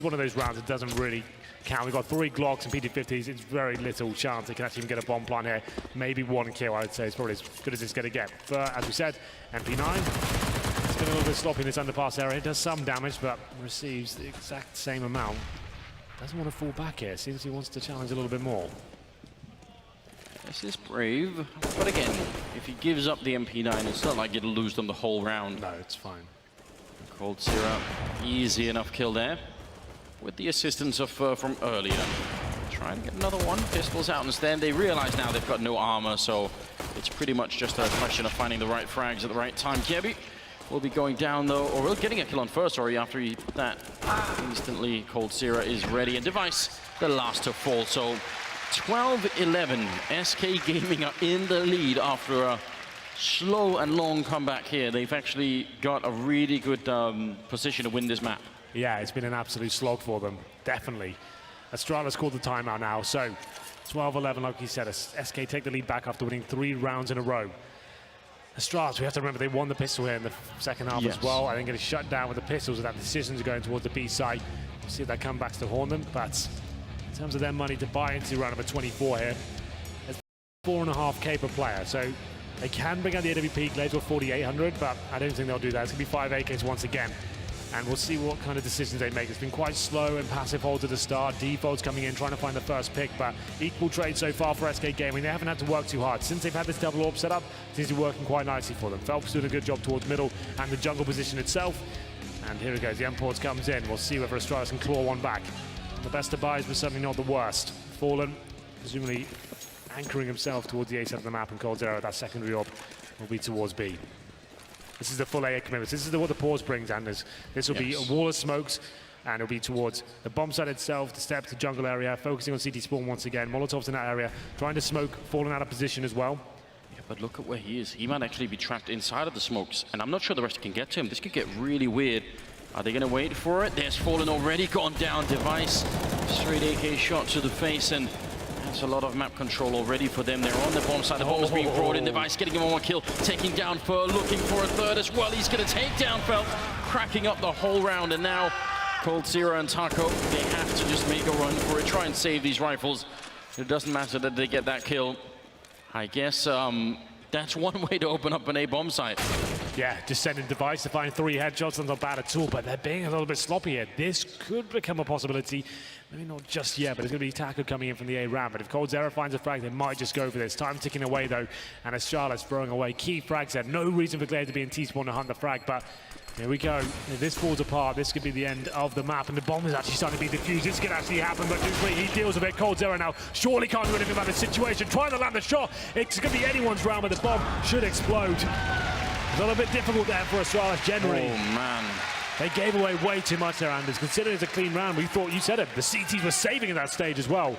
One of those rounds that doesn't really count. We've got 3 Glocks and PT-50s. It's very little chance they can actually even get a bomb plant here. Maybe 1 kill, I would say. It's probably as good as it's going to get. But as we said, MP9, it's been a little bit sloppy in this underpass area. It does some damage, but receives the exact same amount. Doesn't want to fall back here. Seems he wants to challenge a little bit more. This is brave, but again, if he gives up the MP9, it's not like it'll lose them the whole round. No, it's fine. coldzera, easy enough kill there. With the assistance of from earlier. Trying to get another one. Pistols out instead. They realize now they've got no armor, so it's pretty much just a question of finding the right frags at the right time. Kirby will be going down though, or we're getting a kill on first, sorry, after he that instantly coldzera is ready. And Device, the last to fall. So 12-11. SK Gaming are in the lead after a slow and long comeback here. They've actually got a really good position to win this map. Yeah, it's been an absolute slog for them, definitely. Astralis called the timeout now, so 12-11, like you said, SK take the lead back after winning 3 rounds in a row. Astralis, we have to remember, they won the pistol here in the second half as well. I think it is shut down with the pistols, and that decisions are going towards the B side. We'll see if that comebacks to haunt them, but in terms of their money to buy into round number 24 here, it's 4.5K per player, so they can bring out the AWP Glades with 4,800, but I don't think they'll do that. It's going to be 5 AKs once again. And we'll see what kind of decisions they make. It's been quite slow and passive holds at the start. Defaults coming in, trying to find the first pick, but equal trade so far for SK Gaming. They haven't had to work too hard. Since they've had this double AWP set up, it seems to be working quite nicely for them. Phelps doing a good job towards middle and the jungle position itself. And here it goes, the imports comes in. We'll see whether Astralis can claw one back. The best of buys, but certainly not the worst. Fallen, presumably anchoring himself towards the A side of the map, and coldzera, that secondary AWP, will be towards B. This is the full AA commitment. This is what the pause brings, Anders. This will be a wall of smokes, and it'll be towards the bomb site itself, the steps, the jungle area, focusing on CT spawn once again. Molotovs in that area, trying to smoke, falling out of position as well. Yeah, but look at where he is. He might actually be trapped inside of the smokes, and I'm not sure the rest can get to him. This could get really weird. Are they going to wait for it? There's Fallen already gone down. Device, straight AK shot to the face, and that's a lot of map control already for them. They're on the bomb side. The bomb is being brought in. Device getting him on 1 kill, taking down Fur, looking for a third as well. He's going to take down Felt, cracking up the whole round. And now coldzera and Taco, they have to just make a run for it, try and save these rifles. It doesn't matter that they get that kill. I guess that's one way to open up an A bomb site. Yeah, just sending Device to find 3 headshots. That's not bad at all, but they're being a little bit sloppy here. This could become a possibility. Maybe not just yet, but it's going to be Taco coming in from the A ramp. But if coldzera finds a frag, they might just go for this. Time ticking away, though, and Astralis throwing away key frags there. No reason for Glade to be in T-spawn to hunt the frag, but here we go. If this falls apart, this could be the end of the map, and the bomb is actually starting to be defused. This could actually happen, but Dupri, he deals with it. coldzera now surely can't do anything about the situation. Trying to land the shot. It's going to be anyone's round, but the bomb should explode. A little bit difficult there for Astralis generally. Oh, man. They gave away way too much there, Anders. Considering it's a clean round, we thought, you said it, the CTs were saving at that stage as well.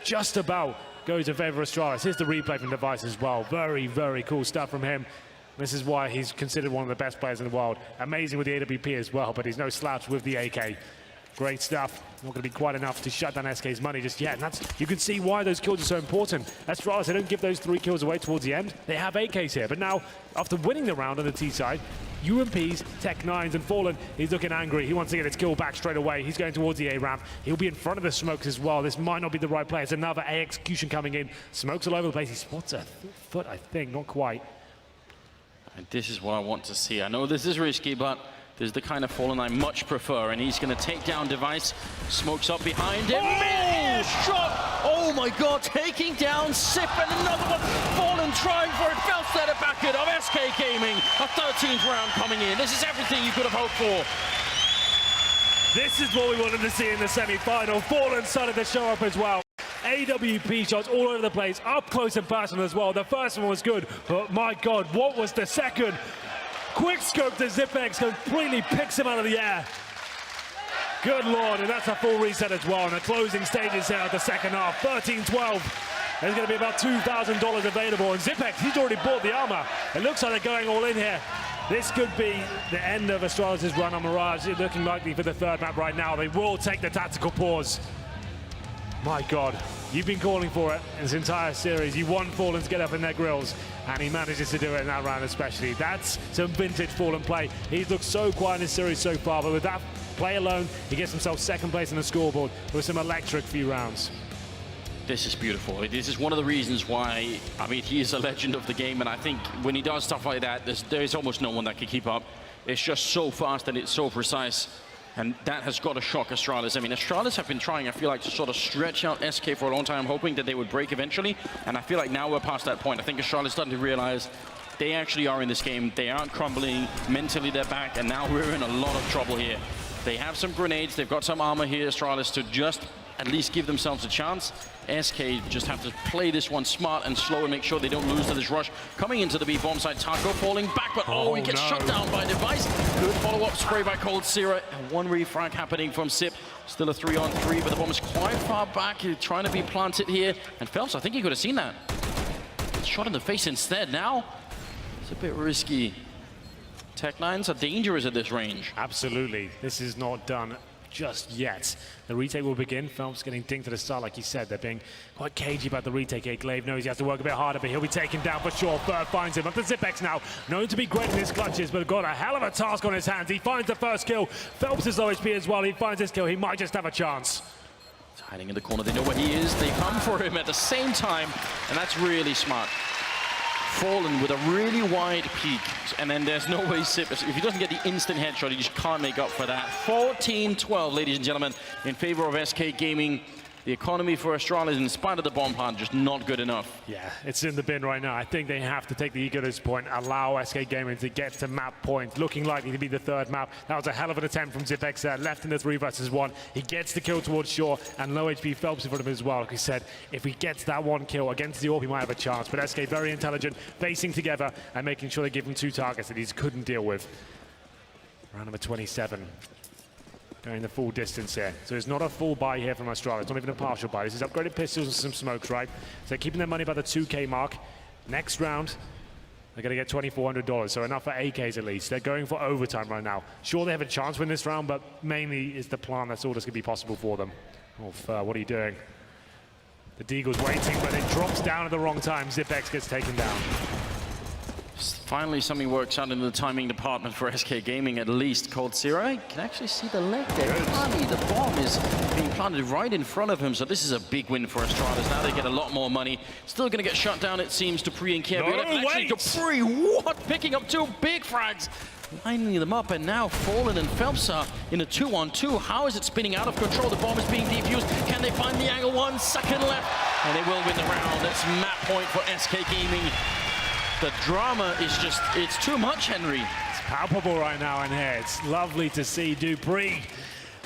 Just about goes in favor of Astralis. Here's the replay from Device as well. Very, very cool stuff from him. This is why he's considered one of the best players in the world. Amazing with the AWP as well, but he's no slouch with the AK. Great stuff. Not going to be quite enough to shut down SK's money just yet. And you can see why those kills are so important. Astralis, they don't give those 3 kills away towards the end. They have AKs here. But now, after winning the round on the T side, UMPs, Tech 9s, and Fallen, he's looking angry. He wants to get his kill back straight away. He's going towards the A ramp. He'll be in front of the smokes as well. This might not be the right play. It's another A execution coming in. Smokes all over the place. He spots a foot, I think. Not quite. And this is what I want to see. I know this is risky, but this is the kind of Fallen I much prefer, and he's going to take down Device. Smokes up behind him. Mid-air shot! Oh my god, taking down Sip, and another one. Fallen trying for it. Felt set it back it of SK Gaming. A 13th round coming in. This is everything you could have hoped for. This is what we wanted to see in the semi-final. Fallen started to show up as well. AWP shots all over the place, up close and personal as well. The first one was good, but my god, what was the second? Quick scope to Zipex, completely picks him out of the air. Good lord, and that's a full reset as well. And the closing stages here of the second half, 13-12. There's going to be about $2,000 available. And Zipex, he's already bought the armor. It looks like they're going all in here. This could be the end of Astralis' run on Mirage. It's looking likely for the 3rd map right now. They will take the tactical pause. My god, you've been calling for it in this entire series. You want Fallen to get up in their grills, and he manages to do it in that round especially. That's some vintage Fallen play. He's looked so quiet in this series so far, but with that play alone. He gets himself second place on the scoreboard with some electric few rounds. This is beautiful. This is one of the reasons why, I mean, he is a legend of the game, and I think when he does stuff like that, there's almost no one that can keep up. It's just so fast and it's so precise, and that has got to shock Astralis. I mean, Astralis have been trying, I feel like, to sort of stretch out SK for a long time, hoping that they would break eventually, and I feel like now we're past that point. I think Astralis is starting to realize they actually are in this game. They aren't crumbling. Mentally, they're back, and now we're in a lot of trouble here. They have some grenades. They've got some armor here, Astralis, to just at least give themselves a chance. SK just have to play this one smart and slow and make sure they don't lose to this rush. Coming into the B bomb side, Taco falling back, but he gets shut down by Device. Good follow-up spray by Cold Zero, and one refrag happening from Sip. Still a 3-on-3, but the bomb is quite far back. He's trying to be planted here, and Phelps, I think he could have seen that. Shot in the face instead. Now it's a bit risky. Tech-9s are dangerous at this range. Absolutely. This is not done just yet. The retake will begin. Phelps getting dinged to the start, like you said. They're being quite cagey about the retake here. Glaive knows he has to work a bit harder, but he'll be taken down for sure. Bird finds him. Up to Zipex now. Known to be great in his clutches, but got a hell of a task on his hands. He finds the first kill. Phelps is low HP as well. He finds this kill. He might just have a chance. He's hiding in the corner. They know where he is. They come for him at the same time, and that's really smart. Fallen with a really wide peak, and then there's no way Sip, if he doesn't get the instant headshot, he just can't make up for that. 14-12, ladies and gentlemen, in favor of SK Gaming. The economy for Astralis, in spite of the bomb plant, just not good enough. Yeah, it's in the bin right now. I think they have to take the ego to this point, allow SK Gaming to get to map point, looking likely to be the third map. That was a hell of an attempt from Zipex there, left in the 3 versus 1. He gets the kill towards Shore, and low HP Phelps in front of him as well. Like he said, if he gets that one kill against the AWP, he might have a chance. But SK very intelligent, facing together and making sure they give him 2 targets that he couldn't deal with. Round number 27. Going the full distance here. So it's not a full buy here from Astralis. It's not even a partial buy. This is upgraded pistols and some smokes, right? So they're keeping their money by the 2K mark. Next round, they're going to get $2,400, so enough for AKs at least. They're going for overtime right now. Sure, they have a chance to win this round, but mainly is the plan. That's all that's going to be possible for them. Oh, what are you doing? The Deagle's waiting, but it drops down at the wrong time. Zipex gets taken down. Finally, something works out in the timing department for SK Gaming, at least. Cold Zero can actually see the leg there. Funny, the bomb is being planted right in front of him, so this is a big win for Astralis. Now they get a lot more money. Still going to get shut down, it seems, Dupree and Kiev. Dupree, what? Picking up 2 big frags. Lining them up, and now Fallen and Phelps are in a 2-on-2. How is it spinning out of control? The bomb is being defused. Can they find the angle? 1 second left, and they will win the round. That's map point for SK Gaming. The drama is just, it's too much, Henry. It's palpable right now in here. It's lovely to see Dupree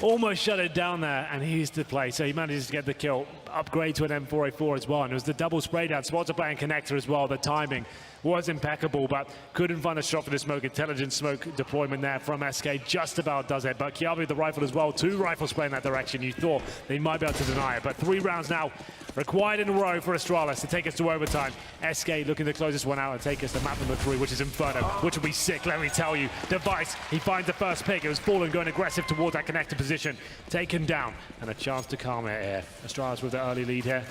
almost shut it down there, and he used to play, so he manages to get the kill. Upgrade to an M4A4 as well, and it was the double spray down. Spots are playing connector as well. The timing was impeccable, but couldn't find a shot for the smoke. Intelligent smoke deployment there from SK just about does it. But Kiabi with the rifle as well. 2 rifles playing that direction. You thought they might be able to deny it, but 3 rounds now required in a row for Astralis to take us to overtime. SK looking to close this one out and take us to map number 3, which is Inferno, which will be sick, let me tell you. Device, he finds the first pick. It was Fallen going aggressive towards that connector position. Taken down, and a chance to calm it here. Astralis with the early lead here.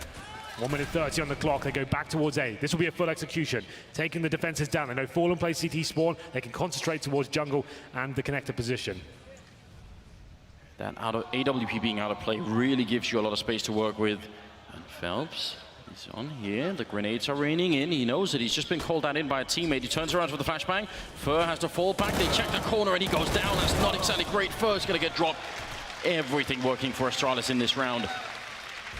1 minute 30 on the clock. They go back towards A. This will be a full execution. Taking the defenses down. They know Fallen plays CT spawn. They can concentrate towards jungle and the connector position. That AWP being out of play really gives you a lot of space to work with. And Phelps is on here. The grenades are raining in. He knows that he's just been called out in by a teammate. He turns around for the flashbang. Fur has to fall back. They check the corner and he goes down. That's not exactly great. Fur's going to get dropped. Everything working for Astralis in this round.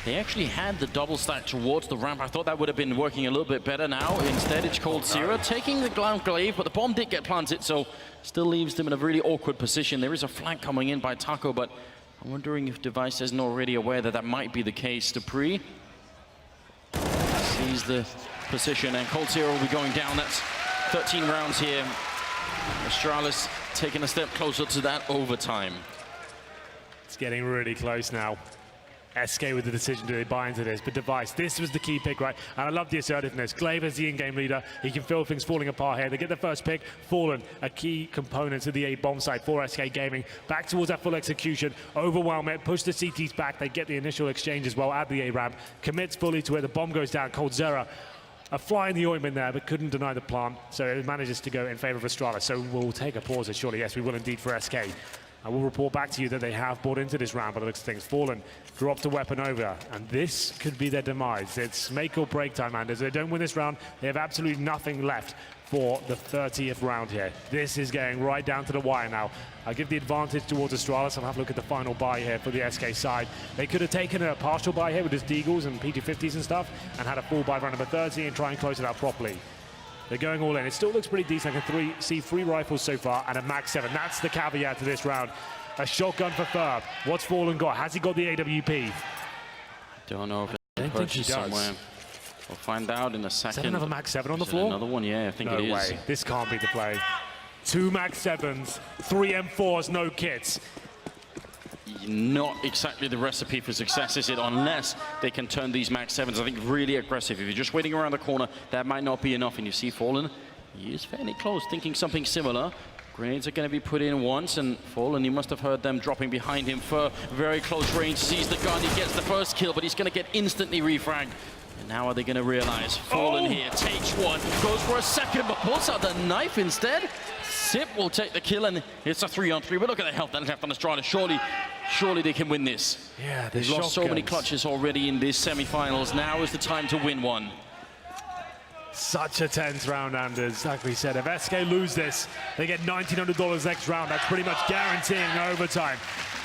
They actually had the double stack towards the ramp. I thought that would have been working a little bit better now. Instead, it's Cold Zero taking the glaive, but the bomb did get planted, so still leaves them in a really awkward position. There is a flank coming in by Taco, but I'm wondering if Device isn't already aware that that might be the case. Dupree sees the position, and Cold Zero will be going down. That's 13 rounds here. Astralis taking a step closer to that overtime. It's getting really close now. SK with the decision, do they buy into this? But Device, this was the key pick, right? And I love the assertiveness. Glaive is the in-game leader. He can feel things falling apart here. They get the first pick. Fallen, a key component to the A bomb site for SK Gaming. Back towards that full execution. Overwhelm it, push the CTs back. They get the initial exchange as well at the A ramp. Commits fully to where the bomb goes down. Cold Zero, a fly in the ointment there, but couldn't deny the plant. So it manages to go in favor of Astralis. So we'll take a pause, surely. Yes, we will indeed for SK. I will report back to you that they have bought into this round, but it looks like things. Fallen dropped a weapon over, and this could be their demise. It's make or break time, and if they don't win this round, they have absolutely nothing left for the 30th round here. This is going right down to the wire now. I give the advantage towards Astralis. I'll have a look at the final buy here for the SK side. They could have taken a partial buy here with his Deagles and PT50s and stuff, and had a full buy round number 30 and try and close it out properly. They're going all in. It still looks pretty decent. I can see three rifles so far and a Mag 7. That's the caveat to this round. A shotgun for Ferb. What's Fallen got? Has he got the AWP? Don't know if it's purchased somewhere. We'll find out in a second. Is that another Mag 7 on the floor? Another one, yeah, I think it is. No way. This can't be the play. 2 Mag 7s, 3 M4s, no kits. Not exactly the recipe for success, is it? Unless they can turn these Mag 7s, I think, really aggressive. If you're just waiting around the corner, that might not be enough. And you see Fallen, he is fairly close, thinking something similar. Grenades are going to be put in once, and Fallen, he must have heard them dropping behind him for very close range. Sees the gun, he gets the first kill, but he's going to get instantly refragged. And now are they going to realize? Fallen here takes one, goes for a second, but pulls out the knife instead. Sip will take the kill, and it's a 3-on-3. But look at the health that's left on Astralis. Surely they can win this. Yeah, they've lost so many clutches already in these semi-finals. Now is the time to win one. Such a tense round, Anders. Like we said, if SK lose this, they get $1,900 next round. That's pretty much guaranteeing overtime.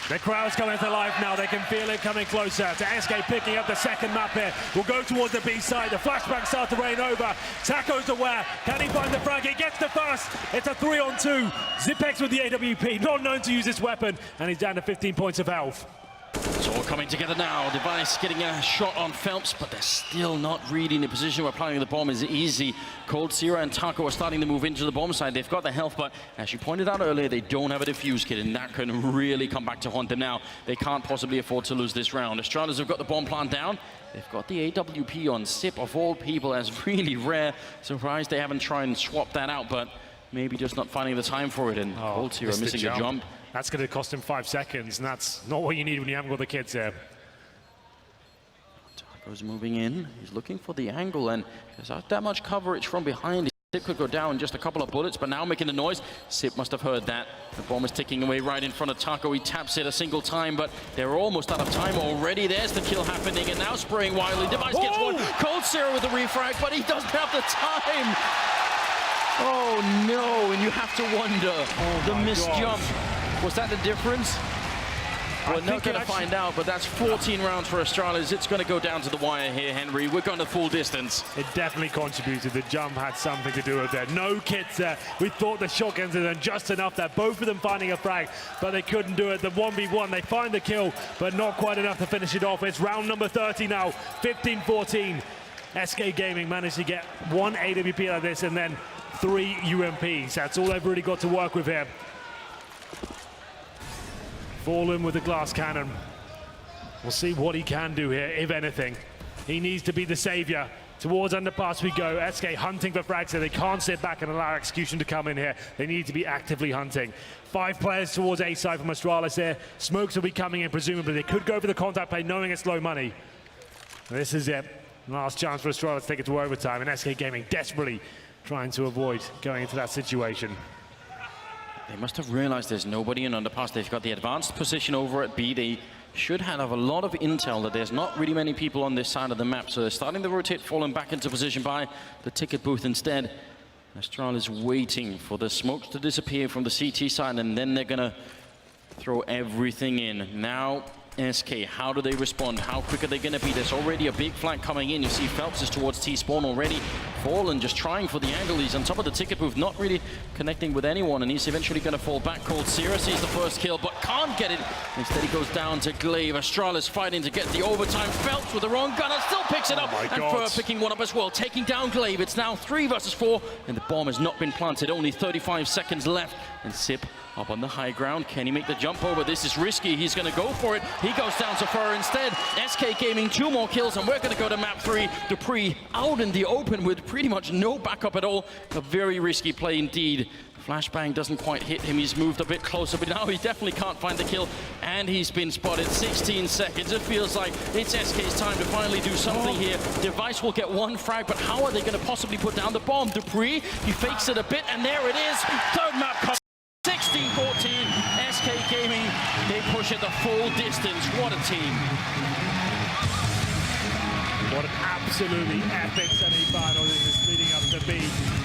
The crowd's coming to life now. They can feel it coming closer to SK picking up the second map here. We'll go towards the B side. The flashbacks start to rain over. Taco's aware. Can he find the frag? He gets the first. It's a 3-on-2. Zipex with the AWP. Not known to use this weapon. And he's down to 15 points of health. It's all coming together now. Device getting a shot on Phelps, but they're still not really in a position where planting the bomb is easy. Cold Sierra and Taco are starting to move into the bomb side. They've got the health, but as you pointed out earlier, they don't have a defuse kit, and that can really come back to haunt them now. They can't possibly afford to lose this round. Astralis have got the bomb plant down. They've got the AWP on Sip, of all people, as really rare. Surprised they haven't tried and swapped that out, but maybe just not finding the time for it. And Cold Sierra missing a jump. That's going to cost him 5 seconds, and that's not what you need when you haven't got the kids there. Taco's moving in. He's looking for the angle, and there's not that much coverage from behind. Sip could go down in just a couple of bullets, but now making the noise. Sip must have heard that. The bomb is ticking away right in front of Taco. He taps it a single time, but they're almost out of time already. There's the kill happening, and now spraying wildly. Device gets one. Cold Sierra with the refrag, but he doesn't have the time. Oh no, and you have to wonder. The missed jump. Was that the difference? We're not going to find out, but that's 14 rounds for Astralis. It's going to go down to the wire here, Henry. We're going to full distance. It definitely contributed. The jump had something to do with it. No kits there. We thought the shotguns had done just enough there. Both of them finding a frag, but they couldn't do it. The 1v1, they find the kill, but not quite enough to finish it off. It's round number 30 now, 15-14. SK Gaming managed to get 1 AWP out of this and then 3 UMPs. That's all they've really got to work with here. Fallen with the glass cannon. We'll see what he can do here, if anything. He needs to be the savior. Towards underpass we go. SK hunting for frags, so they can't sit back and allow execution to come in here. They need to be actively hunting. 5 players towards A side from Astralis here. Smokes will be coming in, presumably. They could go for the contact play, knowing it's low money. This is it. Last chance for Astralis to take it to overtime, and SK Gaming desperately trying to avoid going into that situation. They must have realized there's nobody in underpass. They've got the advanced position over at B. They should have a lot of intel that there's not really many people on this side of the map. So they're starting to rotate, falling back into position by the ticket booth instead. Astralis waiting for the smokes to disappear from the CT side, and then they're going to throw everything in. Now, SK, how do they respond? How quick are they going to be? There's already a big flank coming in. You see Phelps is towards T-spawn already. Fallen just trying for the angle. He's on top of the ticket booth, not really connecting with anyone, and he's eventually going to fall back. Cold Sierra sees the first kill, but can't get it. Instead, he goes down to Glaive. Astralis fighting to get the overtime. Phelps with the wrong gun and still picks it up. And Fur picking one up as well, taking down Glaive. It's now 3 versus 4, and the bomb has not been planted. Only 35 seconds left, and Sip up on the high ground. Can he make the jump over? This is risky. He's going to go for it. He goes down to Fur instead. SK Gaming 2 more kills, and we're going to go to map 3. Dupree out in the open with pretty much no backup at all. A very risky play indeed. Flashbang doesn't quite hit him. He's moved a bit closer, but now he definitely can't find the kill, and he's been spotted. 16 seconds. It feels like it's SK's time to finally do something here. Device will get 1 frag, but how are they going to possibly put down the bomb? Dupree, he fakes it a bit, and there it is. Third map comes. 16-14, SK Gaming push it the full distance. What a team. What an absolutely epic semi-final this is leading up to be.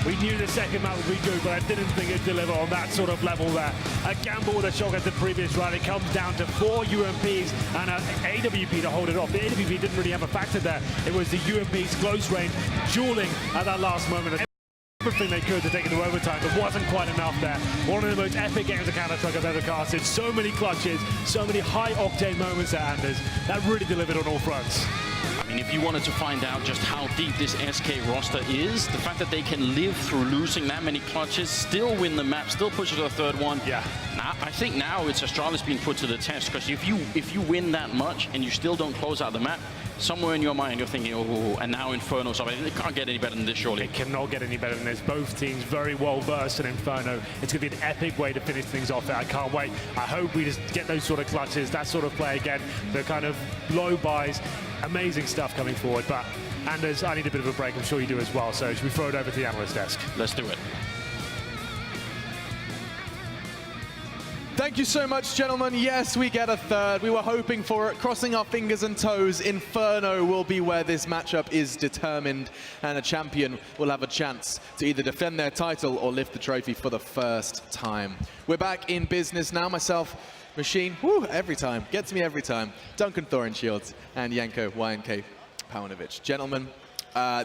We knew the second map would be good, but I didn't think it'd deliver on that sort of level there. A gamble with a shot at the previous round. It comes down to 4 UMPs and an AWP to hold it off. The AWP didn't really have a factor there. It was the UMPs close range, dueling at that last moment. Everything they could to take it to overtime, but wasn't quite enough there. One of the most epic games of Counter-Strike I've ever casted. So many clutches, so many high-octane moments there, Anders. That really delivered on all fronts. I mean, if you wanted to find out just how deep this SK roster is, the fact that they can live through losing that many clutches, still win the map, still push it to the third one. Yeah. Now, I think now it's Astralis being put to the test, because if you win that much and you still don't close out the map, somewhere in your mind you're thinking, oh, and now Inferno, so it can't get any better than this, surely. It cannot get any better than this. Both teams very well versed in Inferno. It's going to be an epic way to finish things off there. I can't wait. I hope we just get those sort of clutches, that sort of play again, the kind of low buys. Amazing stuff coming forward, but Anders, I need a bit of a break. I'm sure you do as well, so should we throw it over to the analyst desk? Let's do it. Thank you so much, gentlemen. Yes, we get a third. We were hoping for it. Crossing our fingers and toes, Inferno will be where this matchup is determined, and a champion will have a chance to either defend their title or lift the trophy for the first time. We're back in business now. Myself, Machine, woo, every time. Gets me every time. Duncan Thorenshields and Janko YNK Paunovic. Gentlemen,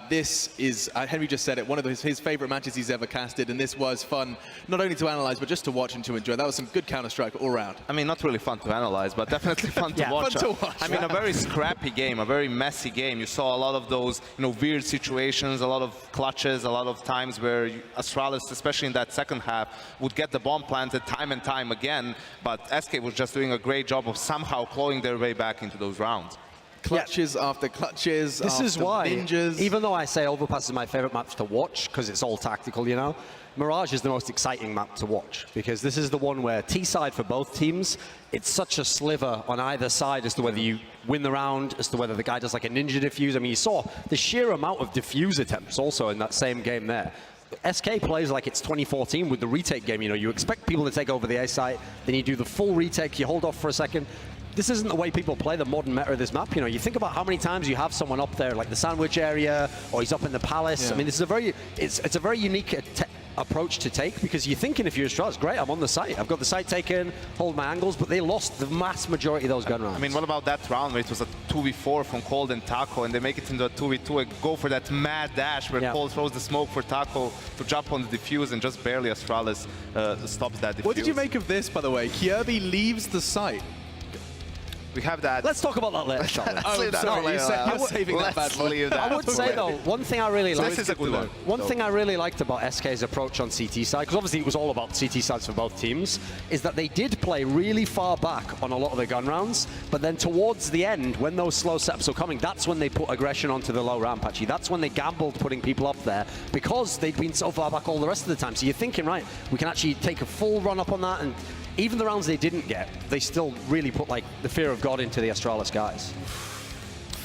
this is, Henry just said it, one of his favorite matches he's ever casted, and this was fun, not only to analyze, but just to watch and to enjoy. That was some good Counter-Strike all around. I mean, not really fun to analyze, but definitely fun to watch. Fun to watch. I mean, a very scrappy game, a very messy game. You saw a lot of those, weird situations, a lot of clutches, a lot of times where Astralis, especially in that second half, would get the bomb planted time and time again, but SK was just doing a great job of somehow clawing their way back into those rounds. Clutches after clutches. This is why, ninjas. even though I say Overpass is my favorite map to watch, because it's all tactical, Mirage is the most exciting map to watch, because this is the one where T-side for both teams, it's such a sliver on either side as to whether you win the round, as to whether the guy does like a ninja defuse. I mean, you saw the sheer amount of defuse attempts also in that same game there. SK plays like it's 2014 with the retake game. You expect people to take over the A site, then you do the full retake, you hold off for a second. This isn't the way people play the modern meta of this map. You think about how many times you have someone up there, like the sandwich area, or he's up in the palace. Yeah. I mean, this is it's a very unique approach to take, because you're thinking if you're Astralis, great, I'm on the site. I've got the site taken, hold my angles, but they lost the vast majority of those gun rounds. I mean, what about that round where it was a 2v4 from Cold and Taco, and they make it into a 2v2 and go for that mad dash where Cold throws the smoke for Taco to jump on the defuse, and just barely Astralis stops that defuse. What did you make of this, by the way? Kirby leaves the site. We have that. Let's talk about that later, shall we? Sorry, you're saving that bad one. I would say, though, one thing I really liked. This is a good one. One thing I really liked about SK's approach on CT side, because obviously it was all about CT sides for both teams, is that they did play really far back on a lot of the gun rounds, but then towards the end, when those slow setups were coming, that's when they put aggression onto the low ramp, actually. That's when they gambled putting people up there, because they'd been so far back all the rest of the time. So you're thinking, right, we can actually take a full run up on that, and even the rounds they didn't get, they still really put like the fear of God into the Astralis guys.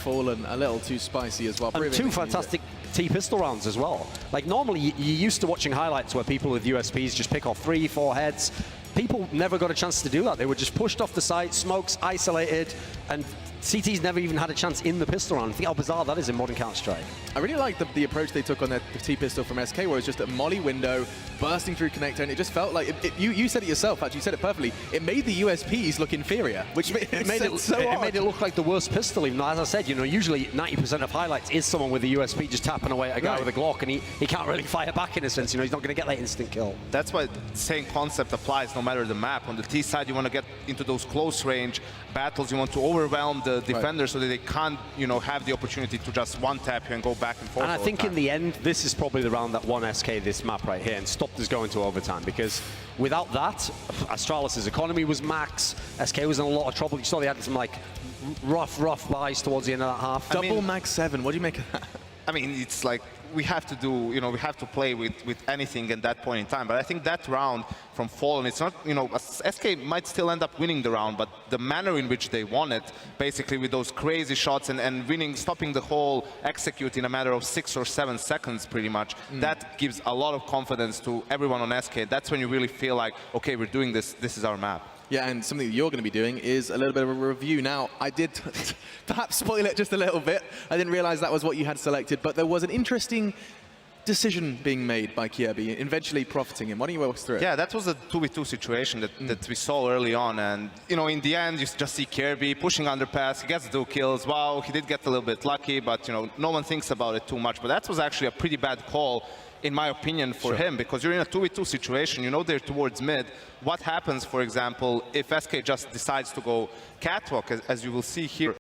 Fallen a little too spicy as well. And two fantastic T-pistol rounds as well. Like normally you're used to watching highlights where people with USPs just pick off 3, 4 heads. People never got a chance to do that. They were just pushed off the site, smokes, isolated, and CT's never even had a chance in the pistol round. Think how bizarre that is in modern Counter-Strike. I really like the approach they took on the T-pistol from SK, where it's just a molly window, bursting through connector, and it just felt like, you said it yourself, actually, you said it perfectly, it made the USPs look inferior, which made it look like the worst pistol, even though, as I said, usually 90% of highlights is someone with a USP just tapping away at a guy with a Glock, and he can't really fire back in a sense, he's not going to get that instant kill. That's why the same concept applies no matter the map. On the T side, you want to get into those close range battles, you want to overwhelm the defenders so that they can't, have the opportunity to just one-tap you and go back and forth. And I think in the end, this is probably the round that won SK this map right here and stopped us going to overtime, because without that, Astralis' economy was max, SK was in a lot of trouble. You saw they had some like rough buys towards the end of that half. Double max 7, what do you make of that? I mean, it's like we have to do, we have to play with anything at that point in time. But I think that round from Fallen, it's not, SK might still end up winning the round, but the manner in which they won it, basically with those crazy shots and winning, stopping the whole execute in a matter of 6 or 7 seconds, pretty much, that gives a lot of confidence to everyone on SK. That's when you really feel like, okay, we're doing this, this is our map. Yeah, and something that you're going to be doing is a little bit of a review. Now, I did perhaps spoil it just a little bit. I didn't realize that was what you had selected, but there was an interesting decision being made by Kirby, eventually profiting him. Why don't you walk us through it? Yeah, that was a 2v2 situation that we saw early on, and in the end you just see Kirby pushing underpass, he gets 2 kills. Wow, he did get a little bit lucky, but no one thinks about it too much. But that was actually a pretty bad call, in my opinion, for him, because you're in a 2v2 situation, they're towards mid. What happens, for example, if SK just decides to go catwalk, as you will see here?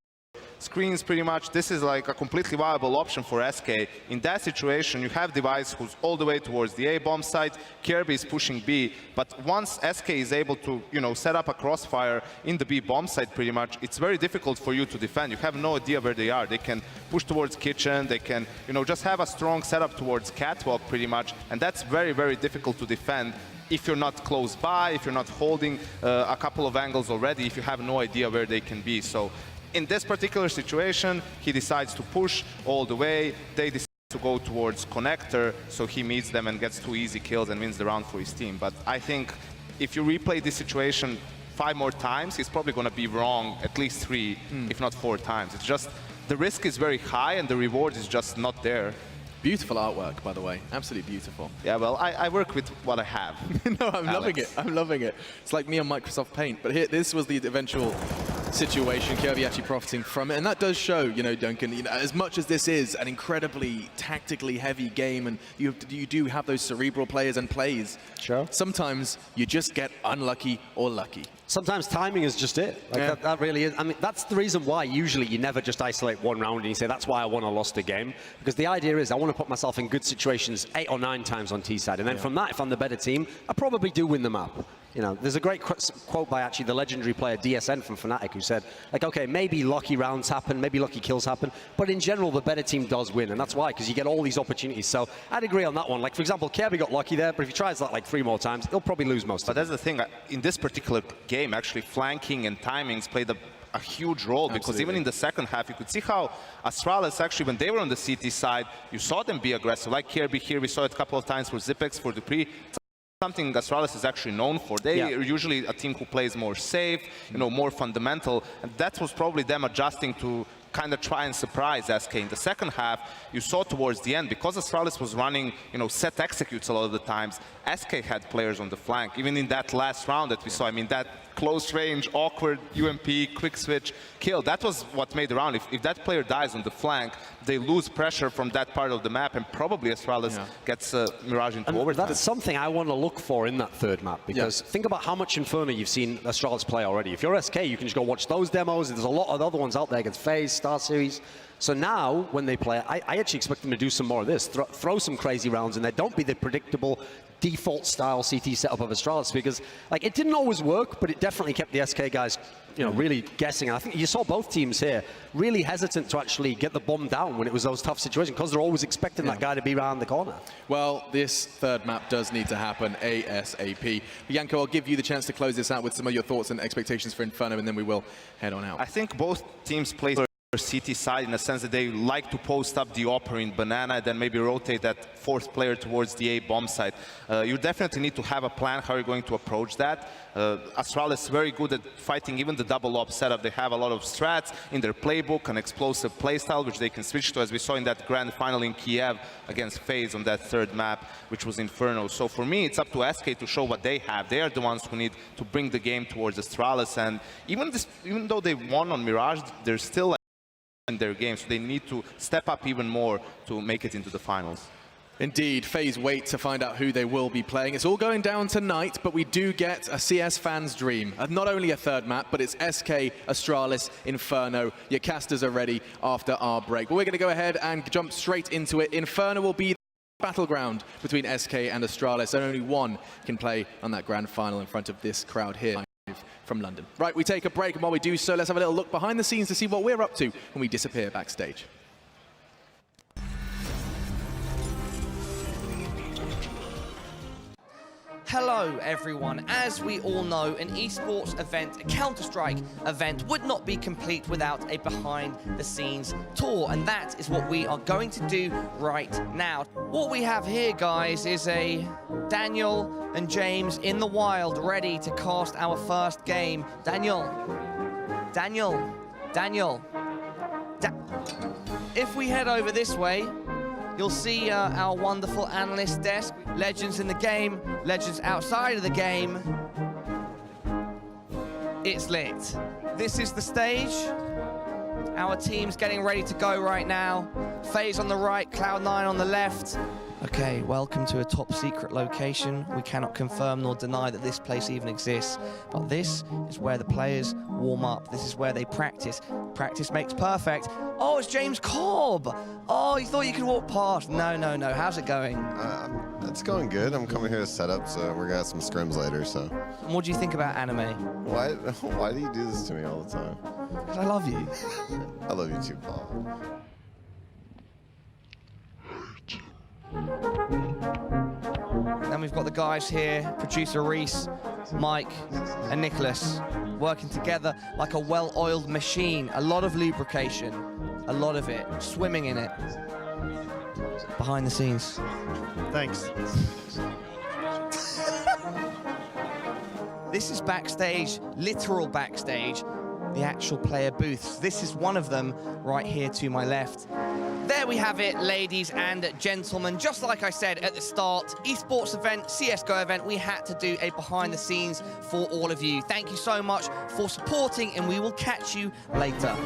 Screens pretty much, this is like a completely viable option for SK. In that situation, you have Device who's all the way towards the A bomb site, Kirby is pushing B, but once SK is able to, set up a crossfire in the B bomb site pretty much, it's very difficult for you to defend. You have no idea where they are. They can push towards kitchen, they can, just have a strong setup towards catwalk pretty much, and that's very, very difficult to defend if you're not close by, if you're not holding a couple of angles already, if you have no idea where they can be. So in this particular situation, he decides to push all the way. They decide to go towards connector, so he meets them and gets 2 easy kills and wins the round for his team. But I think if you replay this situation 5 more times, he's probably going to be wrong at least 3, if not 4 times. It's just the risk is very high and the reward is just not there. Beautiful artwork, by the way. Absolutely beautiful. Yeah, well, I work with what I have. No, I'm loving it. I'm loving it. It's like me on Microsoft Paint. But here, this was the eventual situation. Kirby actually profiting from it. And that does show, Duncan, as much as this is an incredibly tactically heavy game, and you do have those cerebral players and plays, sure, sometimes you just get unlucky or lucky. Sometimes timing is just it. That really is. I mean, that's the reason why usually you never just isolate one round and you say, that's why I won or lost a game. Because the idea is I want to put myself in good situations 8 or 9 times on T side. And then from that, if I'm the better team, I probably do win the map. There's a great quote by actually the legendary player DSN from Fnatic who said, okay, maybe lucky rounds happen, maybe lucky kills happen, but in general, the better team does win. And that's why, because you get all these opportunities. So I'd agree on that one. Like, for example, Kirby got lucky there, but if he tries that like 3 more times, he'll probably lose most of it. But that's the thing. In this particular game, actually, flanking and timings played a huge role. Absolutely. Because even in the second half, you could see how Astralis actually, when they were on the CT side, you saw them be aggressive. Like Kirby here, we saw it a couple of times for Zipex, for Dupree. Something Astralis is actually known for. They are usually a team who plays more safe, more fundamental, and that was probably them adjusting to kind of try and surprise SK. In the second half, you saw towards the end, because Astralis was running, set executes a lot of the times, SK had players on the flank. Even in that last round that we saw, I mean, that close range, awkward UMP, quick switch, kill, that was what made the round. If that player dies on the flank, they lose pressure from that part of the map, and probably Astralis gets Mirage into overtime. That's something I want to look for in that third map, because think about how much Inferno you've seen Astralis play already. If you're SK, you can just go watch those demos. There's a lot of other ones out there against FaZe, Star Series. So now, when they play, I actually expect them to do some more of this. Throw some crazy rounds in there. Don't be the predictable default style CT setup of Astralis, because it didn't always work, but it definitely kept the SK guys really guessing. And I think you saw both teams here really hesitant to actually get the bomb down when it was those tough situations, because they're always expecting that guy to be around the corner. Well, this third map does need to happen ASAP. Janko, I'll give you the chance to close this out with some of your thoughts and expectations for Inferno, and then we will head on out. I think both teams play CT side in the sense that they like to post up the Opera in Banana, then maybe rotate that 4th player towards the A bomb side. You definitely need to have a plan how you're going to approach that. Astralis is very good at fighting even the double op setup. They have a lot of strats in their playbook, an explosive playstyle which they can switch to, as we saw in that grand final in Kiev against FaZe on that third map, which was Inferno. So for me, it's up to SK to show what they have. They are the ones who need to bring the game towards Astralis, and even though they won on Mirage, they're still in their game, so they need to step up even more to make it into the finals. Indeed, FaZe wait to find out who they will be playing. It's all going down tonight, but we do get a CS fan's dream. Not only a third map, but it's SK, Astralis, Inferno. Your casters are ready after our break. But we're going to go ahead and jump straight into it. Inferno will be the battleground between SK and Astralis, and only one can play on that grand final in front of this crowd here from London. Right, we take a break, and while we do so, let's have a little look behind the scenes to see what we're up to when we disappear backstage. Hello everyone. As we all know, an esports event, a Counter-Strike event, would not be complete without a behind-the-scenes tour, and that is what we are going to do right now. What we have here, guys, is a Daniel and James in the wild, ready to cast our first game. Daniel. If we head over this way, you'll see our wonderful analyst desk, legends in the game, legends outside of the game. It's lit. This is the stage. Our team's getting ready to go right now. FaZe on the right, Cloud9 on the left. Okay, welcome to a top secret location. We cannot confirm nor deny that this place even exists, but this is where the players warm up. This is where they practice. Practice makes perfect. Oh, it's James Cobb. Oh, you thought you could walk past. No. How's it going? It's going good. I'm coming here to set up, so we're gonna have some scrims later, so. And what do you think about anime? Why do you do this to me all the time? Because I love you. I love you too, Paul. Then we've got the guys here, producer Reese, Mike, and Nicholas, working together like a well-oiled machine. A lot of lubrication, a lot of it, swimming in it. Behind the scenes. Thanks. This is backstage, literal backstage, the actual player booths. This is one of them right here to my left. There we have it, ladies and gentlemen. Just like I said at the start, esports event, CSGO event, we had to do a behind the scenes for all of you. Thank you so much for supporting, and we will catch you later.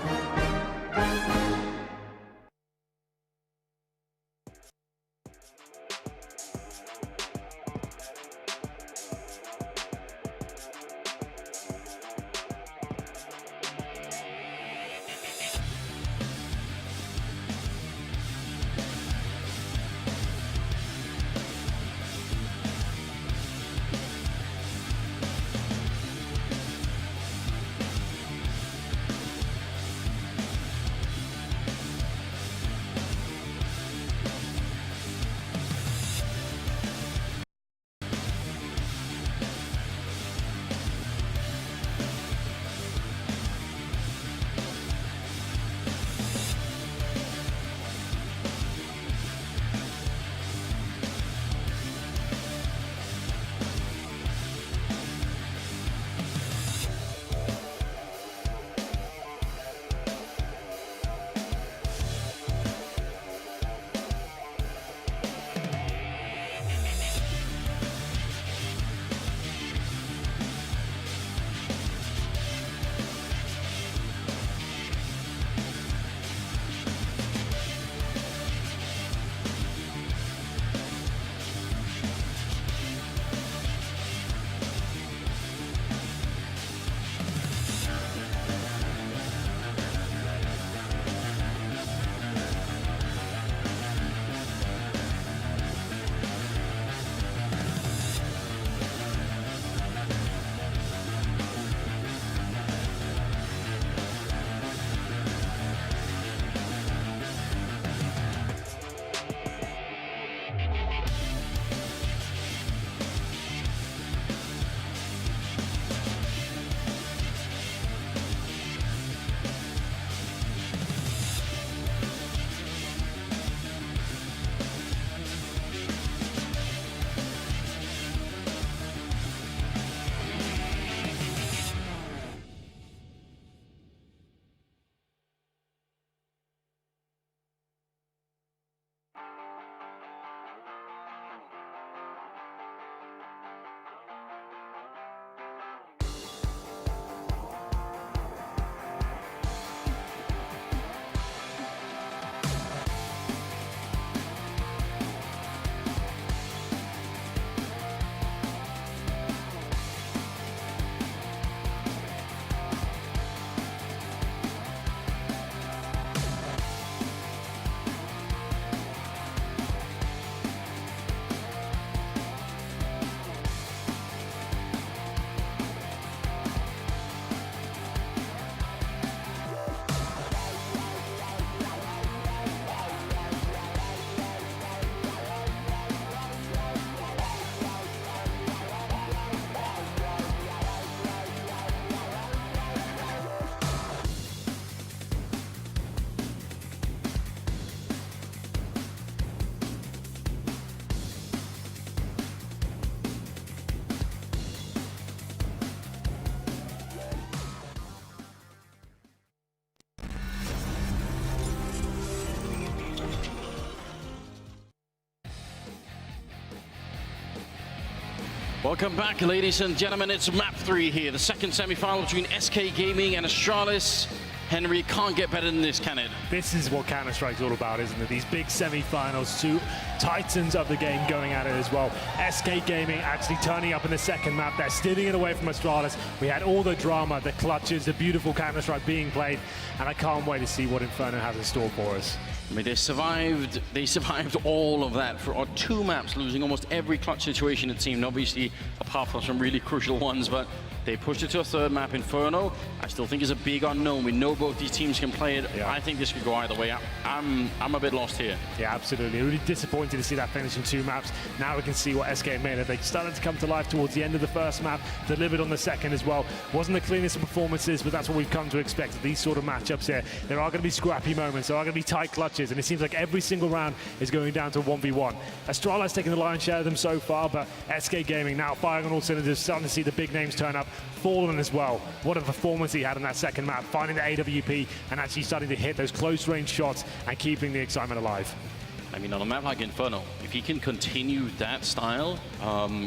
Welcome back, ladies and gentlemen. It's map 3 here, the second semi-final between SK Gaming and Astralis. Henry, can't get better than this, can it? This is what Counter-Strike's all about, isn't it? These big semi-finals, two titans of the game going at it as well. SK Gaming actually turning up in the second map. They're stealing it away from Astralis. We had all the drama, the clutches, the beautiful Counter-Strike being played, and I can't wait to see what Inferno has in store for us. I mean, they survived all of that for 2 maps, losing almost every clutch situation it seemed, obviously apart from some really crucial ones, but they pushed it to a 3rd map. Inferno, I still think is a big unknown. We know both these teams can play it. Yeah. I think this could go either way. I'm a bit lost here. Yeah, absolutely. Really disappointed to see that finish in 2 maps. Now we can see what SK made of. They started to come to life towards the end of the 1st map, delivered on the 2nd as well. Wasn't the cleanest of performances, but that's what we've come to expect. These sort of matchups here, there are going to be scrappy moments, there are going to be tight clutches, and it seems like every single round is going down to 1v1. Astralis taking the lion's share of them so far, but SK Gaming now firing on all cylinders, starting to see the big names turn up. Fallen as well. What a performance he had in that 2nd map, finding the AWP and actually starting to hit those close-range shots and keeping the excitement alive. I mean, on a map like Inferno, if he can continue that style,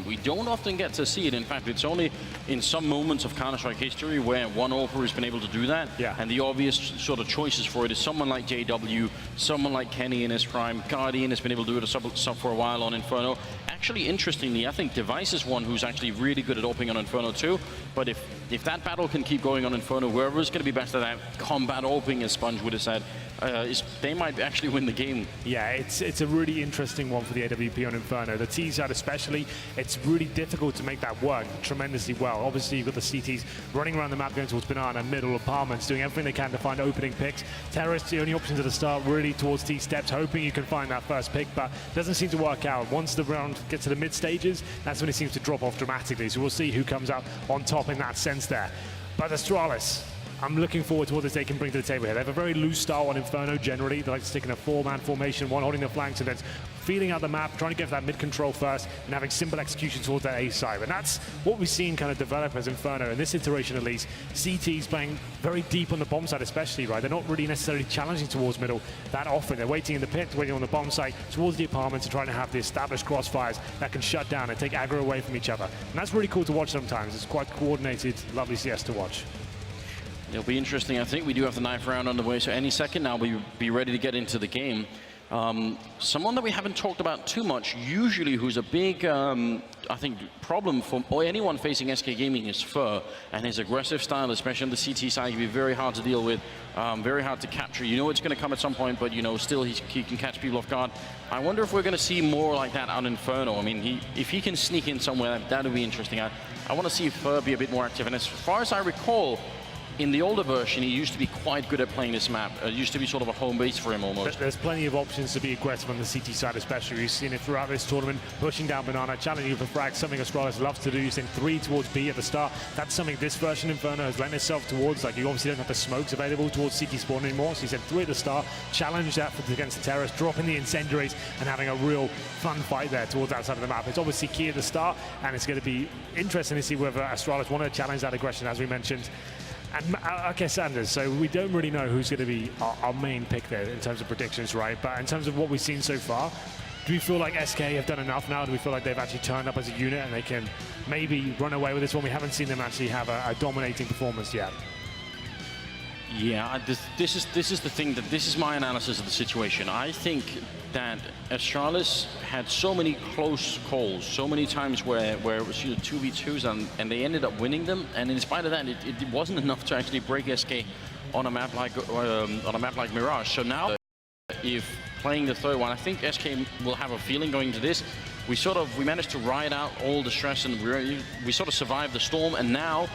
we don't often get to see it. In fact, it's only in some moments of Counter-Strike history where one AWPer has been able to do that. Yeah. And the obvious sort of choices for it is someone like JW, someone like Kenny in his prime. Guardian has been able to do it a sub for a while on Inferno. Actually, interestingly, I think Device is one who's actually really good at opening on Inferno too. But if that battle can keep going on Inferno, whoever's going to be best at that combat opening, as Sponge would have said, they might actually win the game. Yeah, it's a really interesting one for the AWP on Inferno. The T side especially, it's really difficult to make that work tremendously well. Obviously, you've got the CTs running around the map, going towards Banana, middle, apartments, doing everything they can to find opening picks. Terrorists, the only options at the start, really towards T steps, hoping you can find that first pick, but doesn't seem to work out. Once the round gets to the mid stages, that's when it seems to drop off dramatically. So we'll see who comes out on top in that sense there. But Astralis, I'm looking forward to what they can bring to the table here. They have a very loose style on Inferno generally. They like to stick in a 4-man formation, one holding the flanks and then feeling out the map, trying to get that mid-control first and having simple execution towards that A side. And that's what we've seen kind of develop as Inferno in this iteration at least. CT's playing very deep on the bomb side especially, right? They're not really necessarily challenging towards middle that often. They're waiting in the pit, waiting on the bomb site towards the apartments and trying to have the established crossfires that can shut down and take aggro away from each other. And that's really cool to watch sometimes. It's quite coordinated, lovely CS to watch. It'll be interesting. I think we do have the 9th round on the way, so any second now we'll be ready to get into the game. Someone that we haven't talked about too much, usually who's a big, I think, problem for anyone facing SK Gaming is Fur, and his aggressive style, especially on the CT side, can be very hard to deal with, very hard to capture. You know it's going to come at some point, but you know still he can catch people off guard. I wonder if we're going to see more like that out in Inferno. I mean, if he can sneak in somewhere, that would be interesting. I want to see Fur be a bit more active, and as far as I recall, in the older version, he used to be quite good at playing this map. It used to be sort of a home base for him almost. There's plenty of options to be aggressive on the CT side especially. We've seen it throughout this tournament, pushing down Banana, challenging for frags, something Astralis loves to do, using 3 towards B at the start. That's something this version Inferno has lent itself towards. Like, you obviously don't have the smokes available towards CT spawn anymore, so he said 3 at the start, challenge that against the terrorists, dropping the incendiaries and having a real fun fight there towards that side of the map. It's obviously key at the start, and it's going to be interesting to see whether Astralis want to challenge that aggression, as we mentioned. And okay, Sanders, so we don't really know who's going to be our main pick there in terms of predictions, right? But in terms of what we've seen so far, do we feel like SK have done enough now? Do we feel like they've actually turned up as a unit and they can maybe run away with this one? We haven't seen them actually have a dominating performance yet. Yeah, this is the thing, that this is my analysis of the situation. I think that Astralis had so many close calls, so many times where it was 2v2s and they ended up winning them. And in spite of that, it wasn't enough to actually break SK on a map like Mirage. So now, if playing the 3rd one, I think SK will have a feeling going into this. We managed to ride out all the stress and we sort of survived the storm, and now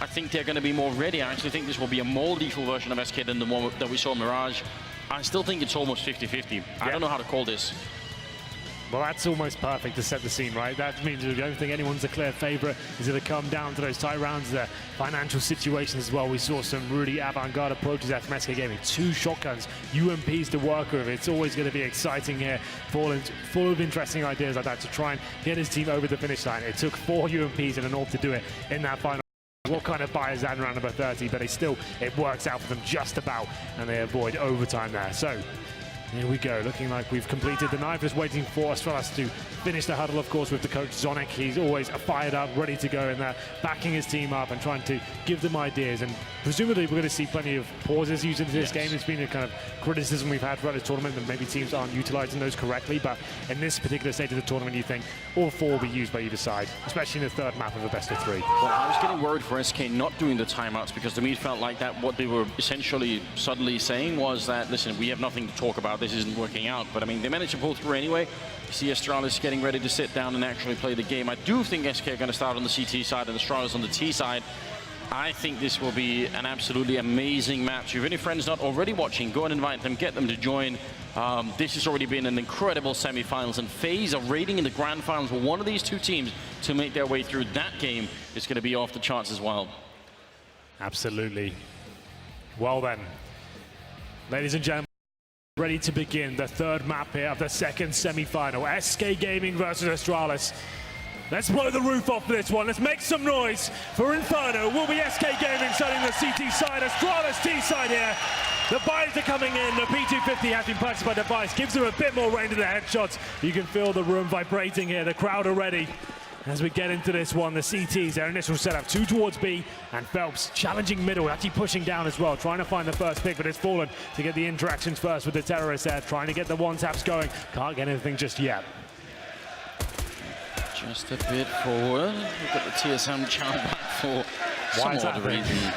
I think they're going to be more ready. I actually think this will be a more lethal version of SK than the one that we saw in Mirage. I still think it's almost 50-50. Yeah. I don't know how to call this. Well, that's almost perfect to set the scene, right? That means I don't think anyone's a clear favorite. It's going to come down to those tight rounds, the financial situations as well. We saw some really avant-garde approaches there from SK Gaming. 2 shotguns, UMPs to work with. It's always going to be exciting here. Full of interesting ideas like that to try and get his team over the finish line. It took 4 UMPs and an AWP to do it in that final. What kind of buy is that in round number 30? But it works out for them just about, and they avoid overtime there. So Here we go, looking like we've completed the knife, just waiting for Astralis to finish the huddle, of course, with the coach Zonic. He's always fired up, ready to go in there, backing his team up and trying to give them ideas. And presumably we're going to see plenty of pauses used into this game. It's been a kind of criticism we've had throughout the tournament that maybe teams aren't utilizing those correctly. But in this particular stage of the tournament, you think all four will be used by either side, especially in the third map of a best of three. Well, I was getting worried for SK not doing the timeouts because to me it felt like that what they were essentially suddenly saying was that, listen, we have nothing to talk about, this isn't working out. But I mean, they managed to pull through anyway. You see Astralis getting ready to sit down and actually play the game. I do think SK are going to start on the CT side and Astralis on the T side. I think this will be an absolutely amazing match. If you have any friends not already watching, go and invite them, get them to join. This has already been an incredible semi-finals, and FaZe are raiding in the grand finals for one of these two teams to make their way through that game. It's going to be off the charts as well. Absolutely. Well then, ladies and gentlemen, ready to begin the third map here of the second semi-final. SK Gaming versus Astralis. Let's blow the roof off this one. Let's make some noise for Inferno. Will be SK Gaming starting the CT side, Astralis T side here. The buys are coming in. The P250 has been purchased by Device. Gives them a bit more range to the headshots. You can feel the room vibrating here. The crowd are ready. As we get into this one, the CTs, their initial setup, 2 towards B, and Phelps challenging middle, actually pushing down as well, trying to find the first pick, but it's Fallen to get the interactions first with the terrorists there, trying to get the one-taps going. Can't get anything just yet. Just a bit forward. We've got the TSM challenge back for some odd reason.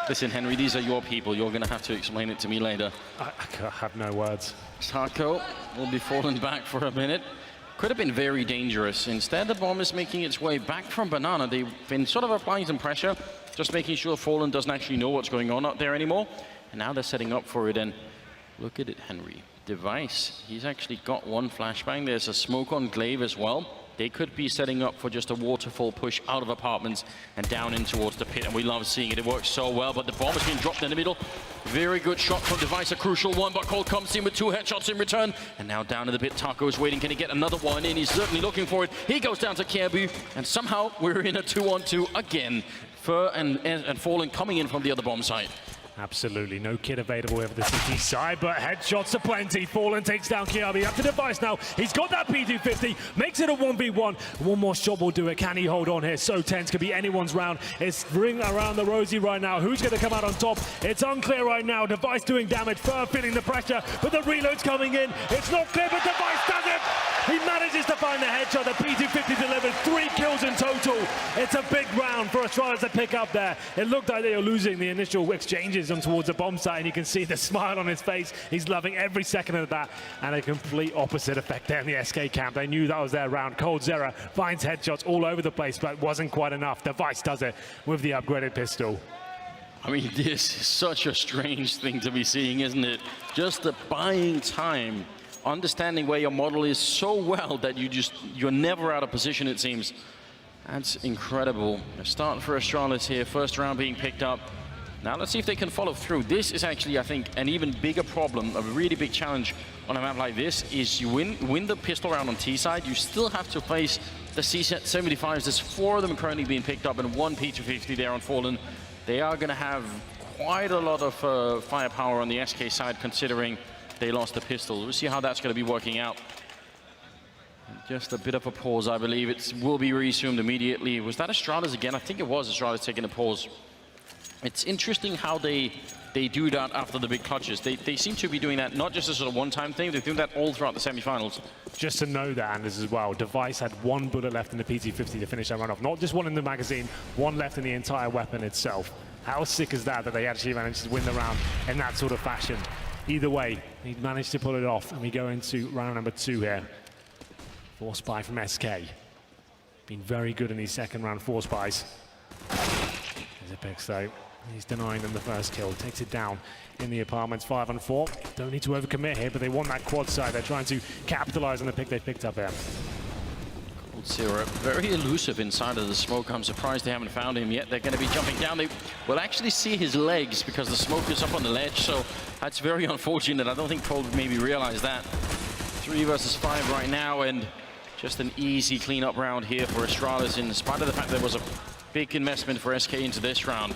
Listen, Henry, these are your people. You're going to have to explain it to me later. I have no words. Sarko will be falling back for a minute. Could have been very dangerous. Instead, the bomb is making its way back from Banana. They've been sort of applying some pressure, just making sure Fallen doesn't actually know what's going on out there anymore. And now they're setting up for it, and look at it, Henry. Device, he's actually got one flashbang. There's a smoke on Glaive as well. They could be setting up for just a waterfall push out of apartments and down in towards the pit, and we love seeing it. It works so well, but the bomb has been dropped in the middle. Very good shot from Device, a crucial one, but Cole comes in with 2 headshots in return. And now down in the pit, Taco is waiting. Can he get another one in? He's certainly looking for it. He goes down to Kjaerbye, and somehow we're in a 2-on-2 again. Fur and Fallen coming in from the other bomb site. Absolutely, no kid available over the CT side, but headshots are plenty. Fallen takes down Kjaerbye, up to Device now. He's got that P250, makes it a 1v1. One more shot will do it. Can he hold on here? So tense, could be anyone's round. It's ring around the rosy right now. Who's going to come out on top? It's unclear right now. Device doing damage, Fur feeling the pressure, but the reload's coming in. It's not clear, but Device does it. He manages to find the headshot. The P250 delivers 3 kills in total. It's a big round for Astralis to pick up there. It looked like they were losing the initial exchanges on towards the bomb site, and you can see the smile on his face. He's loving every second of that, and a complete opposite effect there in the SK camp. They knew that was their round. Cold Zera finds headshots all over the place, but it wasn't quite enough. Device does it with the upgraded pistol. I mean, this is such a strange thing to be seeing, isn't it? Just the buying time, understanding where your model is so well that you're never out of position, it seems. That's incredible. A start for Astralis here, first round being picked up. Now let's see if they can follow through. This is actually, I think, an even bigger problem, a really big challenge on a map like this, is you win the pistol round on T side, you still have to place the C75s. There's 4 of them currently being picked up and 1 P250 there on Fallen. They are going to have quite a lot of firepower on the SK side, considering they lost the pistol. We'll see how that's going to be working out. Just a bit of a pause, I believe. It will be resumed immediately. Was that Astralis again? I think it was Astralis taking a pause. It's interesting how they do that after the big clutches. They seem to be doing that not just as a one-time thing, they're doing that all throughout the semi-finals. Just to know that, Anders, as well, Device had 1 bullet left in the PT-50 to finish that run off. Not just 1 in the magazine, 1 left in the entire weapon itself. How sick is that they actually managed to win the round in that sort of fashion? Either way, he managed to pull it off, and we go into round number 2 here. 4 spy from SK. Been very good in these second round 4 spies. There's a pick though. He's denying them the first kill. Takes it down in the apartments, 5-on-4. Don't need to overcommit here, but they want that quad side. They're trying to capitalize on the pick they picked up here. Cold Zera, very elusive inside of the smoke. I'm surprised they haven't found him yet. They're going to be jumping down. They will actually see his legs because the smoke is up on the ledge, so that's very unfortunate. I don't think Cold maybe realized that. 3 versus 5 right now, and just an easy cleanup round here for Astralis, in spite of the fact there was a big investment for SK into this round.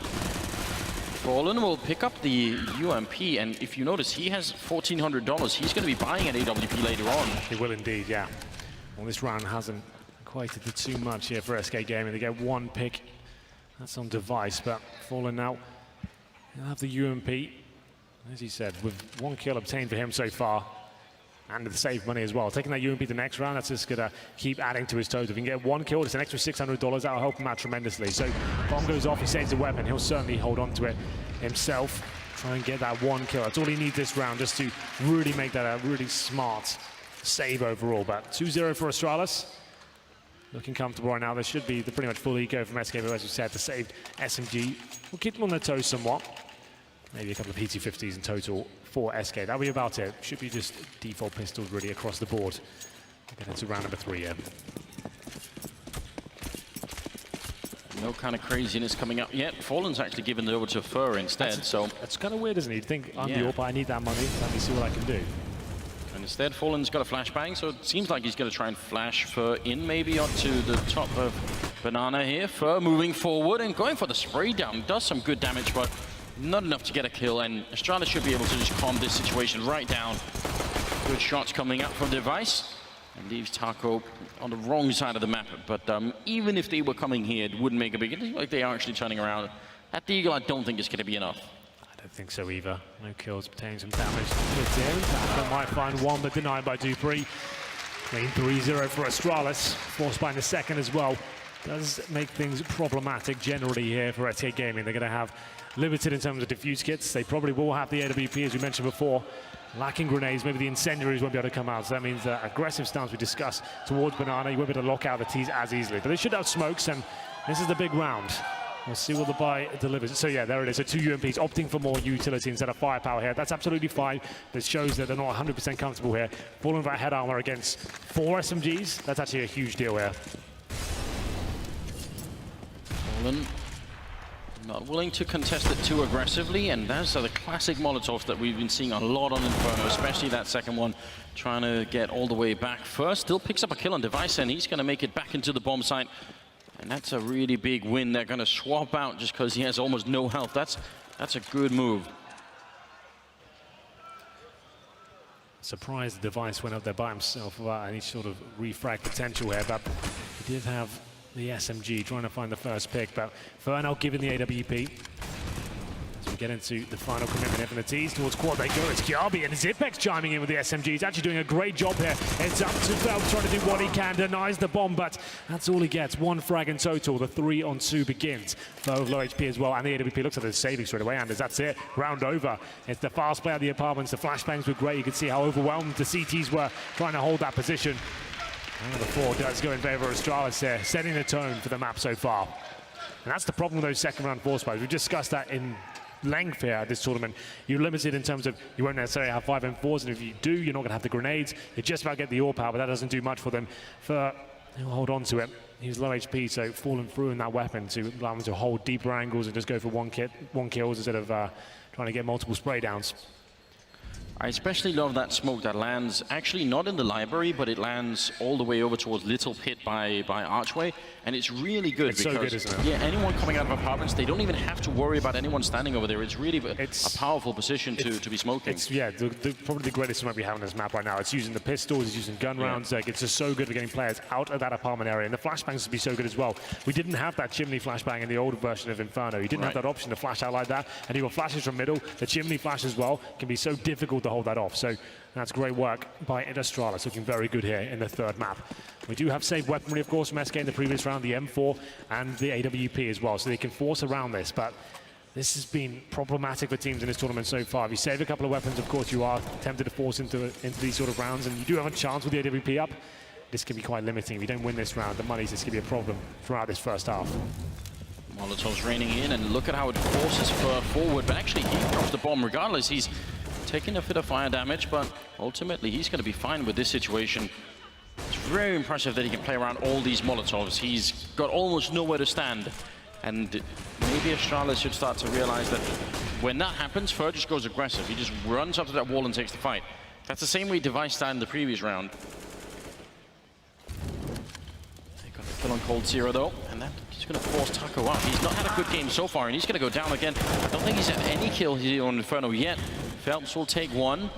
Fallen will pick up the UMP, and if you notice, he has $1,400. He's going to be buying an AWP later on. He will indeed, yeah. Well, this round hasn't equated to too much here for SK Gaming. They get one pick. That's on device, but Fallen now, he'll have the UMP. As he said, with one kill obtained for him so far, and the save money as well. Taking that UMP the next round, that's just gonna keep adding to his total. If he can get one kill, it's an extra $600. That'll help him out tremendously. So bomb goes off, he saves the weapon. He'll certainly hold on to it himself. Try and get that one kill. That's all he needs this round, just to really make that a really smart save overall. But 2-0 for Astralis. Looking comfortable right now. There should be the pretty much full eco from SK, as we said, the saved SMG. We'll keep them on their toes somewhat. Maybe a couple of PT50s in total for SK. That'll be about it. Should be just default pistols really across the board. We'll get into round number 3 here. No kind of craziness coming up yet. Fallen's actually given it over to Fur instead, so... That's kind of weird, isn't it? You'd think, I'm the AWP, I need that money. Let me see what I can do. And instead, Fallen's got a flashbang, so it seems like he's going to try and flash Fur in maybe onto the top of Banana here. Fur moving forward and going for the spray down. Does some good damage, but not enough to get a kill, and Astralis should be able to just calm this situation right down. Good shots coming up from Device, and leaves Taco on the wrong side of the map. But even if they were coming here, it wouldn't make a big deal. Like they are actually turning around. At the Eagle, I don't think it's going to be enough. I don't think so either. No kills, obtaining some damage. Taco might find one, but denied by Dupree. Clean 3-0 for Astralis. Forced by in the second as well. Does make things problematic generally here for SK Gaming. They're going to have limited in terms of defuse kits. They probably will have the AWP, as we mentioned before. Lacking grenades, maybe the incendiaries won't be able to come out. So that means the aggressive stance we discussed towards Banana, you won't be able to lock out the T's as easily. But they should have smokes, and this is the big round. We'll see what the buy delivers. So yeah, there it is. So 2 UMPs opting for more utility instead of firepower here. That's absolutely fine. This shows that they're not 100% comfortable here. Falling without head armor against 4 SMGs. That's actually a huge deal here. Fallen not willing to contest it too aggressively, and those are the classic Molotovs that we've been seeing a lot on Inferno, especially that second one, trying to get all the way back. First, still picks up a kill on Device, and he's going to make it back into the bomb site. And that's a really big win. They're going to swap out just because he has almost no health. That's a good move. Surprised the Device went up there by himself without any sort of refrag potential here, but he did have the SMG trying to find the first pick, but Fernal giving the AWP. As we get into the final commitment here from the T's towards quad they go. It's Kiabi and Zipex chiming in with the SMG. He's actually doing a great job here. It's up to Feld trying to do what he can, denies the bomb, but that's all he gets. 1 frag in total. The 3-on-2 begins. Feld with low HP as well, and the AWP looks like they're saving straight away, Anders. That's it. Round over. It's the fast play of the apartments. The flashbangs were great. You could see how overwhelmed the CTs were trying to hold that position. The 4 does go in favor of Astralis here, setting the tone for the map so far. And that's the problem with those second round force buys. We've discussed that in length here at this tournament. You're limited in terms of you won't necessarily have 5M4s, and if you do, you're not going to have the grenades. You just about get the ore power, but that doesn't do much for them. He'll hold on to it. He's low HP, so falling through in that weapon to allow him to hold deeper angles and just go for one kills instead of trying to get multiple spray downs. I especially love that smoke that lands actually not in the library, but it lands all the way over towards Little Pit by Archway, and it's really good it's because so good, isn't it? Yeah, anyone coming out of apartments, they don't even have to worry about anyone standing over there. It's really a powerful position to be smoking. It's probably the greatest smoke we have on this map right now. It's using the pistols, it's using gun rounds. Like, it's just so good for getting players out of that apartment area, and the flashbangs would be so good as well. We didn't have that chimney flashbang in the older version of Inferno. You didn't have that option to flash out like that, and you got flashes from middle. The chimney flash as well can be so difficult to hold that off. So that's great work by Astralis, looking very good here in the 3rd map. We do have saved weaponry, of course, from SK in the previous round, the M4 and the AWP as well, so they can force around this, but this has been problematic for teams in this tournament so far. If you save a couple of weapons, of course, you are tempted to force into these sort of rounds, and you do have a chance with the AWP up. This can be quite limiting. If you don't win this round, the money's just going to be a problem throughout this first half. Molotov's raining in, and look at how it forces Fur forward, but actually he drops the bomb regardless. He's taking a bit of fire damage, but ultimately he's going to be fine with this situation. It's very impressive that he can play around all these Molotovs. He's got almost nowhere to stand, and maybe Astralis should start to realize that when that happens, Fur just goes aggressive. He just runs up to that wall and takes the fight. That's the same way Device died in the previous round. They got the Kill on Cold Zero though, and then he's going to force Taco out. He's not had a good game so far, and he's going to go down again. I don't think he's had any kill here on Inferno yet. Phelps will take one,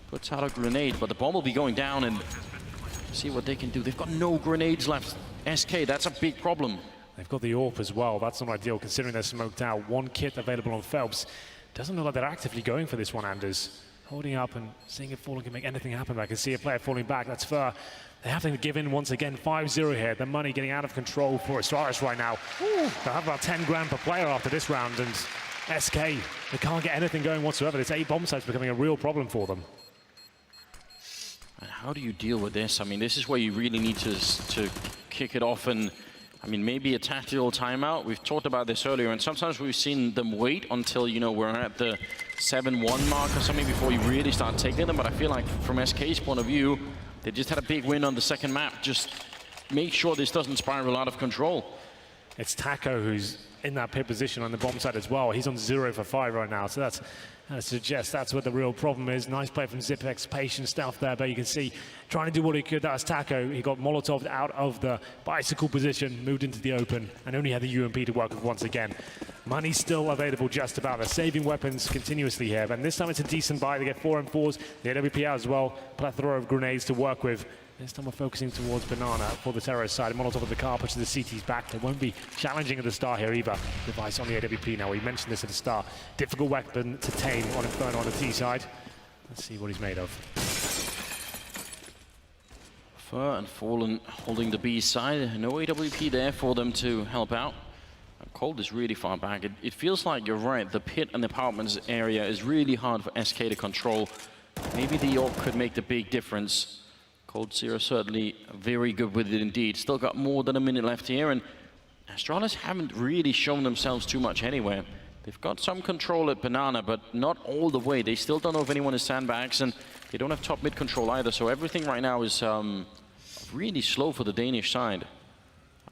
puts out a grenade, but the bomb will be going down, and see what they can do. They've got no grenades left. SK, that's a big problem. They've got the AWP as well. That's not ideal considering they're smoked out. One kit available on Phelps. Doesn't look like they're actively going for this one, Anders. Holding up and seeing if Fallen can make anything happen. I can see a player falling back. That's Fur. They have to give in once again. 5-0 here. The money getting out of control for Astralis right now. They'll have about 10 grand per player after this round, and SK, they can't get anything going whatsoever. This 8 bomb site's becoming a real problem for them. And how do you deal with this? I mean, this is where you really need to kick it off, and I mean, maybe a tactical timeout. We've talked about this earlier, and sometimes we've seen them wait until, you know, we're at the 7-1 mark or something before you really start taking them. But I feel like from SK's point of view, they just had a big win on the second map. Just make sure this doesn't spiral out of control. It's Taco who's in that pit position on the bomb side as well. He's on 0 for 5 right now, so that's suggests that's what the real problem is. Nice play from Zipex, patient stealth there, but you can see trying to do what he could. That was Taco. He got Molotov'd out of the bicycle position, moved into the open, and only had the UMP to work with once again. Money's still available just about. They're saving weapons continuously here, and this time it's a decent buy. They get 4 M4s, the AWP out as well, plethora of grenades to work with. This time we're focusing towards Banana for the terrorist side. Molotov of the car pushes the CTs back. They won't be challenging at the start here either. Device on the AWP now. We mentioned this at the start. Difficult weapon to tame on Inferno on the T side. Let's see what he's made of. Fur and Fallen holding the B side. No AWP there for them to help out. Cold is really far back. It feels like you're right. The pit and the apartments area is really hard for SK to control. Maybe the AWP could make the big difference. Cold Zero certainly very good with it indeed. Still got more than a minute left here, and Astralis haven't really shown themselves too much anywhere. They've got some control at Banana, but not all the way. They still don't know if anyone is sandbags, and they don't have top mid control either, so everything right now is really slow for the Danish side.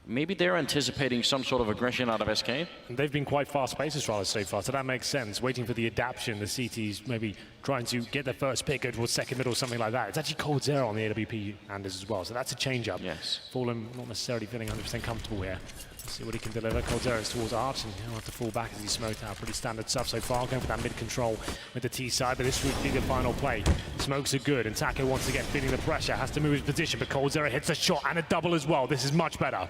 Maybe they're anticipating some sort of aggression out of SK. And they've been quite fast-paced Astralis so far, so that makes sense. Waiting for the adaption, the CTs maybe trying to get their first pick, go towards second middle, something like that. It's actually Cold Zero on the AWP Anders as well, so that's a change-up. Yes. Fallen not necessarily feeling 100% comfortable here. Let's see what he can deliver. Cold Zero is towards Arch, and he'll have to fall back as he's smoked out. Pretty standard stuff so far, going for that mid-control with the T side, but this would be the final play. Smokes are good, and Taco once again feeling the pressure, has to move his position, but Cold Zero hits a shot and a double as well. This is much better.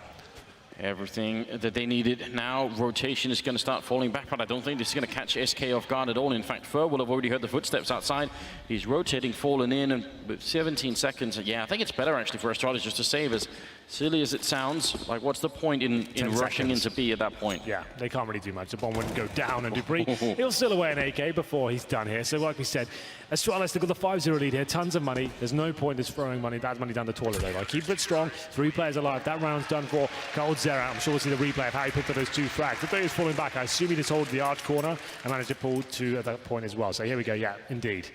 Everything that they needed. Now rotation is going to start falling back, but I don't think this is going to catch SK off guard at all. In fact, Fur will have already heard the footsteps outside. He's rotating, fallen in, and with 17 seconds, yeah, I think it's better actually for Astralis just to save. As silly as it sounds, like what's the point in rushing into B at that point? Yeah, they can't really do much. The bomb wouldn't go down, and Dupree, he'll steal away an AK before he's done here. So like we said, Astralis, they've got the 5-0 lead here, tons of money. There's no point in just throwing that money down the toilet though. Like, keep it strong, 3 players alive. That round's done for Cold Zero. I'm sure we'll see the replay of how he picked up those 2 frags. The player is falling back. I assume he just holds the arch corner and managed to pull 2 at that point as well. So here we go, yeah, indeed.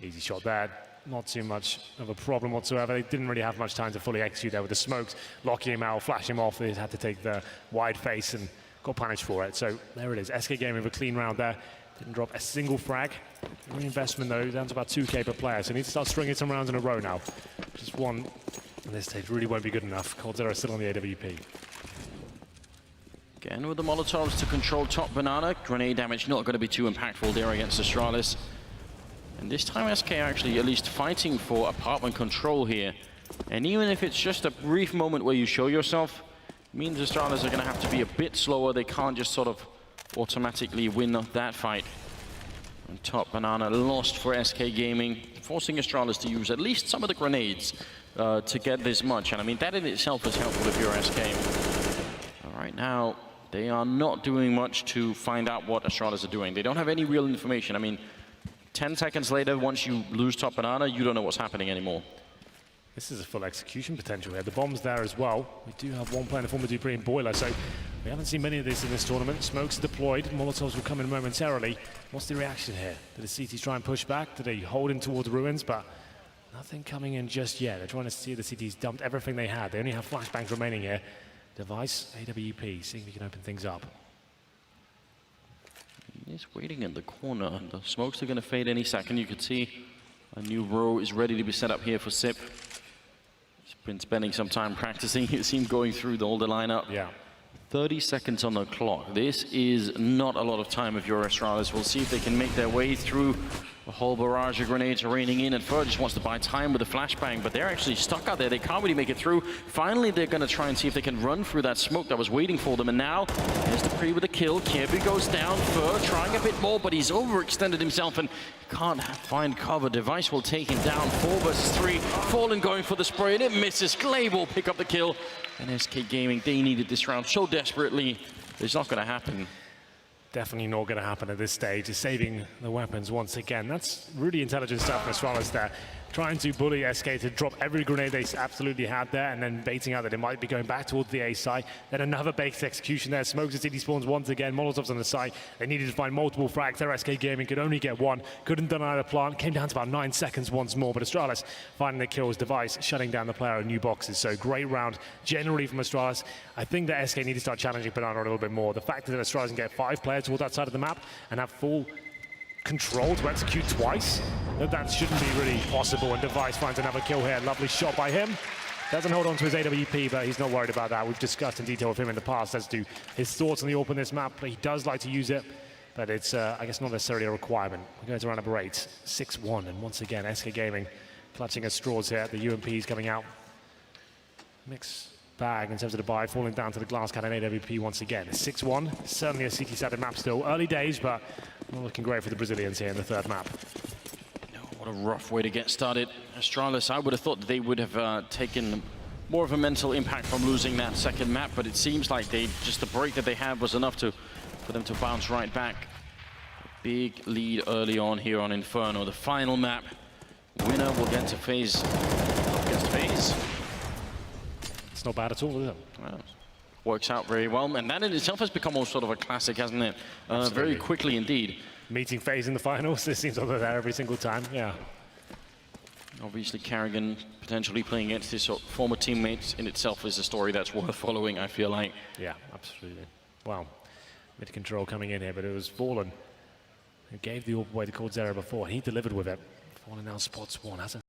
Easy shot there. Not too much of a problem whatsoever. They didn't really have much time to fully execute there with the smokes, locking him out, flash him off. They had to take the wide face and got punished for it. So there it is. SK Gaming with a clean round there. Didn't drop a single frag. Reinvestment though, down to about 2K per player. So need to start stringing some rounds in a row now. Just one at this stage really won't be good enough. Cold Zero still on the AWP. Again with the Molotovs to control top Banana. Grenade damage not going to be too impactful there against Astralis. And this time SK actually at least fighting for apartment control here. And even if it's just a brief moment where you show yourself, means Astralis are going to have to be a bit slower. They can't just sort of automatically win that fight. And top Banana lost for SK Gaming, forcing Astralis to use at least some of the grenades to get this much. And I mean, that in itself is helpful if you're SK. All right, now they are not doing much to find out what Astralis are doing. They don't have any real information. I mean, 10 seconds later, once you lose top Banana, you don't know what's happening anymore. This is a full execution potential here. The bomb's there as well. We do have one player in the form of Dupree and Boiler, so we haven't seen many of these in this tournament. Smokes are deployed. Molotovs will come in momentarily. What's the reaction here? Did the CTs try and push back? Did they hold in towards ruins? But nothing coming in just yet. They're trying to see the CTs dumped everything they had. They only have flashbangs remaining here. Device, AWP, seeing if we can open things up. He's waiting in the corner. The smokes are going to fade any second. You could see a new row is ready to be set up here for Sip. He's Been spending some time practicing. It seemed going through all the lineup. Yeah. 30 seconds on the clock. This is not a lot of time if you're Astralis. We'll see if they can make their way through a whole barrage of grenades raining in, and Fer just wants to buy time with a flashbang, but they're actually stuck out there. They can't really make it through. Finally, they're going to try and see if they can run through that smoke that was waiting for them, and now here's the pre with a kill. Kirby goes down. Fer trying a bit more, but he's overextended himself and can't find cover. Device will take him down. 4 versus 3. Fallen going for the spray, and it misses. Clay will pick up the kill. And SK Gaming, they needed this round so desperately. It's not going to happen. Definitely not going to happen at this stage. Is saving the weapons once again. That's really intelligent stuff from Astralis there. Trying to bully SK to drop every grenade they absolutely had there, and then baiting out that it might be going back towards the A side. Then another baked execution there. Smokes the city spawns once again. Molotovs on the side. They needed to find multiple frags. Their SK Gaming could only get one. Couldn't deny the plant. Came down to about 9 seconds once more. But Astralis finding the kills. Device shutting down the player in new boxes. So great round generally from Astralis. I think that SK need to start challenging Banana a little bit more. The fact that Astralis can get 5 players towards that side of the map and have full control to execute twice, that shouldn't be really possible, and Device finds another kill here. Lovely shot by him. Doesn't hold on to his AWP, but he's not worried about that. We've discussed in detail with him in the past as to his thoughts on the AWP in this map, but he does like to use it, but it's, I guess, not necessarily a requirement. We're going to round number 8, 6-1, and once again, SK Gaming clutching at straws here. The UMP's coming out. Mix bag in terms of the buy, falling down to the glass cannon AWP once again. 6-1, certainly a CT-sided map still. Early days, but not looking great for the Brazilians here in the 3rd map. No, what a rough way to get started. Astralis, I would have thought that they would have taken more of a mental impact from losing that 2nd map, but it seems like just the break that they had was enough for them to bounce right back. A big lead early on here on Inferno. The final map. Winner will get to phase. It's not bad at all, is it? Well, works out very well, and that in itself has become more sort of a classic, hasn't it? Very quickly indeed. Meeting phase in the finals, it seems like they're there every single time, yeah. Obviously, Carrigan potentially playing against his former teammates in itself is a story that's worth following, I feel like. Yeah, absolutely. Wow. Mid control coming in here, but it was Fallen who gave the AWP away to Coldzera before, and he delivered with it. Fallen now spots one, hasn't.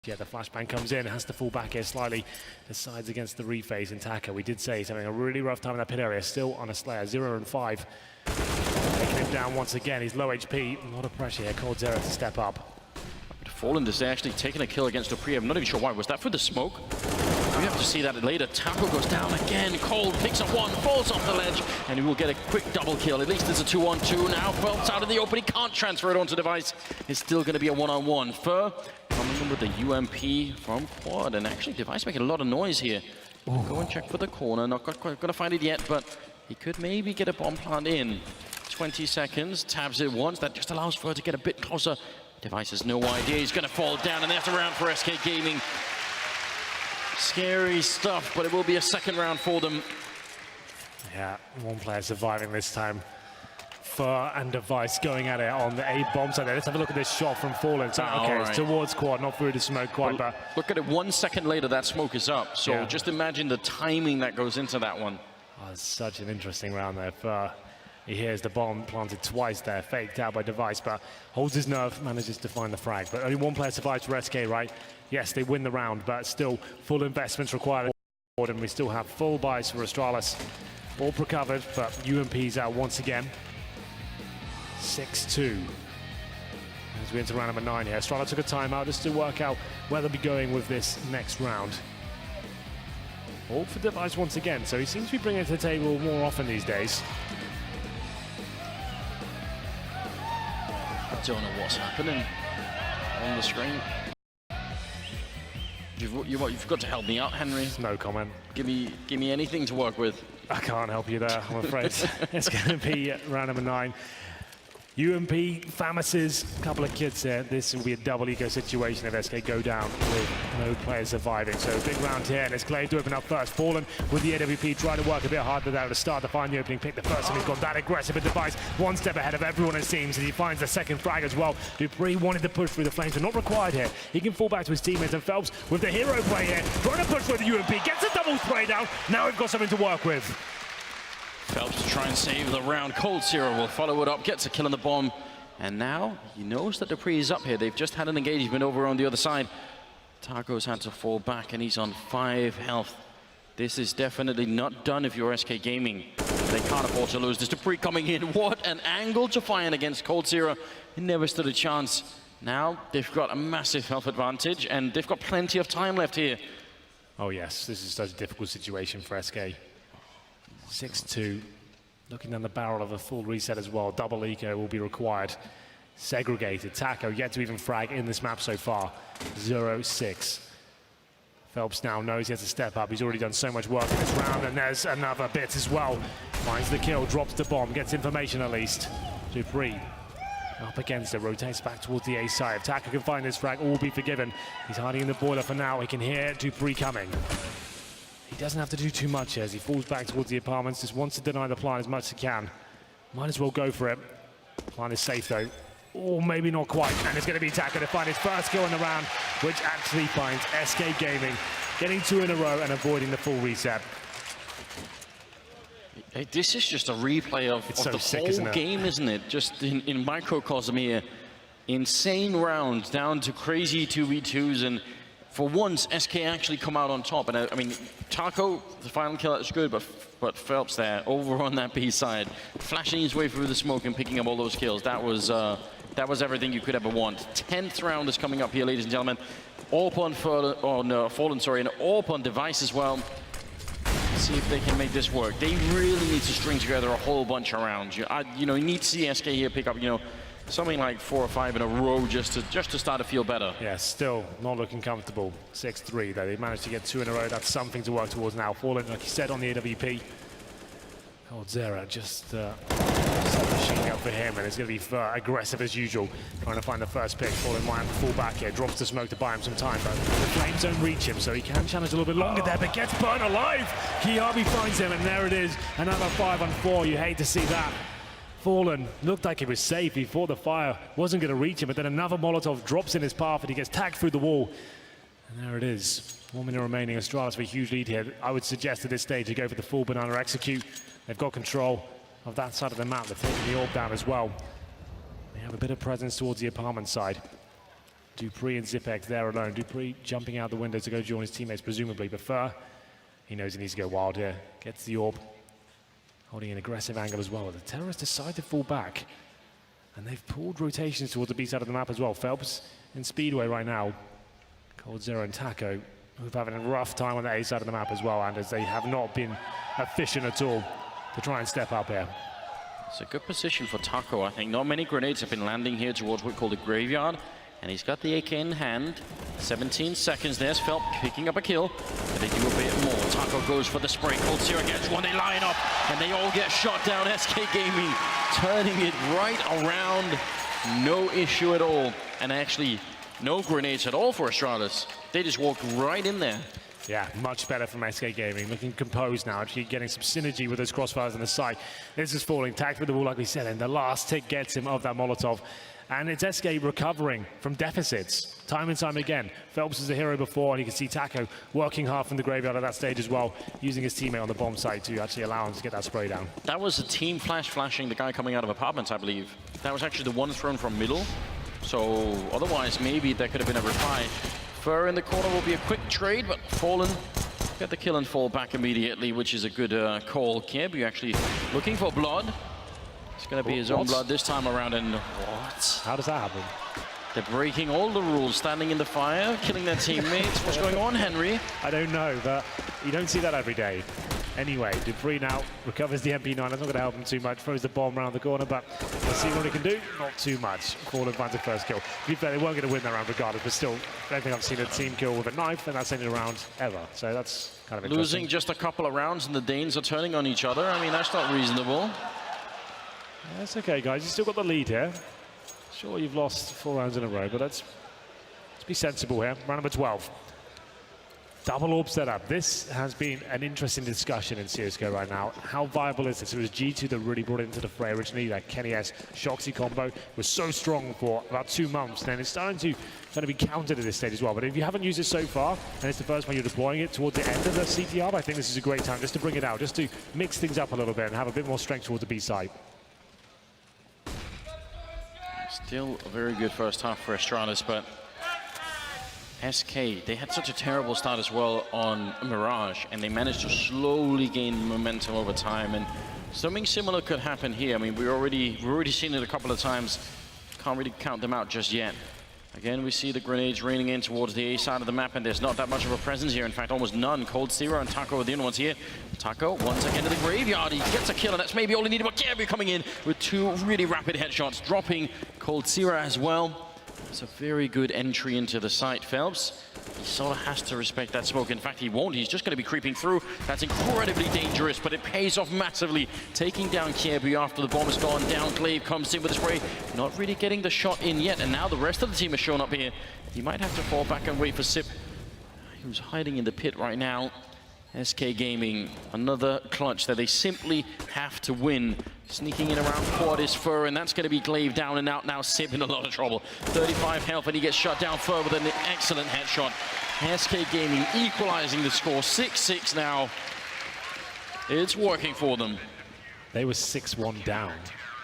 Yeah, the flashbang comes in, has to fall back here slightly, decides against the rephase in Taka. We did say he's having a really rough time in that pit area, still on a Slayer, 0 and 5. Taking him down once again, he's low HP, a lot of pressure here, Coldzera to step up. Fallen has actually taken a kill against Dupree. I'm not even sure why. Was that for the smoke? We have to see that later. Taco goes down again. Cold picks up one, falls off the ledge, and he will get a quick double kill. At least it's a 2-on-2 now. Phelps out of the open. He can't transfer it onto Device. It's still going to be a 1-on-1. Fer coming in with the UMP from Quad, and actually Device making a lot of noise here. Go and check for the corner. Not quite going to find it yet, but he could maybe get a bomb plant in. 20 seconds. Tabs it once. That just allows Fer to get a bit closer. Device has no idea. He's going to fall down, and that's a round for SK Gaming. Scary stuff, but it will be a 2nd round for them. Yeah, one player surviving this time. Fer and Device going at it on the A bomb side there. Let's have a look at this shot from Fallen. So, okay, right. It's towards Quad, not through the smoke quite, but... Look at it, 1 second later, that smoke is up. So yeah. Just imagine the timing that goes into that one. Oh, it's such an interesting round there. Fer, he hears the bomb planted twice there, faked out by Device, but holds his nerve, manages to find the frag. But only one player survives for SK, right? Yes, they win the round, but still full investments required. And we still have full buys for Astralis. All recovered, but UMP's out once again. 6-2. As we enter round number 9 here. Astralis took a timeout just to work out where they'll be going with this next round. All for Device once again, so he seems to be bringing it to the table more often these days. I don't know what's happening on the screen. You've got to help me out, Henry. No comment. Give me anything to work with. I can't help you there, I'm afraid. It's going to be round number 9. UMP, Famuses, a couple of kids there. This will be a double eco situation if SK go down with no players surviving. So big round here, and it's Clay to open up first. Fallen with the AWP, trying to work a bit harder there at the start to find the opening pick. The first time he's got that aggressive a Device, one step ahead of everyone it seems, and he finds the 2nd frag as well. Dupree wanted to push through the flames, but not required here. He can fall back to his teammates, and Phelps with the hero play here, trying to push through the UMP, gets a double spray down. Now we've got something to work with. Phelps to try and save the round. Coldzera will follow it up, gets a kill on the bomb. And now he knows that Dupree is up here. They've just had an engagement over on the other side. Taco's had to fall back, and he's on 5 health. This is definitely not done if you're SK Gaming. They can't afford to lose. This Dupree coming in. What an angle to find against coldzera. He never stood a chance. Now they've got a massive health advantage, and they've got plenty of time left here. Oh yes, this is such a difficult situation for SK. 6-2, looking down the barrel of a full reset as well. Double eco will be required. Segregated. Taco yet to even frag in this map so far. 0-6. Phelps now knows he has to step up. He's already done so much work in this round, and there's another bit as well. Finds the kill, drops the bomb, gets information at least. Dupree up against it, rotates back towards the A side. If Taco can find this frag, all will be forgiven. He's hiding in the boiler for now. He can hear Dupree coming. He doesn't have to do too much as he falls back towards the apartments, just wants to deny the plant as much as he can. Might as well go for it. Plant is safe though. Oh, maybe not quite. And it's going to be Taco to find his first kill in the round, which actually finds SK Gaming getting 2 in a row and avoiding the full reset. Hey, this is just a replay of so the sick, whole isn't it? game, isn't it? Just in microcosm here. Insane rounds down to crazy 2v2s, and for once, SK actually come out on top. And I mean, Taco, the final kill, that's good, but Phelps there, over on that B side, flashing his way through the smoke and picking up all those kills. That was everything you could ever want. 10th round is coming up here, ladies and gentlemen. AWP on Fallen, sorry, and AWP on Device as well. Let's see if they can make this work. They really need to string together a whole bunch of rounds. You need to see SK here pick up, something like 4 or 5 in a row just to start to feel better. Yeah, still not looking comfortable. 6-3 though. They managed to get 2 in a row. That's something to work towards now. Fallen, like you said, on the AWP. coldzera just a machine gun for him, and it's going to be aggressive as usual, trying to find the first pick. Fallen might have to fall back here, drops the smoke to buy him some time, but the flames don't reach him, so he can challenge a little bit longer there, but gets burnt alive. Kiabi finds him, and there it is, another 5 on 4. You hate to see that. Fallen looked like he was safe. He thought the fire wasn't going to reach him, but then another Molotov drops in his path, and he gets tagged through the wall. And there it is. 1 minute remaining. Astralis with a huge lead here. I would suggest at this stage to go for the full banana execute. They've got control of that side of the map. They're taking the AWP down as well. They have a bit of presence towards the apartment side. Dupree and Zipex there alone. Dupree jumping out the window to go join his teammates, presumably. But Fur, he knows he needs to go wild here. Gets the AWP. Holding an aggressive angle as well. The terrorists decide to fall back. And they've pulled rotations towards the B side of the map as well. Phelps in Speedway right now. coldzera and Taco, who've having a rough time on the A side of the map as well, and as they have not been efficient at all to try and step up here. It's a good position for Taco, I think. Not many grenades have been landing here towards what we call the graveyard. And he's got the AK in hand. 17 seconds. There's Phelps picking up a kill. But they do a bit more. Taco goes for the spray. coldzera gets one. They line up. And they all get shot down. SK Gaming turning it right around. No issue at all. And actually, no grenades at all for Astralis. They just walked right in there. Yeah, much better from SK Gaming. Looking composed now, actually getting some synergy with those crossfires on the side. This is falling, tagged with the wall like we said, and the last tick gets him of that Molotov. And it's SK recovering from deficits, time and time again. Phelps is a hero before, and you can see Taco working hard from the graveyard at that stage as well, using his teammate on the bomb site to actually allow him to get that spray down. That was a team flashing the guy coming out of apartments, I believe. That was actually the one thrown from middle. So otherwise, maybe there could have been a reply. Fur in the corner will be a quick trade, but Fallen get the kill and fall back immediately, which is a good call. Kirby actually looking for blood. It's going to be his own blood this time around, and what? How does that happen? They're breaking all the rules, standing in the fire, killing their teammates. What's going on, Henry? I don't know, but you don't see that every day. Anyway, Dupree now recovers the MP9. That's not going to help him too much. Throws the bomb around the corner, but let's see what he can do. Not too much. Fallen finds a first kill. To be fair, they weren't going to win that round regardless, but still, I don't think I've seen a team kill with a knife, and that's ended a round ever. So that's kind of interesting. Losing just a couple of rounds, and the Danes are turning on each other. I mean, that's not reasonable. That's okay, guys. You still got the lead here. Sure, you've lost 4 rounds in a row, but let's be sensible here. Round number 12. Double AWP setup. This has been an interesting discussion in CSGO right now. How viable is this? It was G2 that really brought it into the fray originally. That Kenny S Shoxy combo was so strong for about 2 months. Then it's starting to kind of be countered at this stage as well. But if you haven't used it so far, and it's the first one you're deploying it towards the end of the CTR, I think this is a great time just to bring it out, just to mix things up a little bit and have a bit more strength towards the B side. Still a very good first half for Astralis, but SK, they had such a terrible start as well on Mirage, and they managed to slowly gain momentum over time, and something similar could happen here. I mean, we've already seen it a couple of times. Can't really count them out just yet. Again, we see the grenades raining in towards the A side of the map, and there's not that much of a presence here. In fact, almost none. Cold Zero and Taco are the only ones here. Taco, once again to the graveyard. He gets a kill, and that's maybe all he needed. But Kirby coming in with 2 really rapid headshots, dropping Cold Zero as well. It's a very good entry into the site, Phelps. He sort of has to respect that smoke. In fact, he won't. He's just going to be creeping through. That's incredibly dangerous, but it pays off massively. Taking down Kirby after the bomb is gone down. Glaive comes in with a spray. Not really getting the shot in yet, and now the rest of the team has shown up here. He might have to fall back and wait for Sip, who's hiding in the pit right now. SK Gaming, another clutch that they simply have to win. Sneaking in around Quad is Fur, and that's going to be Glaive down and out now. Sip in a lot of trouble. 35 health, and he gets shut down Fur with an excellent headshot. SK Gaming equalizing the score, 6-6 now. It's working for them. They were 6-1 down,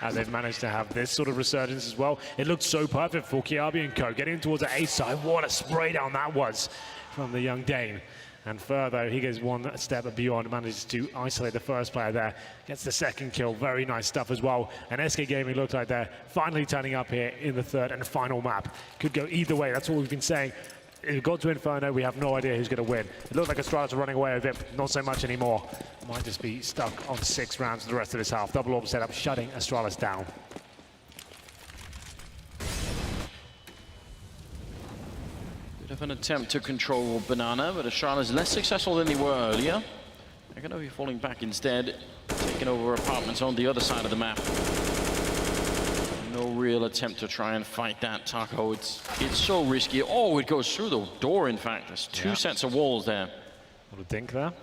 and they've managed to have this sort of resurgence as well. It looked so perfect for Kiabi and co. Getting towards the A side, what a spray down that was from the young Dane. And further, he goes one step beyond, manages to isolate the first player there. Gets the second kill, very nice stuff as well. And SK Gaming looked like they're finally turning up here in the third and final map. Could go either way, that's all we've been saying. If it got to Inferno, we have no idea who's going to win. It looked like Astralis are running away with it, not so much anymore. Might just be stuck on 6 rounds for the rest of this half. Double orb setup, shutting Astralis down. Bit of an attempt to control Banana, but Astralis less successful than they were earlier. They're going to be falling back instead, taking over apartments on the other side of the map. No real attempt to try and fight that Taco. It's so risky. Oh, it goes through the door, in fact. There's 2 sets of walls there. What a dink there.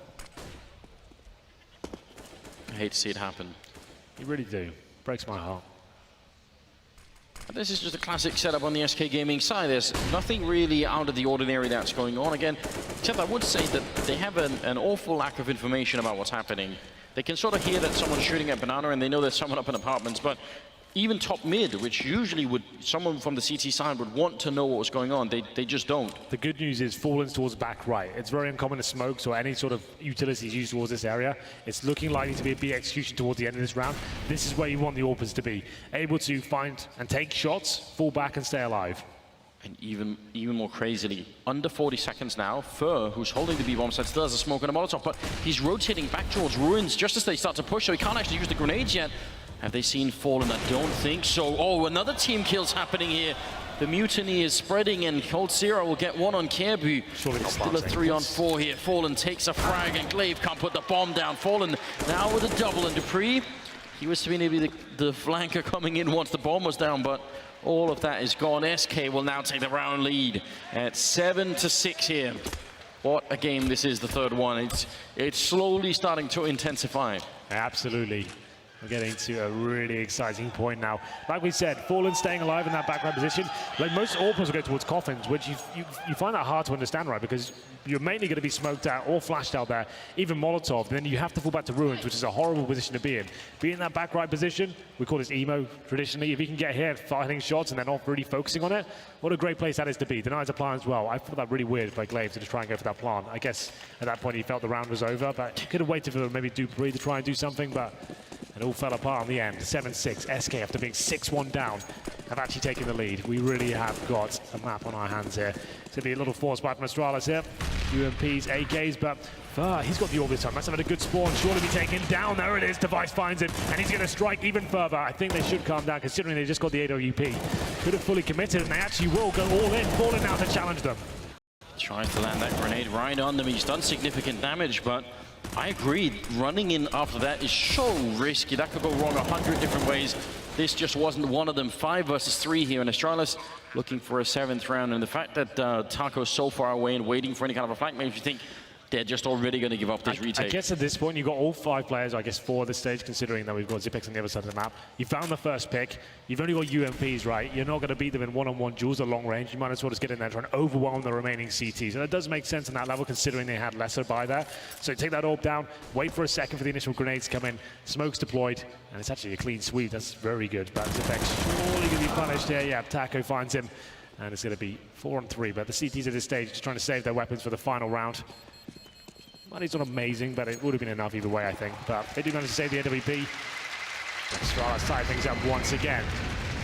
I hate to see it happen. You really do. Breaks my heart. This is just a classic setup on the SK Gaming side. There's nothing really out of the ordinary that's going on. Again, except I would say that they have an awful lack of information about what's happening. They can sort of hear that someone's shooting at Banana, and they know there's someone up in apartments, but even top mid, which usually someone from the CT side would want to know what was going on, they just don't. The good news is Fallen's towards back right. It's very uncommon to smokes or any sort of utilities used towards this area. It's looking likely to be a B execution towards the end of this round. This is where you want the AWPers to be. Able to find and take shots, fall back and stay alive. And even more crazily, under 40 seconds now, Fur, who's holding the B-bomb site, still has a smoke and a Molotov, but he's rotating back towards Ruins just as they start to push, so he can't actually use the grenades yet. Have they seen Fallen? I don't think so. Oh, another team kill's happening here. The mutiny is spreading, and Cold Zero will get one on Kirby. Still a 3-on-4 here. Fallen takes a frag, and Glaive can't put the bomb down. Fallen now with a double, and Dupree, he was to be maybe the flanker coming in once the bomb was down, but all of that is gone. SK will now take the round lead at 7-6 here. What a game this is, the third one. It's slowly starting to intensify. Absolutely. We're getting to a really exciting point now. Like we said, Fallen staying alive in that background position. Like most AWPers will go towards coffins, which you find that hard to understand, right? Because you're mainly going to be smoked out or flashed out there, even Molotov. Then you have to fall back to Ruins, which is a horrible position to be in. Being in that back right position, we call this emo traditionally. If you can get here fighting shots and then not really focusing on it, what a great place that is to be. Denies a plan as well. I thought that really weird by Glaive to just try and go for that plan. I guess at that point he felt the round was over, but he could have waited for maybe Dupree to try and do something, but it all fell apart in the end. 7-6. SK, after being 6-1 down, have actually taken the lead. We really have got a map on our hands here. It's going to be a little force by from Astralis here. UMPs, AKs, but he's got the orb this time. Must have had a good spawn. Surely be taken down. There it is. Device finds him, and he's going to strike even further. I think they should calm down, considering they just got the AWP. Could have fully committed, and they actually will go all in. Falling now to challenge them. Tries to land that grenade right on them. He's done significant damage, but I agree, running in after that is so risky. That could go wrong 100 different ways. This just wasn't one of them. 5 versus 3 here, and Astralis looking for a 7th round. And the fact that Taco's so far away and waiting for any kind of a flank makes you think they're just already going to give up this retake. I guess at this point, you've got all 5 players, I guess, 4 at this stage, considering that we've got Zipex on the other side of the map. You found the first pick. You've only got UMPs, right? You're not going to beat them in one-on-one duels at long range. You might as well just get in there and try and overwhelm the remaining CTs. And that does make sense on that level, considering they had lesser by there. So take that orb down, wait for a second for the initial grenades to come in. Smoke's deployed, and it's actually a clean sweep. That's very good. But Zipex surely going to be punished here. Yeah, Taco finds him. And it's going to be 4-on-3, but the CTs at this stage just trying to save their weapons for the final round. Money's not amazing, but it would have been enough either way, I think. But they do manage to save the AWP. Astralis tie things up once again.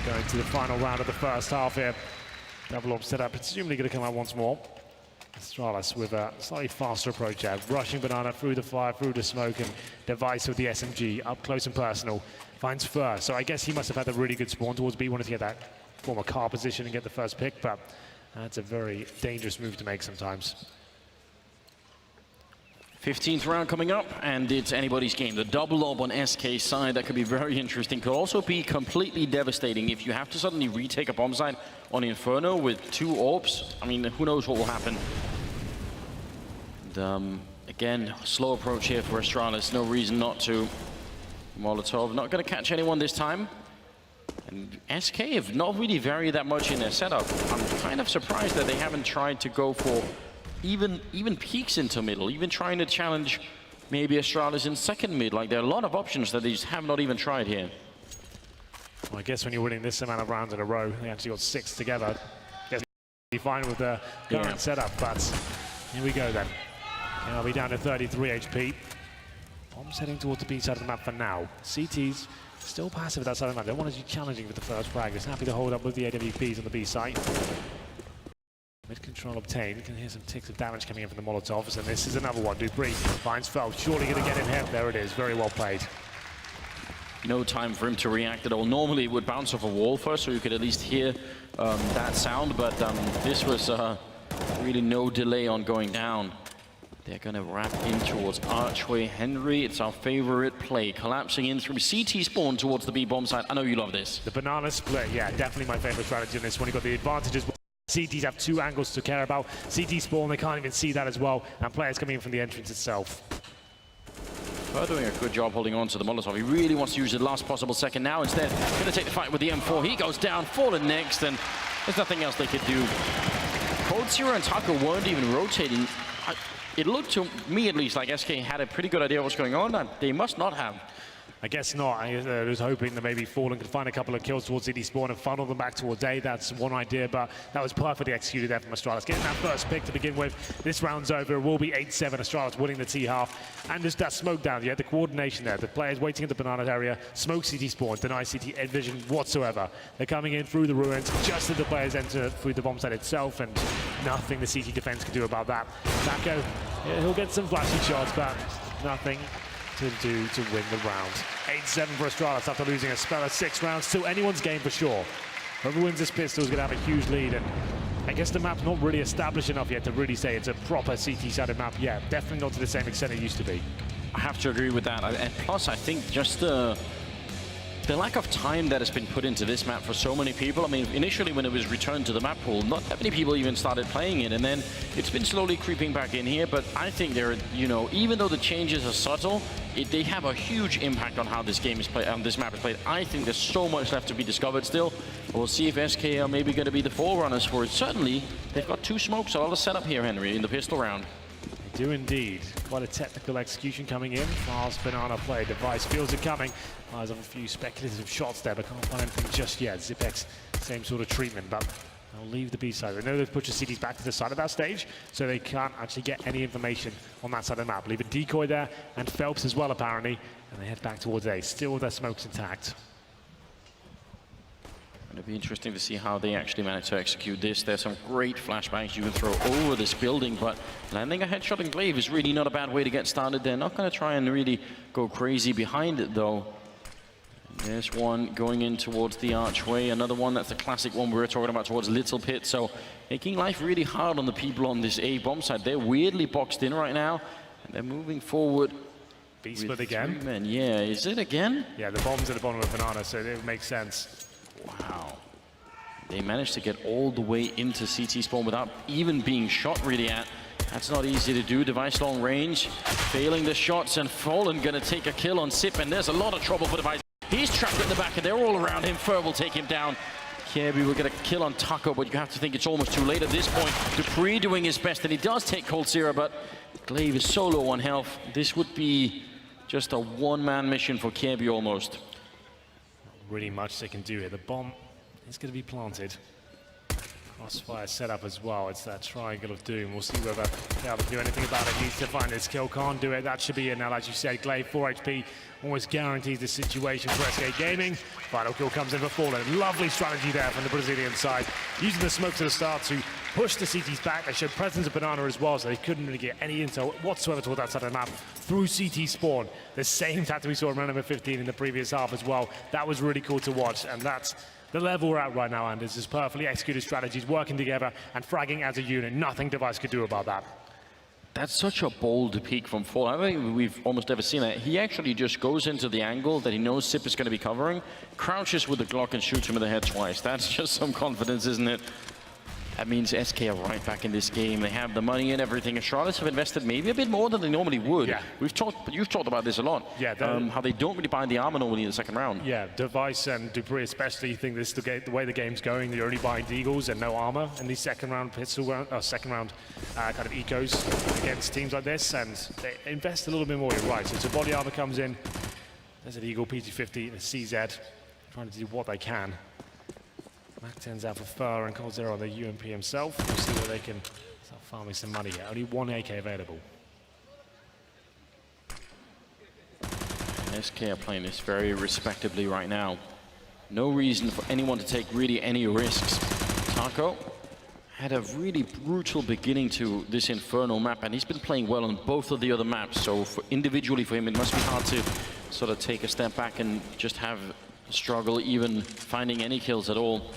Going to the final round of the first half here. Double orb set up, presumably going to come out once more. Astralis with a slightly faster approach here. Rushing Banana through the fire, through the smoke, and Device with the SMG up close and personal. Finds first, so I guess he must have had a really good spawn towards B. Wanted to get that former car position and get the first pick, but that's a very dangerous move to make sometimes. 15th round coming up, and it's anybody's game. The double orb on SK's side, that could be very interesting. Could also be completely devastating if you have to suddenly retake a bomb site on Inferno with 2 orbs. I mean, who knows what will happen. And, again, slow approach here for Astralis. No reason not to. Molotov not going to catch anyone this time. And SK have not really varied that much in their setup. I'm kind of surprised that they haven't tried to go for even peeks into middle, even trying to challenge maybe Astralis in second mid. Like, there are a lot of options that they just have not even tried here. Well, I guess when you're winning this amount of rounds in a row, they actually got 6 together. Guess be fine with the current setup, but here we go then. I'll be down to 33 HP. Bombs heading towards the B side of the map for now. CT's still passive at that side of the map. They want to be challenging with the first frag. It's happy to hold up with the AWPs on the B side. Mid control obtained. You can hear some ticks of damage coming in from the Molotovs, and this is another one. Dupree finds Phelps. Surely going to get him. There it is. Very well played. No time for him to react at all. Normally it would bounce off a wall first, so you could at least hear that sound, but this was really no delay on going down. They're going to wrap in towards Archway. Henry, it's our favorite play. Collapsing in through CT spawn towards the B bomb site. I know you love this. The banana split, yeah, definitely my favorite strategy in this one. You've got the advantages. CTs have 2 angles to care about. CT spawn, they can't even see that as well. And players coming in from the entrance itself. They're doing a good job holding on to the Molotov. He really wants to use the last possible second now. Instead, going to take the fight with the M4. He goes down, falling next, and there's nothing else they could do. Cold Zero and Taco weren't even rotating. It looked to me, at least, like SK had a pretty good idea of what's going on, and they must not have. I guess not. I was hoping that maybe Fallen could find a couple of kills towards CD spawn and funnel them back towards A. That's one idea, but that was perfectly executed there from Astralis. Getting that first pick to begin with. This round's over. It will be 8-7. Astralis winning the T half. And there's that smoke down. You had the coordination there. The players waiting at the banana area. Smoke CT spawn. Deny CT vision whatsoever. They're coming in through the ruins just as the players enter through the bomb site itself, and nothing the CT defense can do about that. Taco, yeah, he'll get some flashy shots, but nothing to do to win the round. 8-7 for Astralis after losing a spell of 6 rounds. Still anyone's game for sure. Whoever wins this pistol is going to have a huge lead, and I guess the map's not really established enough yet to really say it's a proper CT-sided map yet. Definitely not to the same extent it used to be. I have to agree with that. And plus, I think just the lack of time that has been put into this map for so many people. I mean, initially when it was returned to the map pool, not that many people even started playing it, and then it's been slowly creeping back in here. But I think there, you know, even though the changes are subtle, they have a huge impact on how this game is played, this map is played. I think there's so much left to be discovered still. We'll see if SK are maybe going to be the forerunners for it. Certainly, they've got 2 smokes, a lot of setup here, Henry, in the pistol round. They do indeed. Quite a technical execution coming in. Fast banana play. Device feels it coming. Fires off a few speculative shots there, but can't find anything just yet. Zipex, same sort of treatment, but they'll leave the B side. They know they've pushed the CTs back to the side of that stage, so they can't actually get any information on that side of the map. Leave a decoy there, and Phelps as well, apparently, and they head back towards A, still with their smokes intact. It'll be interesting to see how they actually manage to execute this. There's some great flashbangs you can throw over this building, but landing a headshot in Glaive is really not a bad way to get started. They're not going to try and really go crazy behind it, though. There's one going in towards the archway. Another one, that's the classic one we were talking about, towards Little Pit. So making life really hard on the people on this A bomb side. They're weirdly boxed in right now, and they're moving forward. B split again? 3 men. Yeah, is it again? Yeah, the bomb's at the bottom of the banana, so it makes sense. Wow. They managed to get all the way into CT spawn without even being shot really at. That's not easy to do. Device long range, failing the shots, and Fallen gonna take a kill on Sip, and there's a lot of trouble for Device. He's trapped in the back, and they're all around him. Fur will take him down. Kirby will get a kill on Taco, but you have to think it's almost too late at this point. Dupree doing his best, and he does take Cold Zero, but Glaive is so low on health. This would be just a one-man mission for Kirby almost. Not really much they can do here. The bomb is going to be planted. Crossfire setup as well. It's that triangle of doom. We'll see whether they'll do anything about it. Needs to find his kill. Can't do it. That should be it now. As you said, Glaive 4 HP almost guarantees the situation for SK Gaming. Final kill comes in for Fallen. Lovely strategy there from the Brazilian side. Using the smoke to the start to push the CTs back. They showed presence of Banana as well, so they couldn't really get any intel whatsoever toward that side of the map through CT spawn. The same tactic we saw in round number 15 in the previous half as well. That was really cool to watch, and that's the level we're at right now, Anders, is perfectly executed strategies, working together and fragging as a unit. Nothing Device could do about that. That's such a bold peek from Fall. I don't think we've almost ever seen that. He actually just goes into the angle that he knows Sip is going to be covering, crouches with the Glock and shoots him in the head twice. That's just some confidence, isn't it? That means SK are right back in this game. They have the money and everything. Astralis have invested maybe a bit more than they normally would. Yeah. You've talked about this a lot. Yeah, how they don't really buy the armor normally in the second round. Yeah, Device and Dupree especially think this is the way the game's going. They're only buying deagles and no armor in these second round second round kind of ecos against teams like this, and they invest a little bit more. You're right. So body armor comes in. There's an Eagle, PG-50, and a CZ trying to do what they can. Mac 10's out for Fur and Cold Zero on the UMP himself. We'll see where they can start farming some money here. Only one AK available. And SK are playing this very respectably right now. No reason for anyone to take really any risks. Taco had a really brutal beginning to this Inferno map, and he's been playing well on both of the other maps. So individually for him, it must be hard to sort of take a step back and just have a struggle even finding any kills at all.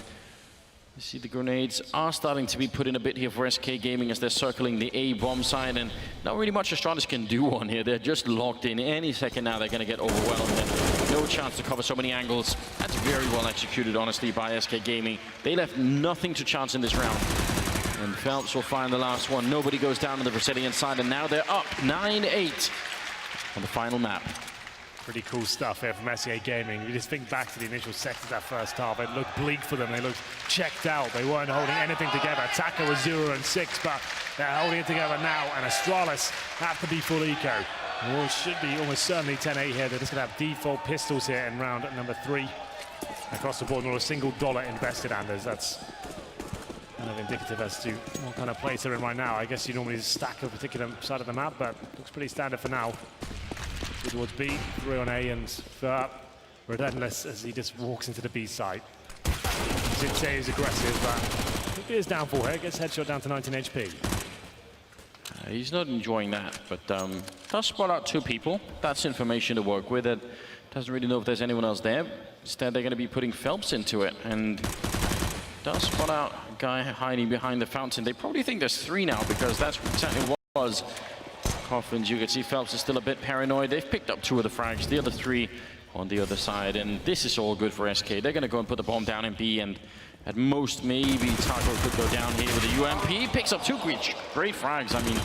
You see the grenades are starting to be put in a bit here for SK Gaming as they're circling the A bomb side, and not really much Astralis can do on here. They're just locked in. Any second now they're going to get overwhelmed, and no chance to cover so many angles. That's very well executed, honestly, by SK Gaming. They left nothing to chance in this round. And Phelps will find the last one. Nobody goes down on the Brazilian side, and now they're up 9-8 on the final map. Pretty cool stuff here from SK Gaming. You just think back to the initial sectors of that first half. It looked bleak for them. They looked checked out. They weren't holding anything together. Taka was 0-6, but they're holding it together now. And Astralis have to be full eco. Well, it should be almost certainly 10-8 here. They're just going to have default pistols here in round number 3. Across the board, not a single dollar invested, Anders. That's kind of indicative as to what kind of place they're in right now. I guess you normally stack a particular side of the map, but looks pretty standard for now. Towards B, 3 on A, and relentless as he just walks into the B site. Zitze is aggressive, but he is down for here. Gets headshot down to 19 HP. He's not enjoying that, but does spot out 2 people. That's information to work with. It doesn't really know if there's anyone else there. Instead, they're going to be putting Phelps into it, and does spot out a guy hiding behind the fountain. They probably think there's 3 now, because that's exactly what it was. Coffins, you can see Phelps is still a bit paranoid. They've picked up 2 of the frags, the other 3 on the other side, and this is all good for SK. They're going to go and put the bomb down in B, and at most, maybe Taco could go down here with a UMP. Picks up 2 great frags. I mean,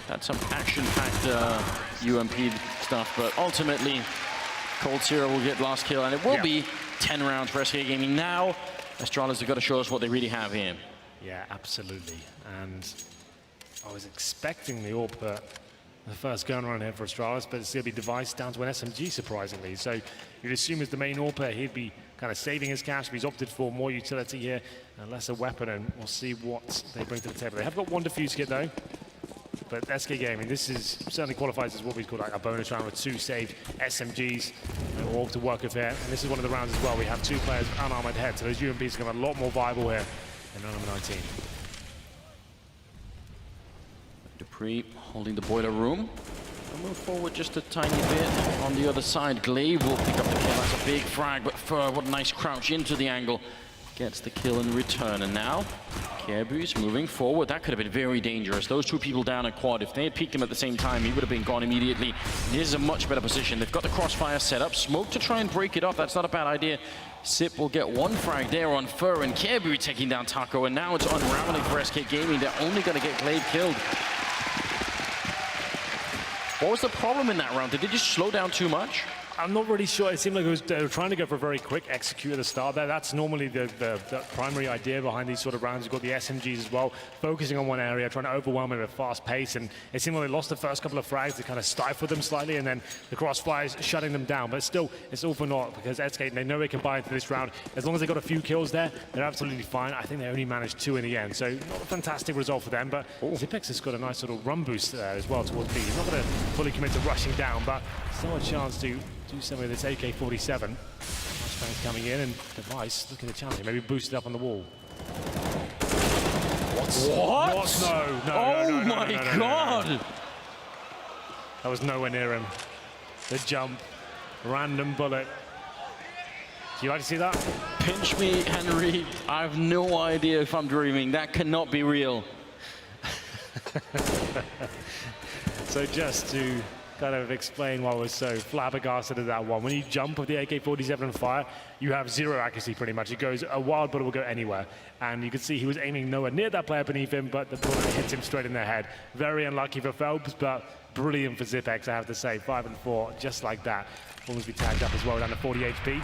that's some action-packed UMP stuff, but ultimately, Cold Zero will get last kill, and it will be 10 rounds for SK Gaming. Now, Astralis have got to show us what they really have here. Yeah, absolutely. And I was expecting the AWP, the first gun run here for Astralis, but it's going to be Device down to an SMG, surprisingly. So you'd assume as the main AWP, he'd be kind of saving his cash, but he's opted for more utility here and less a weapon, and we'll see what they bring to the table. They have got 1 defuse kit, though. But SK Gaming, this is certainly qualifies as what we call like a bonus round with 2 saved SMGs, all to work with here. And this is one of the rounds as well. We have 2 players unarmored head, so those UMPs are going to be a lot more viable here in round number 19. Dupree holding the boiler room. We'll move forward just a tiny bit. On the other side, Glaive will pick up the kill. That's a big frag, but Fur, what a nice crouch into the angle. Gets the kill in return, and now Kjaerbye's moving forward. That could have been very dangerous. Those 2 people down at quad, if they had peeked him at the same time, he would have been gone immediately. This is a much better position. They've got the crossfire set up. Smoke to try and break it off. That's not a bad idea. Sip will get 1 frag there on Fur, and Kjaerbye taking down Taco, and now it's unraveling for SK Gaming. They're only going to get Glaive killed. What was the problem in that round? Did they just slow down too much? I'm not really sure. It seemed like they were trying to go for a very quick execute at the start there. That's normally the primary idea behind these sort of rounds. You've got the SMGs as well, focusing on one area, trying to overwhelm it at a fast pace. And it seemed like they lost the first couple of frags. They kind of stifled them slightly, and then the crossfires shutting them down. But still, it's all for naught because SK, they know they can buy into this round. As long as they got a few kills there, they're absolutely fine. I think they only managed 2 in the end. So not a fantastic result for them, but Zipex has got a nice little run boost there as well towards B. He's not going to fully commit to rushing down, but still a chance to do some of this AK-47. Flashbang's coming in, and Device looking to challenge him. Maybe boost it up on the wall. What? No, my God! That was nowhere near him. The jump, random bullet. Do you like to see that? Pinch me, Henry. I have no idea if I'm dreaming. That cannot be real. So just to kind of explain why I was so flabbergasted at that one. When you jump with the AK-47 and fire, you have 0 accuracy pretty much. It goes, a wild bullet will go anywhere. And you can see he was aiming nowhere near that player beneath him, but the bullet hits him straight in the head. Very unlucky for Phelps, but brilliant for Zipex, I have to say. 5 and 4, just like that. Almost be tagged up as well, down to 40 HP.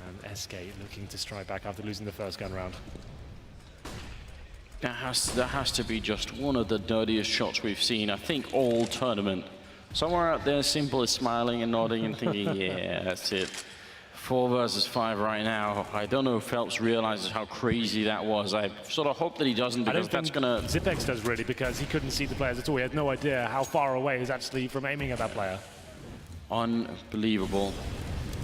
And SK looking to strike back after losing the first gun round. That has to be just one of the dirtiest shots we've seen, I think, all tournament. Somewhere out there, Simple is smiling and nodding and thinking, yeah, that's it. 4 versus 5 right now. I don't know if Phelps realizes how crazy that was. I sort of hope that he doesn't, because that's gonna... Zipex does really, because he couldn't see the players at all. He had no idea how far away he's actually from aiming at that player. Unbelievable.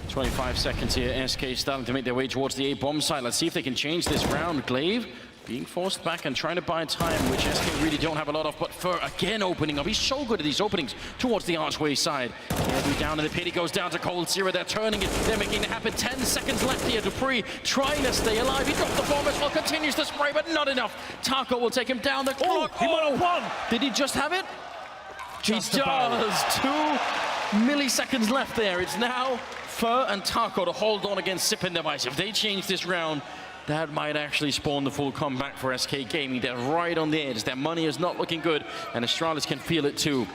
25 seconds here. SK starting to make their way towards the A-bomb site. Let's see if they can change this round. Glaive being forced back and trying to buy time, which SK really don't have a lot of, but Fur again opening up. He's so good at these openings towards the archway side. Kirby down in the pit, he goes down to Cold Zero. They're turning it, they're making it happen. 10 seconds left here. Dupree trying to stay alive. He dropped the bomb as well, continues to spray, but not enough. Taco will take him down the clock. He might have won. Did he just have it? Just he does. 2 milliseconds left there. It's now Fur and Taco to hold on against Sip and Device. If they change this round, that might actually spawn the full comeback for SK Gaming. They're right on the edge. Their money is not looking good, and Astralis can feel it too.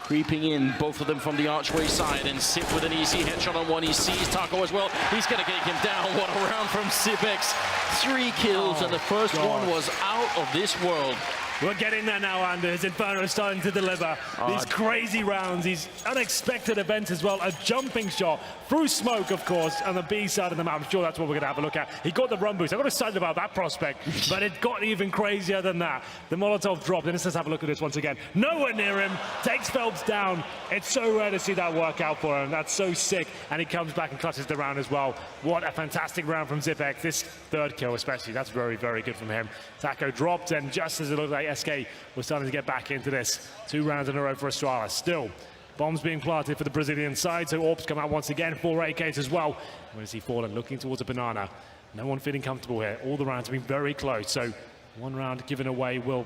Creeping in, both of them from the archway side, and Sip with an easy headshot on one. He sees Taco as well. He's going to take him down. What a round from Zipex. 3 kills, and the first one was out of this world. We're getting there now, Anders. Inferno is starting to deliver these crazy rounds, these unexpected events as well. A jumping shot through smoke, of course, on the B side of the map. I'm sure that's what we're going to have a look at. He got the run boost. I got excited about that prospect, but it got even crazier than that. The Molotov dropped, and let's just have a look at this once again. Nowhere near him, takes Phelps down. It's so rare to see that work out for him. That's so sick, and he comes back and clutches the round as well. What a fantastic round from Zipex. This 3rd kill especially, that's very, very good from him. Taco dropped, and just as it looked like SK was starting to get back into this, 2 rounds in a row for Astralis. Still, bombs being planted for the Brazilian side, so Orps come out once again, 4 AKs as well. We're going to see Fallen looking towards a banana. No one feeling comfortable here. All the rounds have been very close, so 1 round given away will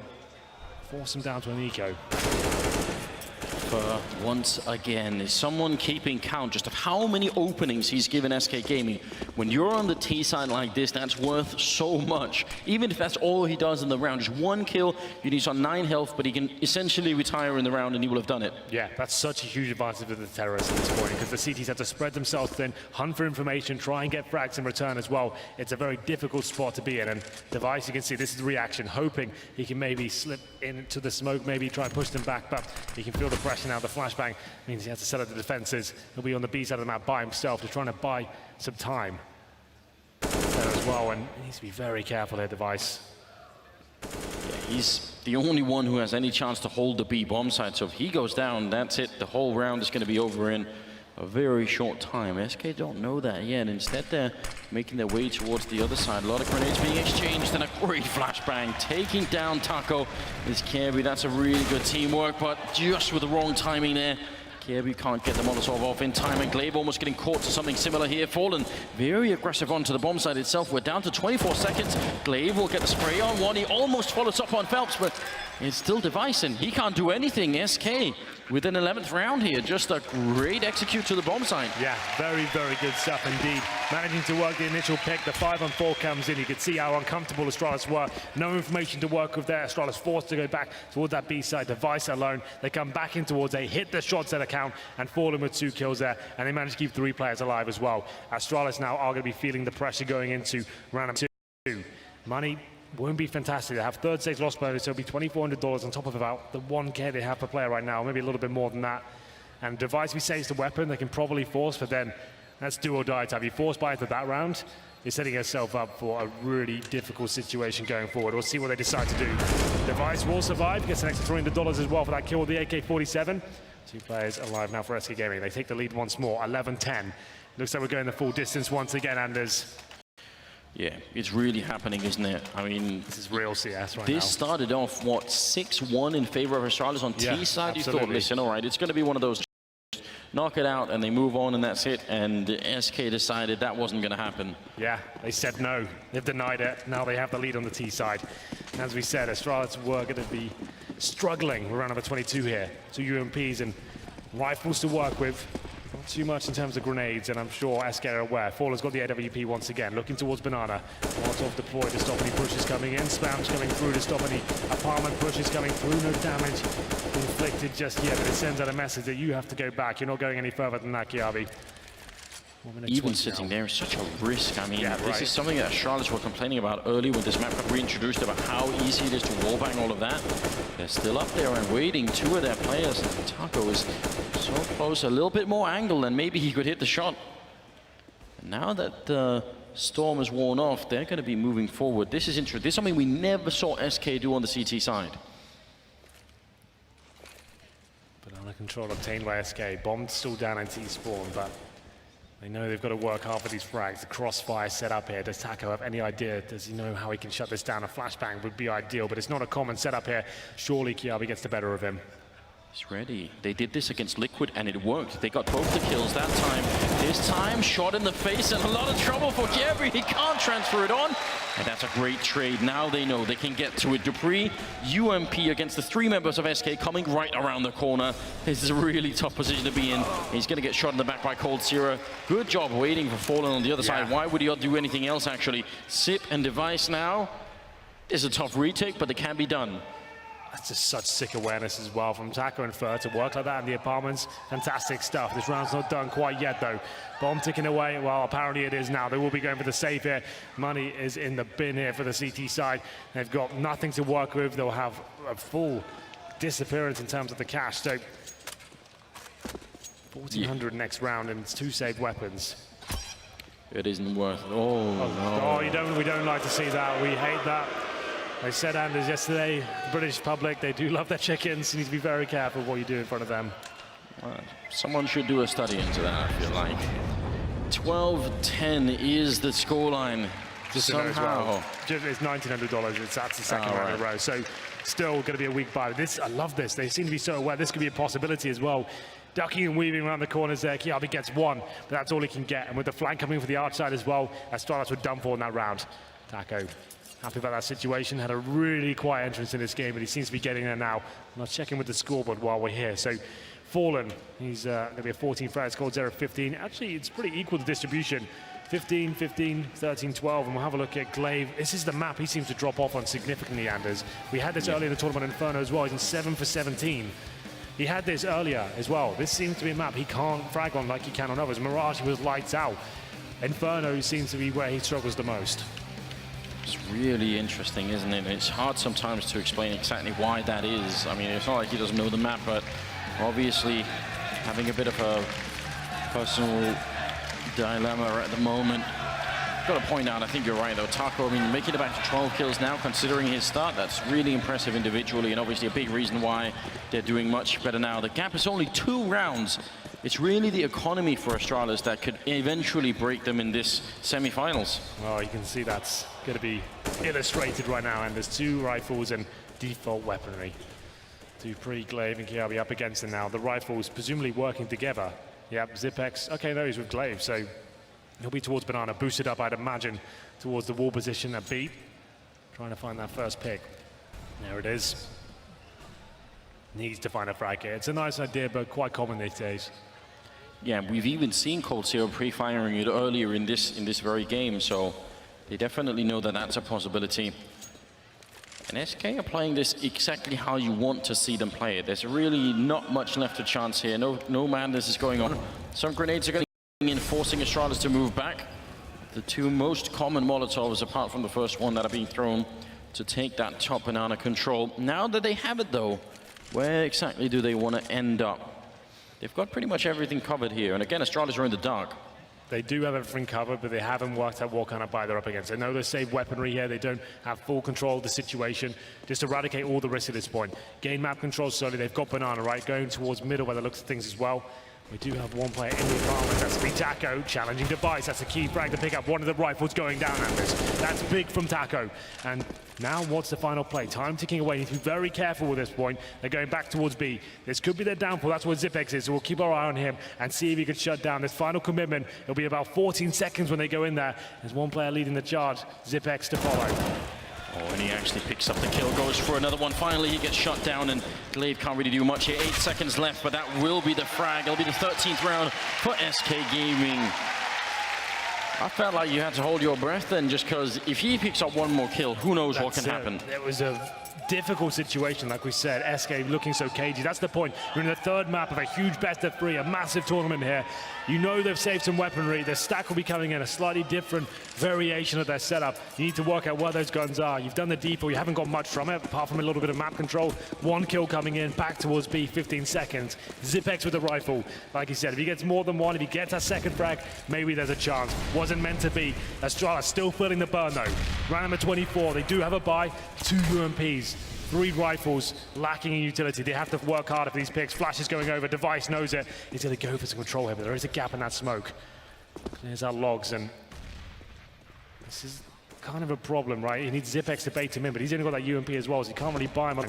force him down to an eco. Once again, is someone keeping count just of how many openings he's given SK Gaming? When you're on the T side like this, that's worth so much. Even if that's all he does in the round, just 1 kill, he's on 9 health, but he can essentially retire in the round and he will have done it. Yeah, that's such a huge advantage for the terrorists at this point, because the CTs have to spread themselves thin, hunt for information, try and get frags in return as well. It's a very difficult spot to be in, and Device, you can see this is the reaction, hoping he can maybe slip into the smoke, maybe try and push them back, but he can feel the pressure now. The flashbang means he has to set up the defenses. He'll be on the B side of the map by himself, just trying to buy some time there as well, and he needs to be very careful here, Device. Yeah, he's the only one who has any chance to hold the B bomb site, so if he goes down, that's it. The whole round is going to be over in a very short time. SK don't know that yet. Instead, they're making their way towards the other side. A lot of grenades being exchanged, and a great flashbang taking down Taco. Is Kirby. That's a really good teamwork, but just with the wrong timing there. Kirby can't get the Molotov off in time, and Glaive almost getting caught to something similar here. Fallen very aggressive onto the bomb site itself. We're down to 24 seconds. Glaive will get the spray on one. He almost follows up on Phelps, but it's still Device, and he can't do anything. SK with an 11th round here. Just a great execute to the bomb side. Yeah, very, very good stuff indeed. Managing to work the initial pick. The 5-on-4 comes in. You can see how uncomfortable Astralis were. No information to work with there. Astralis forced to go back towards that B side. Device alone. They come back in towards A, hit the shots that account, and Fallen with 2 kills there. And they managed to keep 3 players alive as well. Astralis now are going to be feeling the pressure going into round number 2. Money won't be fantastic. They have third stage loss bonus, so it'll be $2,400 on top of about the 1K they have per player right now, maybe a little bit more than that. And Device, we say, is the weapon they can probably force, but then that's do or die time. You force by into that round, you're setting yourself up for a really difficult situation going forward. We'll see what they decide to do. Device will survive, gets an extra $300 as well for that kill with the AK-47. 2 players alive now for SK Gaming. They take the lead once more, 11-10. Looks like we're going the full distance once again, Anders. Yeah, it's really happening, isn't it? I mean, this is real CS right now. This started off, what, 6-1 in favor of Astralis on T side? Absolutely. You thought, listen, all right, it's going to be one of those, knock it out, and they move on, and that's it. And SK decided that wasn't going to happen. Yeah, they said no. They've denied it. Now they have the lead on the T side. And as we said, Astralis were going to be struggling with round number 22 here. 2 UMPs and rifles to work with. Not too much in terms of grenades, and I'm sure SK are aware. Faller's got the AWP once again, looking towards Banana. Molotov deployed to stop any pushes coming in. Spam's coming through to stop any apartment pushes coming through. No damage inflicted just yet, but it sends out a message that you have to go back. You're not going any further than that, Kiabi. Even sitting there is such a risk. I mean, yeah, this is something that Astralis were complaining about early when this map got reintroduced, about how easy it is to wallbang all of that. They're still up there and waiting. 2 of their players. Taco is so close, a little bit more angle, and maybe he could hit the shot. And now that the storm is worn off, they're going to be moving forward. This is interesting. This is something we never saw SK do on the CT side. Banana control obtained by SK. Bombed still down in T-spawn, but they know they've got to work hard for these frags. The crossfire set up here. Does Taco have any idea? Does he know how he can shut this down? A flashbang would be ideal, but it's not a common setup here. Surely Kiabi gets the better of him. He's ready. They did this against Liquid, and it worked. They got both the kills that time. This time, shot in the face, and a lot of trouble for Kiabi. He can't transfer it on. And that's a great trade. Now they know they can get to it. Dupree, UMP against the 3 members of SK coming right around the corner. This is a really tough position to be in. He's going to get shot in the back by Cold Sierra. Good job waiting for Fallen on the other side. Why would he not do anything else, actually? Sip and Device now. It's a tough retake, but it can be done. That's just such sick awareness as well from Taco and Fur to work like that in the apartments. Fantastic stuff. This round's not done quite yet, though. Bomb ticking away. Well, apparently it is now. They will be going for the save here. Money is in the bin here for the CT side. They've got nothing to work with. They'll have a full disappearance in terms of the cash. So 1,400 next round, and it's 2 saved weapons. It isn't worth. Oh, no. Oh, we don't like to see that. We hate that. They said, Anders, yesterday, the British public, they do love their chickens. You need to be very careful what you do in front of them. Someone should do a study into that, I feel like. 12-10 is the scoreline. Just somehow. It's $1,900. That's the second round in a row. So still going to be a weak buy. I love this. They seem to be so aware. This could be a possibility as well. Ducking and weaving around the corners there. Kiabi gets 1, but that's all he can get. And with the flank coming for the outside as well, Astralis were done for in that round. Taco, happy about that situation. Had a really quiet entrance in this game, but he seems to be getting there now. I'm not checking with the scoreboard while we're here. So Fallen, he's going to be a 14 player, scored 0-15. Actually, it's pretty equal to distribution. 15, 15, 13, 12, and we'll have a look at Glaive. This is the map he seems to drop off on significantly, Anders. We had this earlier in the tournament in Inferno as well. He's in 7 for 17. He had this earlier as well. This seems to be a map he can't frag on like he can on others. Mirage, he was lights out. Inferno seems to be where he struggles the most. It's really interesting, isn't it? It's hard sometimes to explain exactly why that is. I mean, it's not like he doesn't know the map, but obviously having a bit of a personal dilemma at the moment. Got to point out, I think you're right, though. Taco, I mean, making it back to 12 kills now, considering his start, that's really impressive individually, and obviously a big reason why they're doing much better now. The gap is only 2 rounds. It's really the economy for Astralis that could eventually break them in this semi-finals. Well, you can see that's going to be illustrated right now, and there's 2 rifles and default weaponry. Dupree, Glaive, and Kiabi up against them now. The rifles presumably working together. Yep, Zipex. Okay, no, he's with Glaive, so he'll be towards Banana, boosted up, I'd imagine, towards the wall position at B. Trying to find that first pick. There it is. needs to find a frag here. It's a nice idea, but quite common these days. Yeah, we've even seen Cold Zero pre-firing it earlier in this very game, so they definitely know that that's a possibility. And SK are playing this exactly how you want to see them play it. There's really not much left to chance here. No madness is going on. Some grenades are going in, forcing Astralis to move back. The two most common Molotovs, apart from the first one, that are being thrown to take that top banana control. Now that they have it, though, where exactly do they want to end up? They've got pretty much everything covered here. And again, Astralis are in the dark. They do have everything covered, but they haven't worked out what kind of buy they're up against. They know they save weaponry here. They don't have full control of the situation. Just eradicate all the risk at this point. Gain map control slowly. They've got banana, right? Going towards middle by the looks of things as well. We do have one player in the apartment. That's be Taco. Challenging device. That's a key frag to pick up. One of the rifles going down at this. That's big from Taco. And now what's the final play? Time ticking away. Need to be very careful at this point. They're going back towards B. This could be their downfall. That's where Zipex is. So we'll keep our eye on him and see if he can shut down this final commitment. It'll be about 14 seconds when they go in there. There's one player leading the charge. Zipex to follow. Oh, and he actually picks up the kill, goes for another one. Finally, he gets shot down, and Glaive can't really do much here. 8 seconds left, but that will be the frag. It'll be the 13th round for SK Gaming. I felt like you had to hold your breath then, just because if he picks up one more kill, who knows what can happen. It was a difficult situation, like we said. SK looking so cagey. That's the point. You're in the third map of a huge best of 3, a massive tournament here. You know they've saved some weaponry. Their stack will be coming in, a slightly different variation of their setup. You need to work out where those guns are. You've done the default. You haven't got much from it, apart from a little bit of map control. One kill coming in, back towards B, 15 seconds. Zipex with the rifle. Like he said, if he gets more than one, if he gets a second frag, maybe there's a chance. Wasn't meant to be. Astralis still feeling the burn, though. Round number 24. They do have a buy. 2 UMPs. 3 rifles lacking in utility. They have to work harder for these picks. Flash is going over. Device knows it. He's going to go for some control here, but there is a gap in that smoke. There's our logs, and this is kind of a problem, right? He needs Zipex to bait him in, but he's only got that UMP as well, so he can't really buy him. I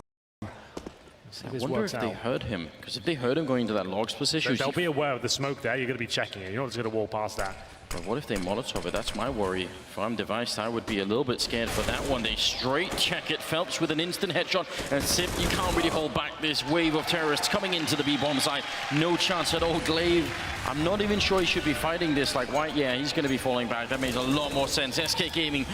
wonder if they heard him, because if they heard him going into that logs position... They'll be aware of the smoke there. You're going to be checking it. You're not just going to walk past that. But what if they Molotov it? That's my worry. If I'm Device, I would be a little bit scared for that one. They straight check it. Phelps with an instant headshot. And Sip, you can't really hold back this wave of terrorists coming into the B-bomb side. No chance at all. Glaive, I'm not even sure he should be fighting this like White. Yeah, he's going to be falling back. That makes a lot more sense. SK Gaming,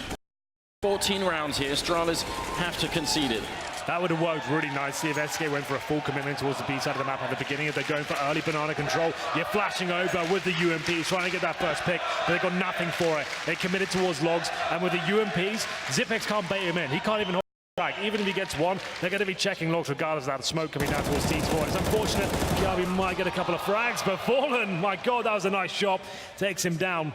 14 rounds here. Astralis have to concede it. That would have worked really nicely if SK went for a full commitment towards the B side of the map at the beginning. If they're going for early banana control, you're flashing over with the UMPs, trying to get that first pick, but they got nothing for it. They committed towards logs, and with the UMPs, Zipex can't bait him in. He can't even hold back. Even if he gets one, they're going to be checking logs regardless of that smoke coming down towards T4. It's unfortunate. Kiabi might get a couple of frags, but Fallen, my God, that was a nice shot. Takes him down.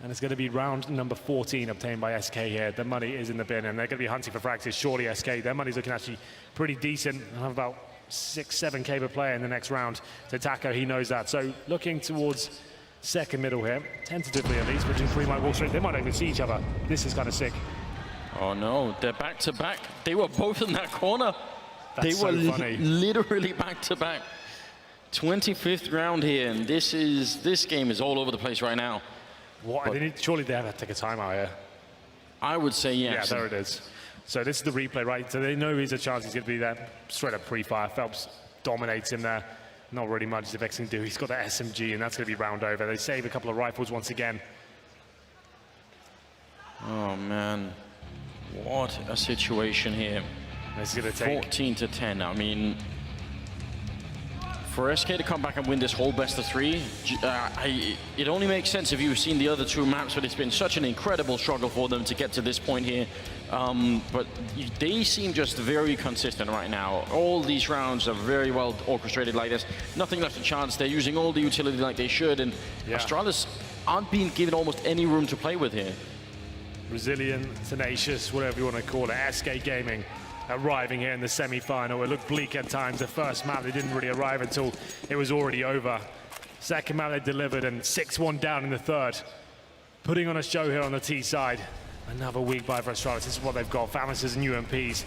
And it's going to be round number 14 obtained by SK here. The money is in the bin, and they're going to be hunting for frags. Surely SK, their money's looking actually pretty decent. They'll have about 6-7K per player in the next round. So Taco, he knows that. So looking towards second middle here, tentatively at least, between 3 might walk straight. They might not even see each other. This is kind of sick. Oh no, they're back to back. They were both in that corner. That's they were so funny. Literally back to back. 25th round here, and this game is all over the place right now. What? Surely they have to take a timeout here. I would say yes. Yeah, there it is. So this is the replay, right? So they know he's a chance he's going to be there. Straight up pre-fire. Phelps dominates him there. Not really much Zipex can do. He's got the SMG, and that's going to be round over. They save a couple of rifles once again. Oh, man. What a situation here. This is going to take 14 to 10. I mean, for SK to come back and win this whole best of 3, it only makes sense if you've seen the other 2 maps, but it's been such an incredible struggle for them to get to this point here. But they seem just very consistent right now. All these rounds are very well orchestrated like this. Nothing left to chance. They're using all the utility like they should, and Astralis aren't being given almost any room to play with here. Resilient, tenacious, whatever you want to call it. SK Gaming arriving here in the semi-final. It looked bleak at times. The first map, they didn't really arrive until it was already over. Second map, they delivered, and 6-1 down in the third. Putting on a show here on the T side. Another weak buy for Astralis. This is what they've got. Phalanxes and UMPs.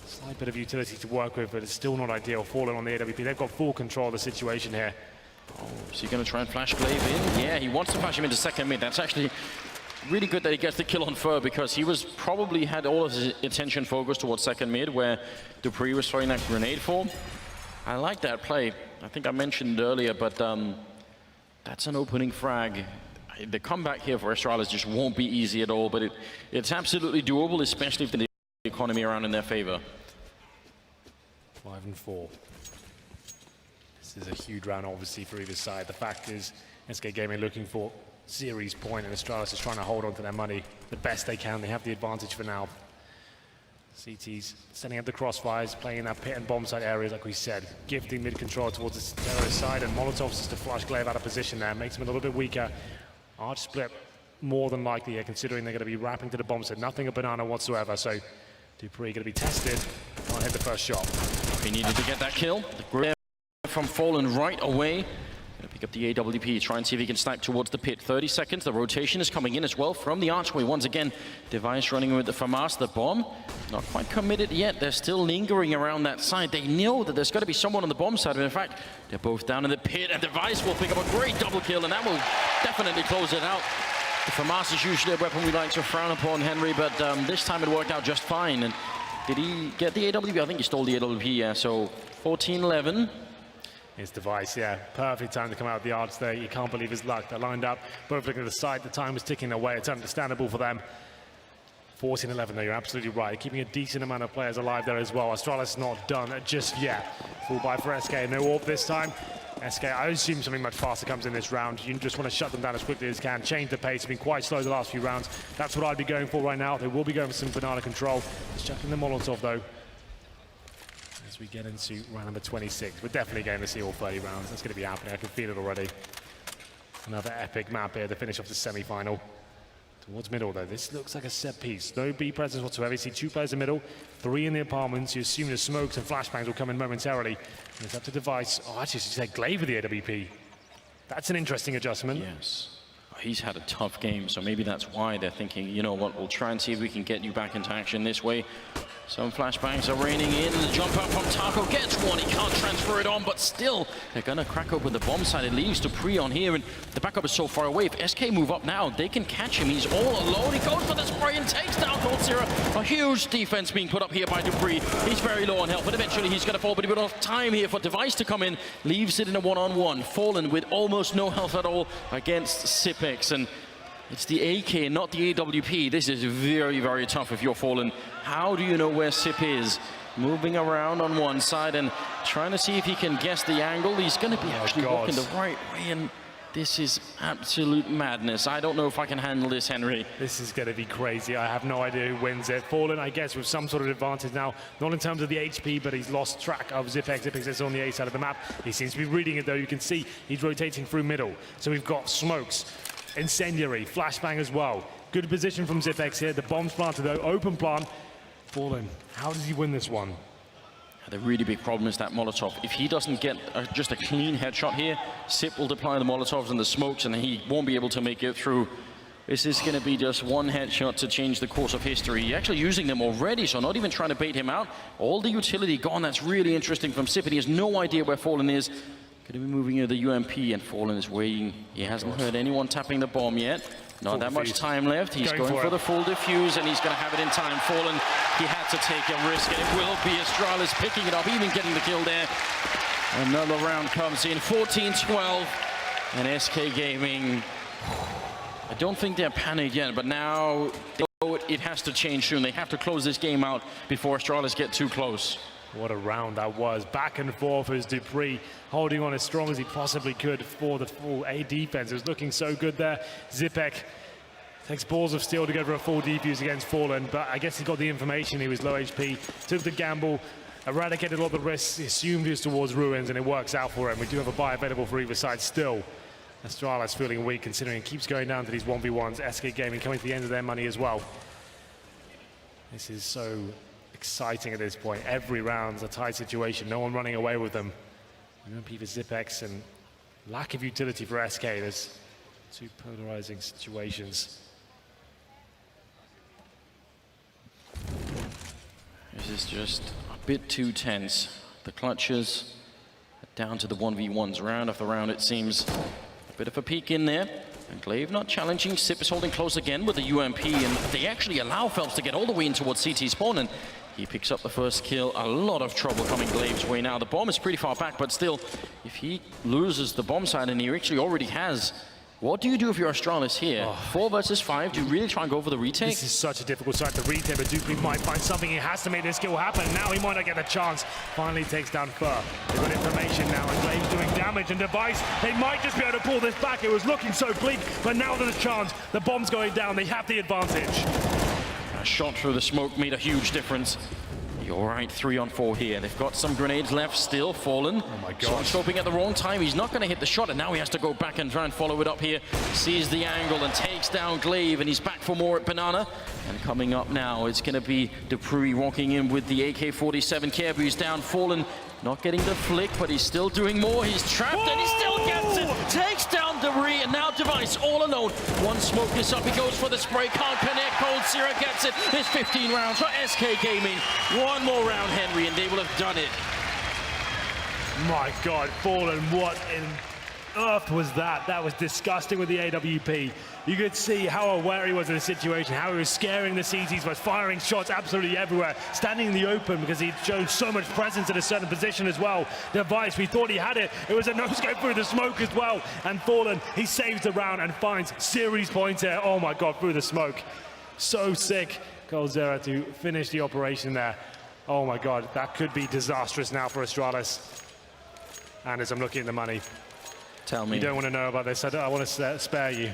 Slight bit of utility to work with, but it's still not ideal. Fallen on the AWP. They've got full control of the situation here. Oh, is he going to try and flash Glaive in? Yeah, he wants to flash him into second mid. That's actually really good that he gets the kill on Fur, because he was probably had all of his attention focused towards second mid, where Dupree was throwing that grenade for. I like that play. I think I mentioned earlier, but that's an opening frag. The comeback here for Astralis just won't be easy at all, but it's absolutely doable, especially if the economy around in their favor. 5 and 4. This is a huge round, obviously, for either side. The fact is, SK Gaming looking for series point, and Astralis is trying to hold on to their money the best they can. They have the advantage for now. CT's setting up the crossfires, playing in that pit and bomb site areas, like we said, gifting mid-control towards the terrorist side, and Molotovs just to flush Glaive out of position there, makes him a little bit weaker. Arch split more than likely here, considering they're going to be wrapping to the bomb site. Nothing a banana whatsoever, so Dupree going to be tested. Can't hit the first shot. He needed to get that kill. The grab from Fallen right away. Gonna pick up the AWP, try and see if he can snipe towards the pit. 30 seconds, the rotation is coming in as well from the archway. Once again, Device running with the FAMAS, the bomb. Not quite committed yet, they're still lingering around that side. They know that there's got to be someone on the bomb side, but in fact, they're both down in the pit, and Device will pick up a great double kill, and that will definitely close it out. The FAMAS is usually a weapon we like to frown upon, Henry, but this time it worked out just fine. And did he get the AWP? I think he stole the AWP, yeah, so 14-11. His Device, yeah. Perfect time to come out of the arch there. You can't believe his luck. They're lined up, both looking at the side. The time was ticking away. It's understandable for them. 14-11, though, you're absolutely right. Keeping a decent amount of players alive there as well. Astralis not done just yet. Full buy for SK. No AWP this time. SK, I assume something much faster comes in this round. You just want to shut them down as quickly as you can. Change the pace. It's been quite slow the last few rounds. That's what I'd be going for right now. They will be going for some banana control. Just checking the Molotov, though. As we get into round number 26, we're definitely going to see all 30 rounds. That's going to be happening. I can feel it already. Another epic map here to finish off the semi-final. Towards middle, though, this looks like a set piece. No B presence whatsoever. You see 2 players in the middle, 3 in the apartments. You assume the smokes and flashbangs will come in momentarily. And it's up to Device. Oh, actually, she said Glaive with the AWP. That's an interesting adjustment. Yes. He's had a tough game, so maybe that's why they're thinking, you know what, we'll try and see if we can get you back into action this way. Some flashbangs are raining in, and the jump out from Taco gets one. He can't transfer it on, but still, they're gonna crack open the bomb side. It leaves Dupree on here, and the backup is so far away. If SK move up now, they can catch him. He's all alone. He goes for the spray and takes down Cold Zero. A huge defense being put up here by Dupree. He's very low on health, but eventually he's gonna fall, but he got enough time here for Device to come in. Leaves it in a one-on-one. Fallen with almost no health at all against Sipex, and it's the AK, not the AWP. This is very, very tough if you're Fallen. How do you know where Sip is? Moving around on one side and trying to see if he can guess the angle. He's going to be actually walking the right way, and this is absolute madness. I don't know if I can handle this, Henry. This is going to be crazy. I have no idea who wins it. Fallen, I guess, with some sort of advantage now. Not in terms of the HP, but he's lost track of Zipex. Zipex is on the A side of the map. He seems to be reading it, though. You can see he's rotating through middle. So we've got smokes, incendiary, flashbang as well. Good position from Zipex here. The bomb's planted, though. Open plant. Fallen. How does he win this one? The really big problem is that Molotov. If he doesn't get just a clean headshot here, Sip will deploy the Molotovs and the smokes, and he won't be able to make it through. This is going to be just one headshot to change the course of history. He's actually using them already, so not even trying to bait him out. All the utility gone. That's really interesting from Sip, and he has no idea where Fallen is. Going to be moving near the UMP, and Fallen is waiting. He hasn't heard anyone tapping the bomb yet. Not that much time left. He's going for the full defuse, and he's going to have it in time. Fallen, he had to take a risk, and it will be Astralis picking it up, even getting the kill there. Another round comes in, 14-12, and SK Gaming, I don't think they're panicked yet, but now they know it has to change soon. They have to close this game out before Astralis get too close. What a round that was. Back and forth as Dupree holding on as strong as he possibly could for the full A defense. It was looking so good there. Zipek takes balls of steel to go for a full defuse against Fallen, but I guess he got the information. He was low HP, took the gamble, eradicated all the risks, he assumed he was towards ruins, and it works out for him. We do have a buy available for either side still. Astralis feeling weak considering it keeps going down to these 1v1s. SK Gaming coming to the end of their money as well. This is so exciting at this point. Every round's a tight situation. No one running away with them. UMP for Zipex and lack of utility for SK. There's two polarizing situations. This is just a bit too tense. The clutches are down to the 1v1s round after round, it seems. A bit of a peek in there. And Glaive not challenging. Sip is holding close again with the UMP, and they actually allow Phelps to get all the way in towards CT spawn, and he picks up the first kill. A lot of trouble coming Glaive's way now. The bomb is pretty far back, but still, if he loses the bomb side, and he actually already has, what do you do if you're Astralis here? 4 versus 5, do you really try and go for the retake? This is such a difficult side to retake, but Dupree might find something. He has to make this kill happen. Now he might not get a chance. Finally takes down Fur. They've got information now, and Glaive's doing damage, and Device, they might just be able to pull this back. It was looking so bleak, but now there's a chance. The bomb's going down. They have the advantage. A shot through the smoke made a huge difference. You're right, 3 on 4 here. They've got some grenades left still. Fallen. Oh my God. Scoping at the wrong time. He's not going to hit the shot, and now he has to go back and try and follow it up here. Sees the angle and takes down Glaive, and he's back for more at Banana. And coming up now, it's going to be Dupree walking in with the AK-47. Caribou's down. Fallen not getting the flick, but he's still doing more. He's trapped, and he still gets it. Takes down Debris, and now Device all alone. One smoke is up. He goes for the spray. Can't connect. Cold Sierra gets it. It's 15 rounds for SK Gaming. One more round, Henry, and they will have done it. My God, Fallen, what in earth was that? That was disgusting with the AWP. You could see how aware he was of the situation, how he was scaring the CTs, was firing shots absolutely everywhere, standing in the open because he'd shown so much presence in a certain position as well. Device, we thought he had it. It was a no-scope through the smoke as well. And Fallen, he saves the round and finds series points here. Oh my God, through the smoke. So sick, Coldzera, to finish the operation there. Oh my God, that could be disastrous now for Astralis. And as I'm looking at the money, Tell me. you don't want to know about this. I want to spare you.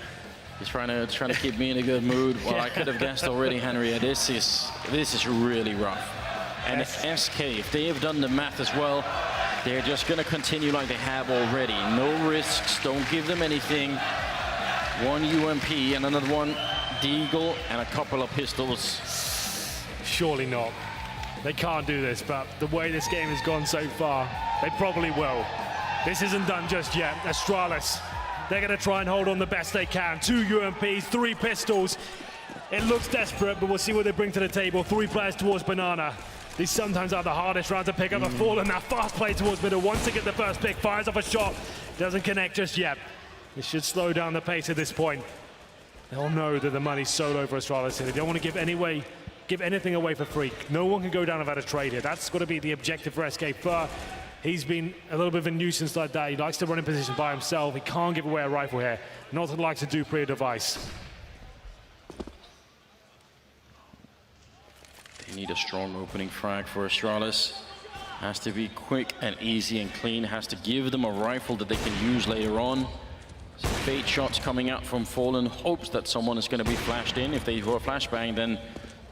He's trying to keep me in a good mood. Well, I could have guessed already, Henry. This is really rough. And if SK, if they have done the math as well, they're just going to continue like they have already. No risks. Don't give them anything. One UMP and another one Deagle and a couple of pistols. Surely not. They can't do this, but the way this game has gone so far, they probably will. This isn't done just yet. Astralis, they're going to try and hold on the best they can. 2 UMPs, 3 pistols. It looks desperate, but we'll see what they bring to the table. 3 players towards Banana. These sometimes are the hardest rounds to pick up. A Fallen now fast play towards middle. Wants to get the first pick, fires off a shot. Doesn't connect just yet. This should slow down the pace at this point. They'll know that the money's so low for Astralis here. They don't want to give anything away for free. No one can go down without a trade here. That's got to be the objective for SK. Fur, he's been a little bit of a nuisance like that. He likes to run in position by himself. He can't give away a rifle here. Not the likes of Dupree or Device. They need a strong opening frag for Astralis. Has to be quick and easy and clean. Has to give them a rifle that they can use later on. So bait shots coming out from Fallen. Hopes that someone is going to be flashed in. If they do a flashbang, then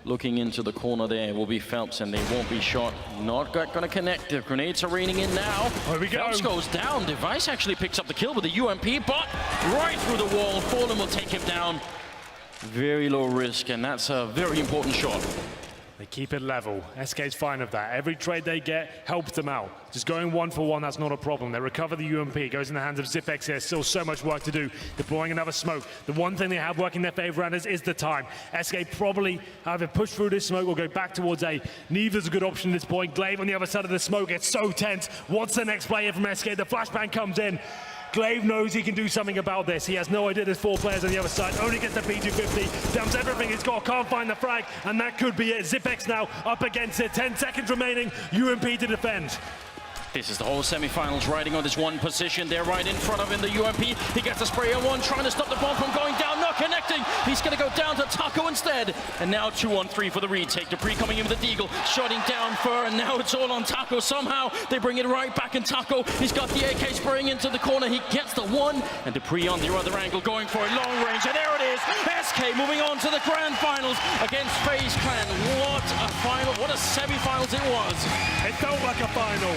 looking into the corner there will be Phelps, and they won't be shot. Not going to connect. The grenades are raining in now. Here we go. Phelps goes down. Device actually picks up the kill with the UMP, but right through the wall. Fallen will take him down. Very low risk, and that's a very important shot. They keep it level. SK's fine with that. Every trade they get helps them out. Just going 1-for-1, that's not a problem. They recover the UMP. Goes in the hands of Zipex here. Still so much work to do. Deploying another smoke. The one thing they have working in their favor is the time. SK probably either push through this smoke or go back towards A. Neither's a good option at this point. Glaive on the other side of the smoke. It's so tense. What's the next play here from SK? The flashbang comes in. Glaive knows he can do something about this. He has no idea there's 4 players on the other side. Only gets the P250. Dumps everything he's got. Can't find the frag. And that could be it. Zipex now up against it. 10 seconds remaining. UMP to defend. This is the whole semi-finals riding on this one position. They're right in front of him, the UMP. He gets a spray on one, trying to stop the bomb from going down, not connecting. He's going to go down to Taco instead. And now 2-on-3 for the retake. Dupree coming in with the Deagle, shutting down Fur, and now it's all on Taco. Somehow they bring it right back in Taco. He's got the AK spraying into the corner. He gets the one, and Dupree on the other angle going for it long range. And there it is. SK moving on to the grand finals against FaZe Clan. What a final, what a semi-finals it was. It felt like a final.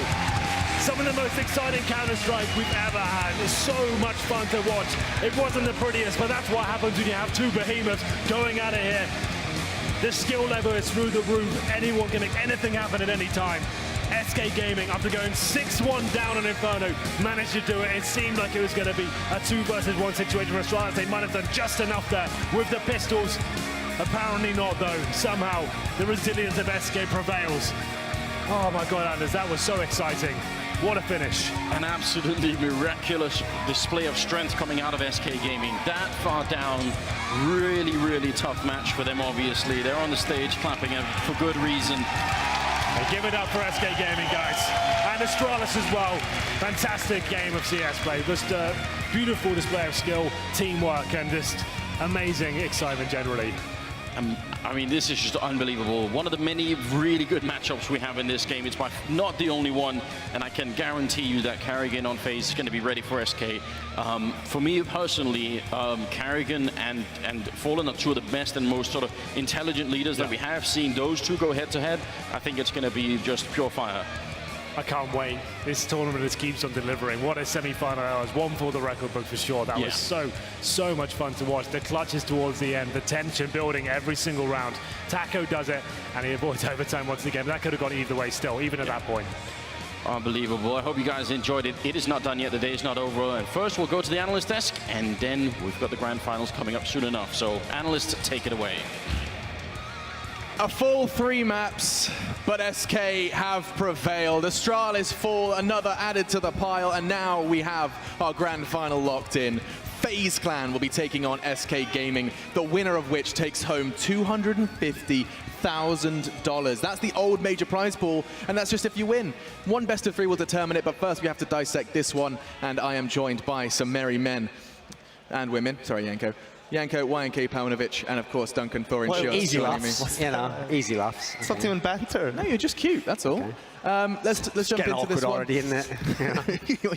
Some of the most exciting Counter-Strike we've ever had. It's so much fun to watch. It wasn't the prettiest, but that's what happens when you have 2 behemoths going at it here. The skill level is through the roof. Anyone can make anything happen at any time. SK Gaming, after going 6-1 down on Inferno, managed to do it. It seemed like it was going to be a 2 versus 1 situation for Astralis. They might have done just enough there with the pistols. Apparently not, though. Somehow, the resilience of SK prevails. Oh my God, Anders, that was so exciting. What a finish. An absolutely miraculous display of strength coming out of SK Gaming. That far down, really, really tough match for them, obviously. They're on the stage clapping for good reason. Hey, give it up for SK Gaming, guys. And Astralis as well. Fantastic game of CS play. Just a beautiful display of skill, teamwork, and just amazing excitement generally. I mean, this is just unbelievable. One of the many really good matchups we have in this game. It's not the only one, and I can guarantee you that Carrigan on FaZe is going to be ready for SK. For me personally, Carrigan and Fallen are two of the best and most sort of intelligent leaders that we have seen. Those two go head-to-head. I think it's going to be just pure fire. I can't wait. This tournament just keeps on delivering. What a semi-final hours. One for the record book for sure. That was so much fun to watch. The clutches towards the end, the tension building every single round. Taco does it, and he avoids overtime once again. That could have gone either way still, even at that point. Unbelievable. I hope you guys enjoyed it. It is not done yet. The day is not over. And first, we'll go to the analyst desk, and then we've got the grand finals coming up soon enough. So, analysts, take it away. A full 3 maps, but SK have prevailed. Astralis fall, another added to the pile, and now we have our grand final locked in. FaZe Clan will be taking on SK Gaming, the winner of which takes home $250,000. That's the old major prize pool, and that's just if you win. One best of 3 will determine it, but first we have to dissect this one, and I am joined by some merry men and women. Sorry, Yanko. Yanko, YNK Paunovic, and of course Duncan Thorin. Well, easy laughs, you know, easy laughs. It's not even banter. No, you're just cute, that's all. Okay. Let's jump into this one. already, isn't it?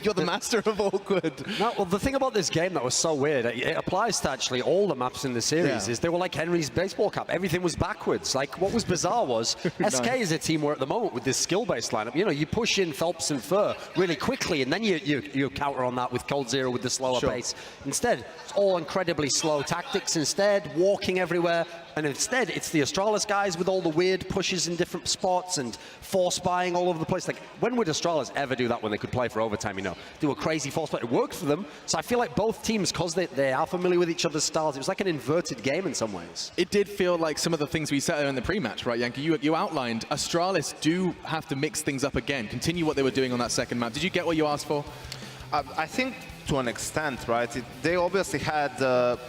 You're the master of awkward. No, well, the thing about this game that was so weird, it applies to actually all the maps in the series, is they were like Henry's baseball cap. Everything was backwards. Like, what was bizarre was, SK is a team where at the moment with this skill-based lineup, you know, you push in Phelps and Fur really quickly, and then you counter on that with Cold Zero with the slower pace. Instead, it's all incredibly slow tactics instead, walking everywhere. And instead, it's the Astralis guys with all the weird pushes in different spots and force buying all over the place. Like, when would Astralis ever do that when they could play for overtime, you know? Do a crazy force buy. It worked for them. So I feel like both teams, because they are familiar with each other's styles, it was like an inverted game in some ways. It did feel like some of the things we said in the pre-match, right, Yankee? You outlined Astralis do have to mix things up again, continue what they were doing on that second map. Did you get what you asked for? I think to an extent, right? They obviously had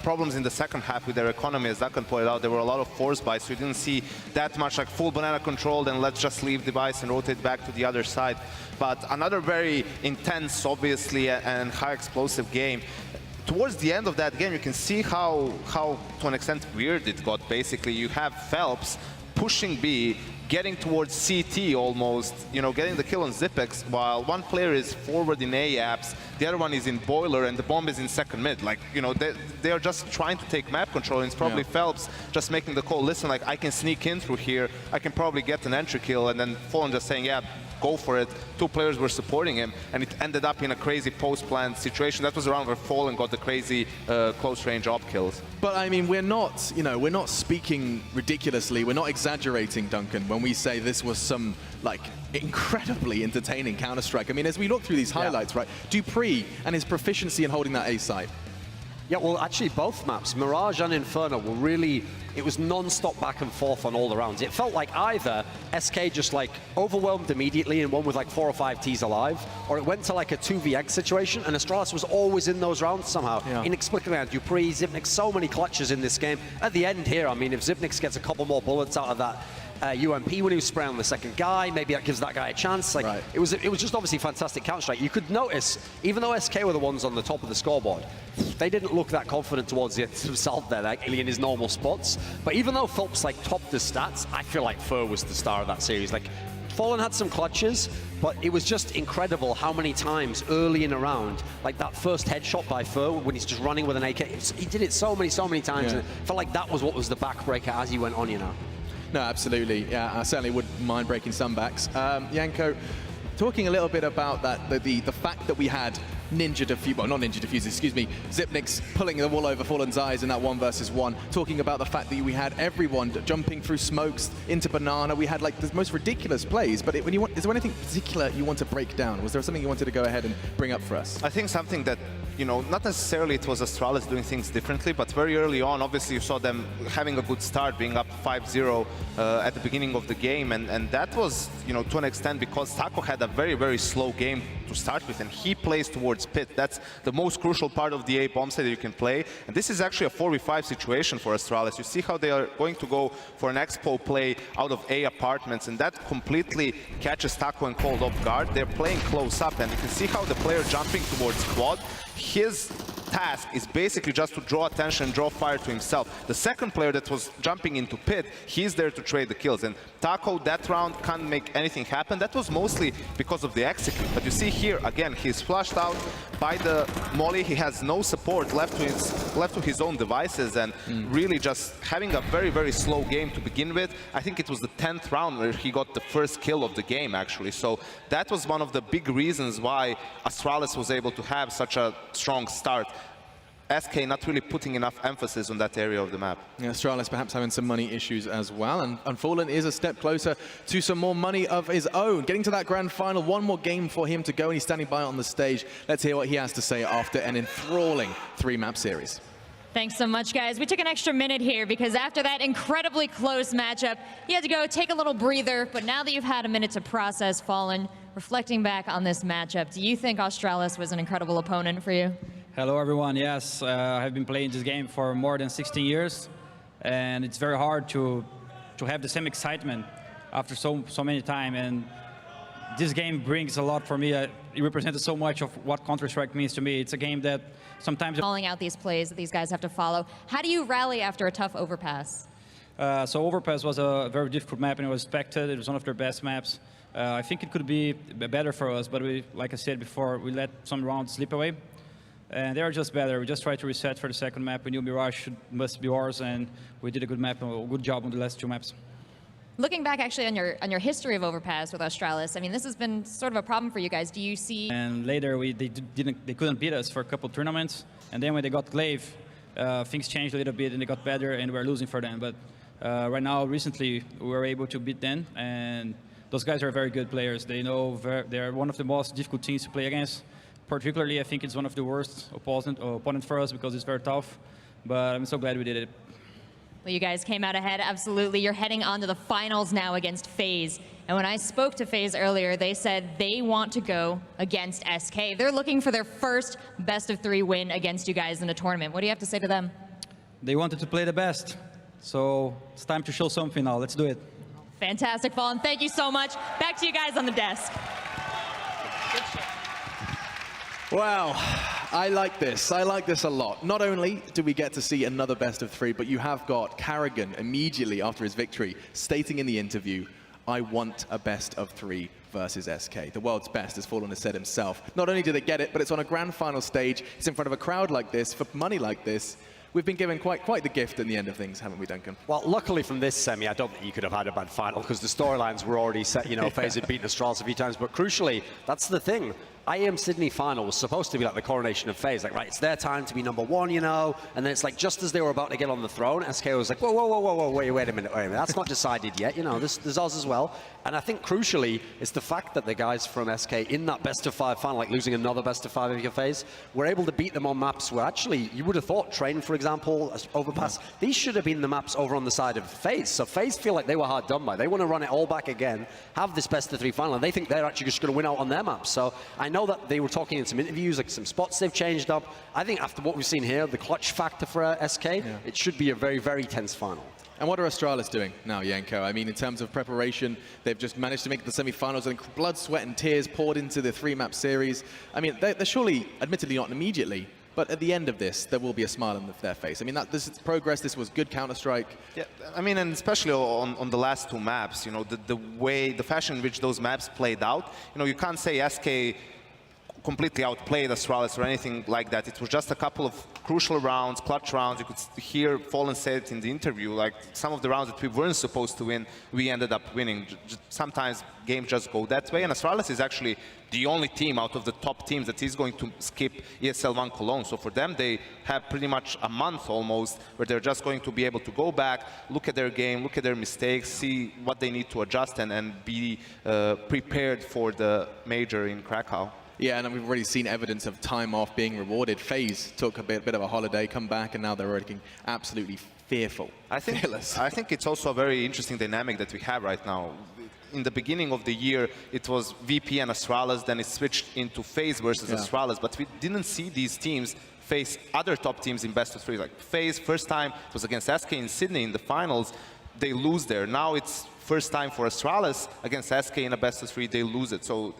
problems in the second half with their economy, as Duncan pointed out. There were a lot of force buys, so you didn't see that much like full banana control, then let's just leave device and rotate back to the other side. But another very intense, obviously, and high explosive game. Towards the end of that game, you can see how to an extent weird it got. Basically, you have Phelps pushing B, getting towards CT almost, you know, getting the kill on Zipex, while one player is forward in A apps, the other one is in Boiler, and the bomb is in second mid. Like, you know, they are just trying to take map control, and it's probably Phelps just making the call, listen, like, I can sneak in through here, I can probably get an entry kill, and then Fallen just saying, yeah, go for it. 2 players were supporting him, and it ended up in a crazy post-plant situation. That was around where Fallen got the crazy close-range op kills. But I mean, we're not, you know, we're not speaking ridiculously. We're not exaggerating, Duncan, when we say this was some, like, incredibly entertaining Counter-Strike. I mean, as we look through these highlights, right, Dupree and his proficiency in holding that A site. Yeah, well, actually, both maps, Mirage and Inferno, were really, it was non-stop back and forth on all the rounds. It felt like either SK just, like, overwhelmed immediately and won with, like, 4 or 5 Ts alive, or it went to, like, a 2vx situation, and Astralis was always in those rounds somehow. Inexplicably, and Dupree, Zipnix, so many clutches in this game. At the end here, I mean, if Zipnix gets a couple more bullets out of that UMP when he was spraying on the second guy, maybe that gives that guy a chance. Like, it was just obviously fantastic Counter-Strike. You could notice, even though SK were the ones on the top of the scoreboard, they didn't look that confident towards the end himself there, like in his normal spots. But even though Phelps like topped the stats, I feel like Fur was the star of that series. Like, Fallen had some clutches, but it was just incredible how many times early in a round, like that first headshot by Fur when he's just running with an AK, he did it so many times, and it felt like that was what was the backbreaker as he went on, you know. No, absolutely. Yeah, I certainly wouldn't mind breaking some backs. Yanko, talking a little bit about that, the fact that we had Ninja Diffuse, well, not Ninja Diffuse, excuse me, Zipnix pulling the wall over Fallen's eyes in that 1 versus 1, talking about the fact that we had everyone jumping through smokes into Banana. We had like the most ridiculous plays, but is there anything particular you want to break down? Was there something you wanted to go ahead and bring up for us? I think something that you know, not necessarily it was Astralis doing things differently, but very early on, obviously you saw them having a good start, being up 5-0 at the beginning of the game, and that was, you know, to an extent because Taco had a very, very slow game to start with, and he plays towards pit. That's the most crucial part of the A bomb site that you can play, and this is actually a 4v5 situation for Astralis. You see how they are going to go for an expo play out of A apartments, and that completely catches Taco and Cold off guard. They're playing close up, and you can see how the player jumping towards quad, his task is basically just to draw attention, draw fire to himself. The second player that was jumping into pit, he's there to trade the kills. And Taco, that round, can't make anything happen. That was mostly because of the execute. But you see here, again, he's flushed out by the molly. He has no support left to his own devices, and really just having a very, very slow game to begin with. I think it was the 10th round where he got the first kill of the game, actually. So that was one of the big reasons why Astralis was able to have such a strong start. SK not really putting enough emphasis on that area of the map. Yeah, Astralis perhaps having some money issues as well, and Fallen is a step closer to some more money of his own. Getting to that grand final, one more game for him to go, and he's standing by on the stage. Let's hear what he has to say after an enthralling 3-map series. Thanks so much, guys. We took an extra minute here because after that incredibly close matchup, you had to go take a little breather, but now that you've had a minute to process Fallen, reflecting back on this matchup, do you think Astralis was an incredible opponent for you? Hello everyone, yes, I've been playing this game for more than 16 years, and it's very hard to have the same excitement after so many time, and this game brings a lot for me. It represented so much of what Counter-Strike means to me. It's a game that sometimes... Calling out these plays that these guys have to follow. How do you rally after a tough overpass? So Overpass was a very difficult map, and it was expected. It was one of their best maps. I think it could be better for us, but we, like I said before, we let some rounds slip away. And they are just better. We just tried to reset for the second map. We knew Mirage must be ours, and we did a good job on the last 2 maps. Looking back actually on your history of Overpass with Astralis, I mean, this has been sort of a problem for you guys. Do you see... And later they couldn't beat us for a couple tournaments, and then when they got Glaive, things changed a little bit and they got better, and we're losing for them. But right now, recently, we were able to beat them, and those guys are very good players. They know they're one of the most difficult teams to play against. Particularly, I think it's one of the worst opponents for us because it's very tough, but I'm so glad we did it. Well, you guys came out ahead, absolutely. You're heading on to the finals now against FaZe. And when I spoke to FaZe earlier, they said they want to go against SK. They're looking for their first best-of-3 win against you guys in a tournament. What do you have to say to them? They wanted to play the best, so it's time to show something now. Let's do it. Fantastic, Fallen. Thank you so much. Back to you guys on the desk. Well, I like this. I like this a lot. Not only do we get to see another best-of-3, but you have got Karrigan immediately after his victory stating in the interview, I want a best-of-3 versus SK. The world's best, as Fallen has said himself. Not only did it get it, but it's on a grand final stage. It's in front of a crowd like this, for money like this. We've been given quite the gift in the end of things, haven't we, Duncan? Well, luckily from this semi, I don't think you could have had a bad final because the storylines were already set. You know, FaZe had beaten Astralis a few times, but crucially, that's the thing. IEM Sydney final was supposed to be like the coronation of FaZe. Like, right, it's their time to be #1, you know, and then it's like just as they were about to get on the throne, SK was like, whoa, wait a minute, that's not decided yet, you know, there's us as well. And I think crucially, it's the fact that the guys from SK in that best-of-5 final, like losing another best-of-5 of your FaZe, were able to beat them on maps where actually you would have thought Train, for example, Overpass, these should have been the maps over on the side of FaZe. So FaZe feel like they were hard done by. They want to run it all back again, have this best-of-3 final, and they think they're actually just going to win out on their maps. So I know that they were talking in some interviews, like some spots they've changed up. I think after what we've seen here, the clutch factor for SK, it should be a very, very tense final. And what are Astralis doing now, Yanko? I mean, in terms of preparation, they've just managed to make the semi-finals, and blood, sweat, and tears poured into the 3-map series. I mean, they're surely, admittedly not immediately, but at the end of this, there will be a smile on their face. I mean, this is progress. This was good Counter-Strike. Yeah, I mean, and especially on the last 2 maps, you know, the fashion in which those maps played out, you know, you can't say SK completely outplayed Astralis or anything like that. It was just a couple of crucial rounds, clutch rounds. You could hear Fallen say it in the interview, like some of the rounds that we weren't supposed to win, we ended up winning. Sometimes games just go that way, and Astralis is actually the only team out of the top teams that is going to skip ESL 1 Cologne. So for them, they have pretty much a month almost where they're just going to be able to go back, look at their game, look at their mistakes, see what they need to adjust and be prepared for the major in Krakow. Yeah, and we've already seen evidence of time off being rewarded. FaZe took a bit of a holiday, come back, and now they're looking absolutely fearful. I think it's also a very interesting dynamic that we have right now. In the beginning of the year, it was VP and Astralis, then it switched into FaZe versus Astralis, but we didn't see these teams face other top teams in best of three. Like FaZe, first time it was against SK in Sydney in the finals, they lose there. Now it's first time for Astralis against SK in a best of three, they lose it. So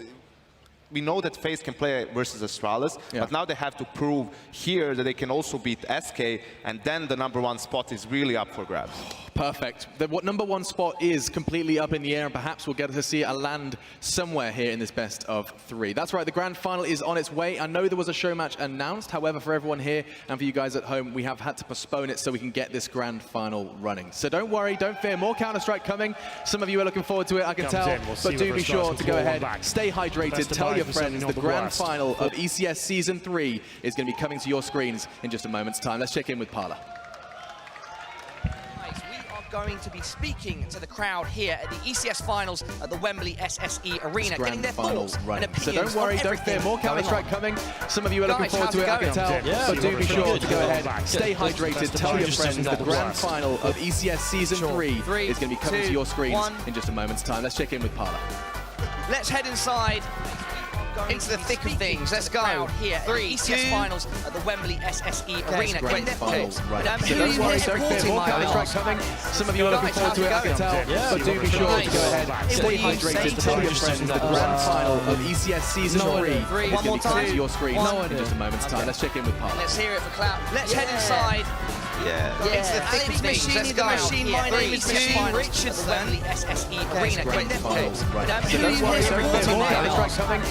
we know that FaZe can play versus Astralis, but now they have to prove here that they can also beat SK, and then the #1 spot is really up for grabs. Perfect. The #1 spot is completely up in the air, and perhaps we'll get to see a land somewhere here in this best of three. That's right, the grand final is on its way. I know there was a show match announced. However, for everyone here and for you guys at home, we have had to postpone it so we can get this grand final running. So don't worry, don't fear, more Counter-Strike coming. Some of you are looking forward to it, I can tell. But do be sure to go ahead, stay hydrated, tell your friends the grand final of ECS Season 3 is going to be coming to your screens in just a moment's time. Let's check in with Parla. Going to be speaking to the crowd here at the ECS Finals at the Wembley SSE Arena, getting their thoughts and opinions. So don't worry, don't fear, more Counter-Strike coming. Some of you are looking forward to it, I can tell. But do be sure to go ahead, stay hydrated, tell your friends the grand final of ECS Season 3 is going to be coming to your screens in just a moment's time. Let's check in with Parla. Let's head inside into the thick of things. Let's go. Here, 3, ECS Finals at the Wembley SSE Arena. Great finals, right. So don't worry, don't fear, more Counter-Strike coming. Some of you are looking forward to it, I can tell. But do be sure to go ahead, stay hydrated, tell your friends the grand final of ECS Season 3 is going to be coming to your screens in just a moment's time. Let's check in with Parla. Let's hear it for Cloud. Let's head inside. Into the thick of things. Let's go. My name is Richardson. Wembley SSE Arena. Great finals, right. So don't worry, don't fear, more Counter-Strike coming.